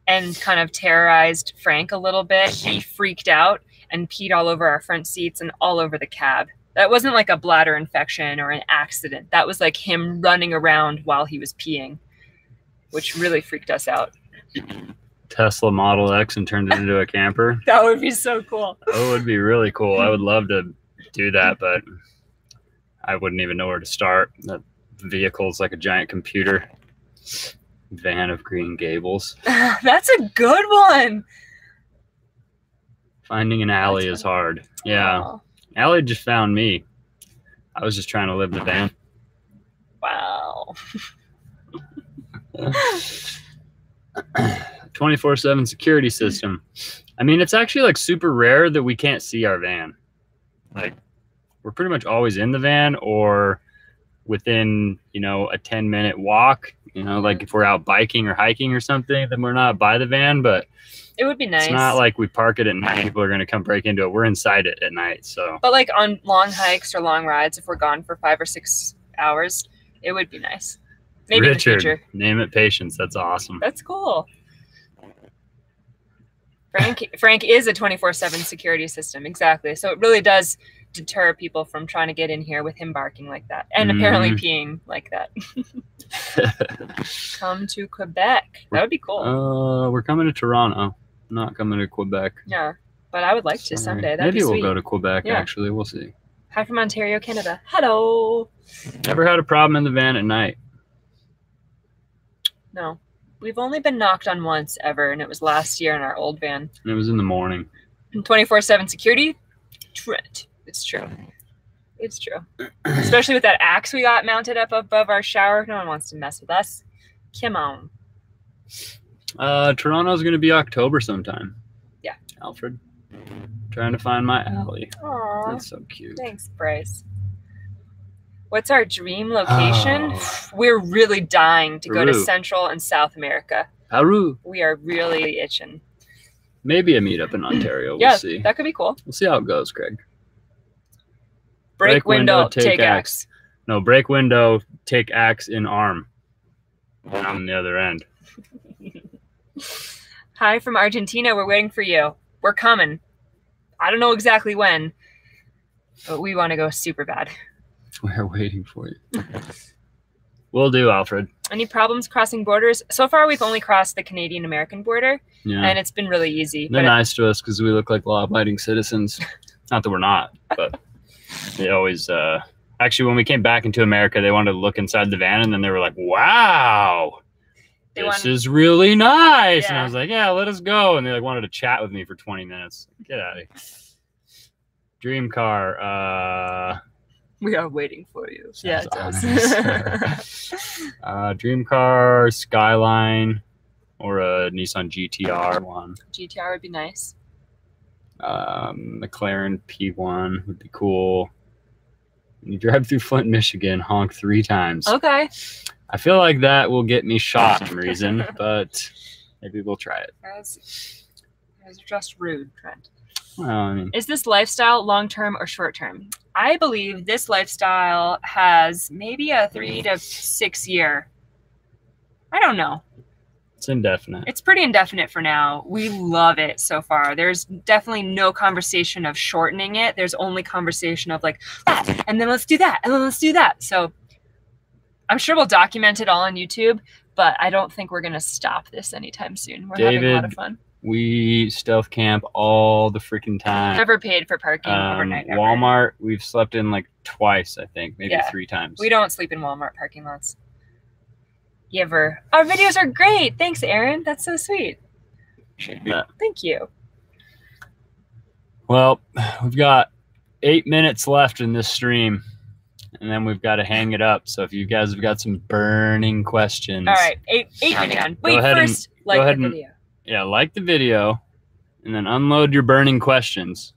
and kind of terrorized Frank a little bit. He freaked out and peed all over our front seats and all over the cab. That wasn't like a bladder infection or an accident. That was like him running around while he was peeing, which really freaked us out. Tesla Model X and turned it into a camper. That would be so cool. Oh, it would be really cool. I would love to do that, but I wouldn't even know where to start. That vehicle is like a giant computer. Van of Green Gables. That's a good one. Finding an alley is hard. Yeah. Aww. Allie just found me. I was just trying to live in the van. Wow. 24/7 security system. I mean, it's actually like super rare that we can't see our van. Like we're pretty much always in the van or within, you know, a 10-minute walk, you know, like if we're out biking or hiking or something, then we're not by the van, but it would be nice. It's not like we park it at night, people are going to come break into it. We're inside it at night. So, but like on long hikes or long rides, if we're gone for 5 or 6 hours, it would be nice. Maybe Richard, in the future. name it Patience. That's awesome. That's cool. Frank is a 24/7 security system. Exactly. So it really does deter people from trying to get in here with him barking like that. And apparently peeing like that. Come to Quebec. That would be cool. We're coming to Toronto. Not coming to Quebec. Yeah. But I would like to someday. That'd Maybe be we'll sweet. go to Quebec, actually. We'll see. Hi from Ontario, Canada. Hello. Never had a problem in the van at night. No. We've only been knocked on once ever, and it was last year in our old van. And it was in the morning. 24/7 security? Trent. It's true. It's true. Especially with that axe we got mounted up above our shower. No one wants to mess with us. Come on. Toronto's going to be October sometime. Yeah. Alfred. Trying to find my alley. Aww. That's so cute. Thanks, Bryce. What's our dream location? We're really dying to go to Central and South America. Peru. We are really itching. Maybe a meetup in Ontario. We'll see. That could be cool. We'll see how it goes, Craig. Break window, take axe. No, break window, take axe in arm. And I'm on the other end. Hi from Argentina. We're waiting for you. We're coming. I don't know exactly when, but we want to go super bad. We're waiting for you. Will do, Alfred. Any problems crossing borders? So far, we've only crossed the Canadian-American border, and it's been really easy. They're nice to us because we look like law-abiding citizens. Not that we're not, but they always... Actually, when we came back into America, they wanted to look inside the van, and then they were like, wow, this is really nice. Yeah. And I was like, yeah, let us go. And they wanted to chat with me for 20 minutes. Get out of here. Dream car. We are waiting for you. Yeah, it does. Dream car, Skyline, or a Nissan GTR one. GTR would be nice. McLaren P1 would be cool. When you drive through Flint, Michigan, honk 3 times. Okay. I feel like that will get me shot for some reason, but maybe we'll try it. That's just rude, Trent. Well, I mean, is this lifestyle long-term or short-term? I believe this lifestyle has maybe a 3 to 6 year. I don't know. It's indefinite. It's pretty indefinite for now. We love it so far. There's definitely no conversation of shortening it. There's only conversation of like, and then let's do that, and then let's do that. So I'm sure we'll document it all on YouTube, but I don't think we're going to stop this anytime soon. We're having a lot of fun. We stealth camp all the freaking time. Never paid for parking overnight. Ever. Walmart, we've slept in like twice, I think, maybe 3 times. We don't sleep in Walmart parking lots. Ever. Our videos are great. Thanks, Aaron. That's so sweet. Thank you. Well, we've got 8 minutes left in this stream, and then we've got to hang it up. So if you guys have got some burning questions. All right, 8 minutes. Wait, first, like the video. Yeah, like the video, and then unload your burning questions.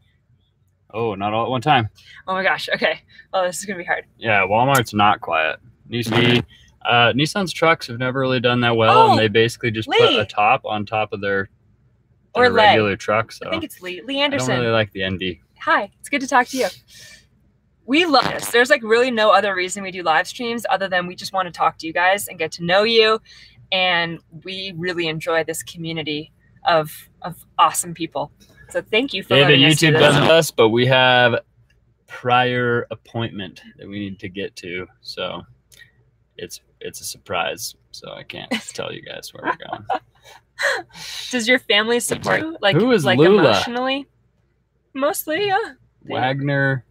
Oh, not all at one time. Oh my gosh. Okay. Oh, this is going to be hard. Yeah, Walmart's not quiet. Nissan's trucks have never really done that well, and they basically just put a top on top of their regular truck. So I think it's Lee Anderson. I don't really like the ND. Hi, it's good to talk to you. We love this. There's like really no other reason we do live streams other than we just want to talk to you guys and get to know you. And we really enjoy this community of awesome people. So thank you for letting us do this. YouTube doesn't us, but we have prior appointment that we need to get to. So it's a surprise. So I can't tell you guys where we're going. Does your family support you? Like, who is like Lula? Emotionally? Mostly, yeah. Wagner.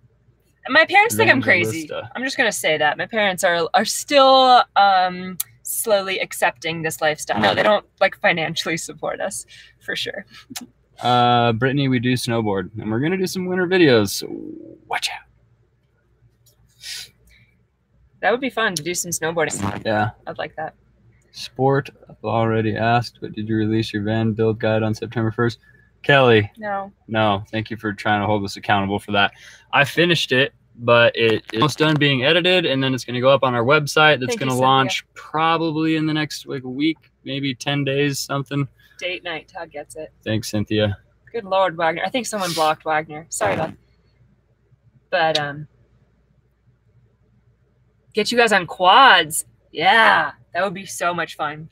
My parents think I'm crazy. I'm just gonna say that. My parents are still slowly accepting this lifestyle. No, they don't like financially support us for sure. Brittany, we do snowboard, and we're gonna do some winter videos. So watch out. That would be fun to do some snowboarding. Yeah, I'd like that. Sport, I've already asked, but did you release your van build guide on September 1st? Kelly? No. Thank you for trying to hold us accountable for that. I finished it, but it's almost done being edited, and then it's going to go up on our website. That's going to launch probably in the next like a week, maybe 10 days, something. Date night. Todd gets it. Thanks, Cynthia. Good Lord, Wagner. I think someone blocked Wagner. Sorry about that. But get you guys on quads. Yeah. That would be so much fun.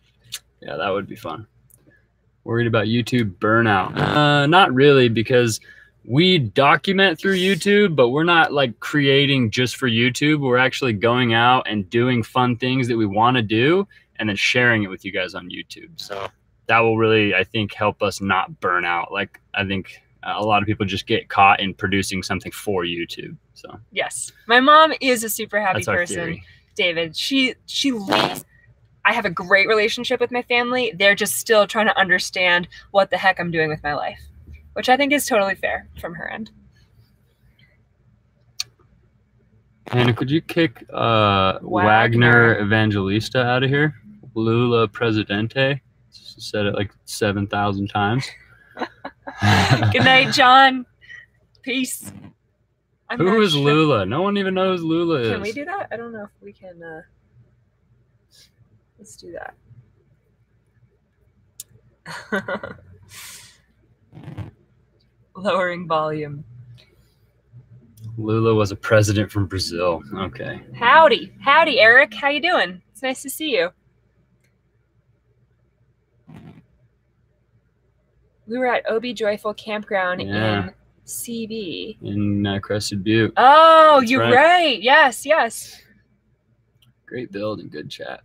Yeah, that would be fun. Worried about YouTube burnout? Not really, because we document through YouTube, but we're not like creating just for YouTube. We're actually going out and doing fun things that we want to do and then sharing it with you guys on YouTube. So that will really, I think, help us not burn out. Like, I think a lot of people just get caught in producing something for YouTube. So yes, my mom is a super happy that's our person. theory. David, she leaves. I have a great relationship with my family. They're just still trying to understand what the heck I'm doing with my life, which I think is totally fair from her end. Hannah, could you kick Wagner Evangelista out of here? Lula Presidente. Said it like 7,000 times. Good night, John. Peace. Who is Lula? No one even knows who Lula is. Can we do that? I don't know if we can. Let's do that. Lowering volume. Lula was a president from Brazil. Okay. Howdy, Eric. How you doing? It's nice to see you. We were at OB Joyful Campground in CB. In Crested Butte. Oh, that's you're right. Yes. Great build and good chat.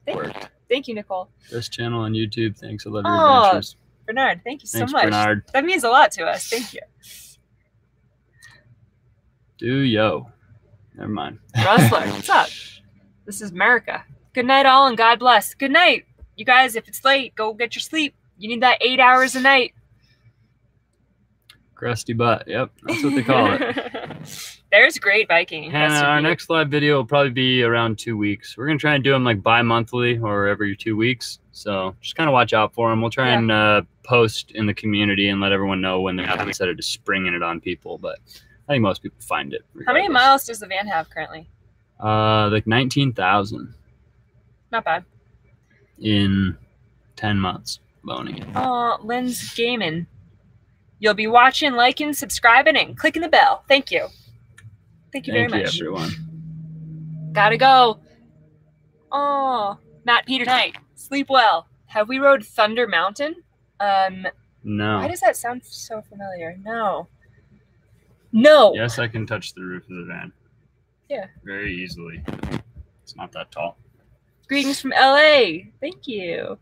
Thank you, Nicole. Best channel on YouTube. Thanks. I love your adventures. Bernard, thank you so Thanks, much. Bernard. That means a lot to us. Thank you. Never mind. Rustler, what's up? This is America. Good night, all, and God bless. Good night. You guys, if it's late, go get your sleep. You need that 8 hours a night. Crusty butt. Yep, that's what they call it. There's great biking. And our next live video will probably be around 2 weeks. We're going to try and do them like bi-monthly or every 2 weeks. So just kind of watch out for them. We'll try and post in the community and let everyone know when they're coming instead of just springing it on people. But I think most people find it. Regardless. How many miles does the van have currently? Like 19,000. Not bad. In 10 months, loaning it. Oh, Lynn's gaming. You'll be watching, liking, subscribing, and clicking the bell. Thank you. Thank you very much. Thank you, everyone. Gotta go. Oh, Matt Peter Knight. Sleep well. Have we rode Thunder Mountain? No. Why does that sound so familiar? No. Yes, I can touch the roof of the van. Yeah. Very easily. It's not that tall. Greetings from LA. Thank you.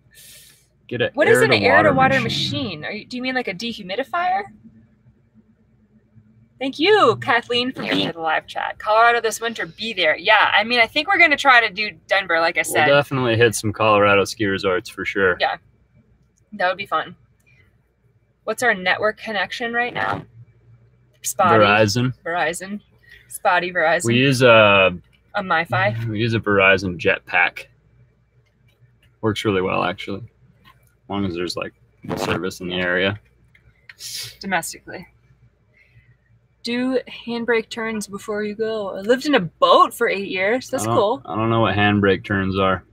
Get it. What is an air-to-water machine? Do you mean like a dehumidifier? Thank you, Kathleen, for being in the live chat. Colorado this winter, be there. Yeah, I mean, I think we're going to try to do Denver, like I said. We'll definitely hit some Colorado ski resorts for sure. Yeah, that would be fun. What's our network connection right now? Spotty. Verizon. Spotty Verizon. We use a MiFi. We use a Verizon Jetpack. Works really well, actually. As long as there's like service in the area. Domestically. Do handbrake turns before you go. I lived in a boat for 8 years. That's cool. I don't know what handbrake turns are.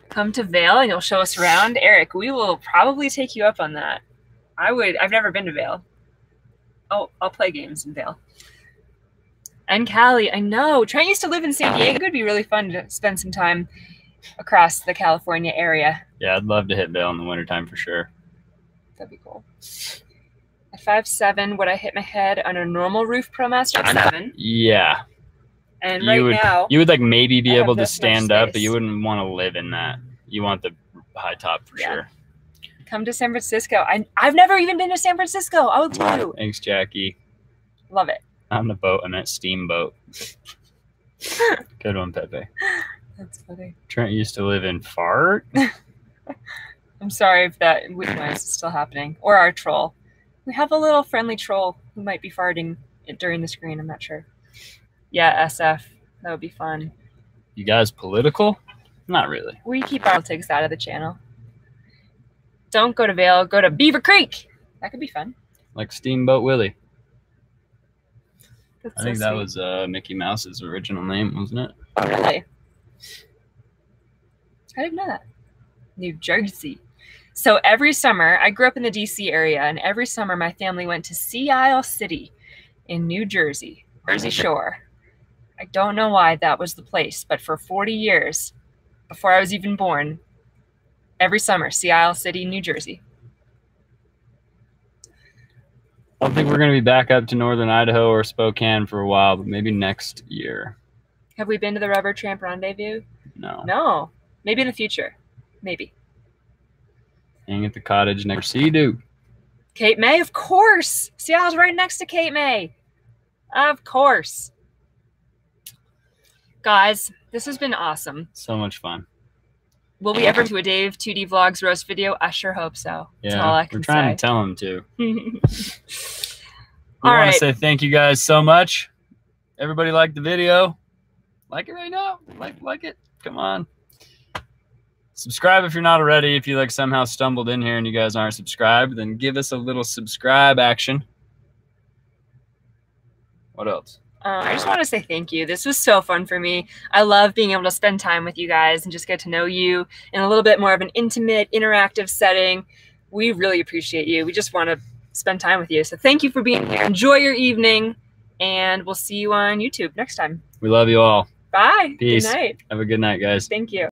Come to Vail and you'll show us around. Eric, we will probably take you up on that. I've never been to Vail. Oh, I'll play games in Vail. And Cali, I know. Trent used to live in San Diego. It would be really fun to spend some time across the California area. Yeah, I'd love to hit Vail in the wintertime for sure. That'd be cool. At 5'7", would I hit my head on a normal roof ProMaster? 7. Yeah. And now you would like maybe be able to stand up, but you wouldn't want to live in that. You want the high top for sure. Come to San Francisco. I've never even been to San Francisco. I will too. Thanks, Jackie. Love it. On the boat, on that steamboat. Good one, Pepe. That's funny. Trent used to live in Fart. I'm sorry if that noise is still happening. Or our troll. We have a little friendly troll who might be farting during the screen. I'm not sure. Yeah, SF. That would be fun. You guys political? Not really. We keep politics out of the channel. Don't go to Vail. Go to Beaver Creek. That could be fun. Like Steamboat Willie. That's I think that was Mickey Mouse's original name, wasn't it? Oh, really? I didn't know that. New Jersey. So every summer, I grew up in the DC area, and every summer my family went to Sea Isle City in New Jersey, Jersey Shore. I don't know why that was the place, but for 40 years, before I was even born. Every summer, Sea Isle City, New Jersey. I don't think we're going to be back up to northern Idaho or Spokane for a while, but maybe next year. Have we been to the Rubber Tramp Rendezvous? No. No. Maybe in the future. Maybe. Hang at the cottage next to Sea-Doo. Cape May, of course. Seattle's right next to Cape May. Of course. Guys, this has been awesome. So much fun. Will we ever do a Dave 2D Vlogs roast video? I sure hope so. Yeah, that's all I can we're trying say. to tell him to. We All want right. to say thank you guys so much. Everybody liked the video. Like it right now? Like it? Come on. Subscribe if you're not already. If you like somehow stumbled in here and you guys aren't subscribed, then give us a little subscribe action. What else? I just want to say thank you. This was so fun for me. I love being able to spend time with you guys and just get to know you in a little bit more of an intimate, interactive setting. We really appreciate you. We just want to spend time with you. So thank you for being here. Enjoy your evening, and we'll see you on YouTube next time. We love you all. Bye. Peace. Good night. Have a good night, guys. Thank you.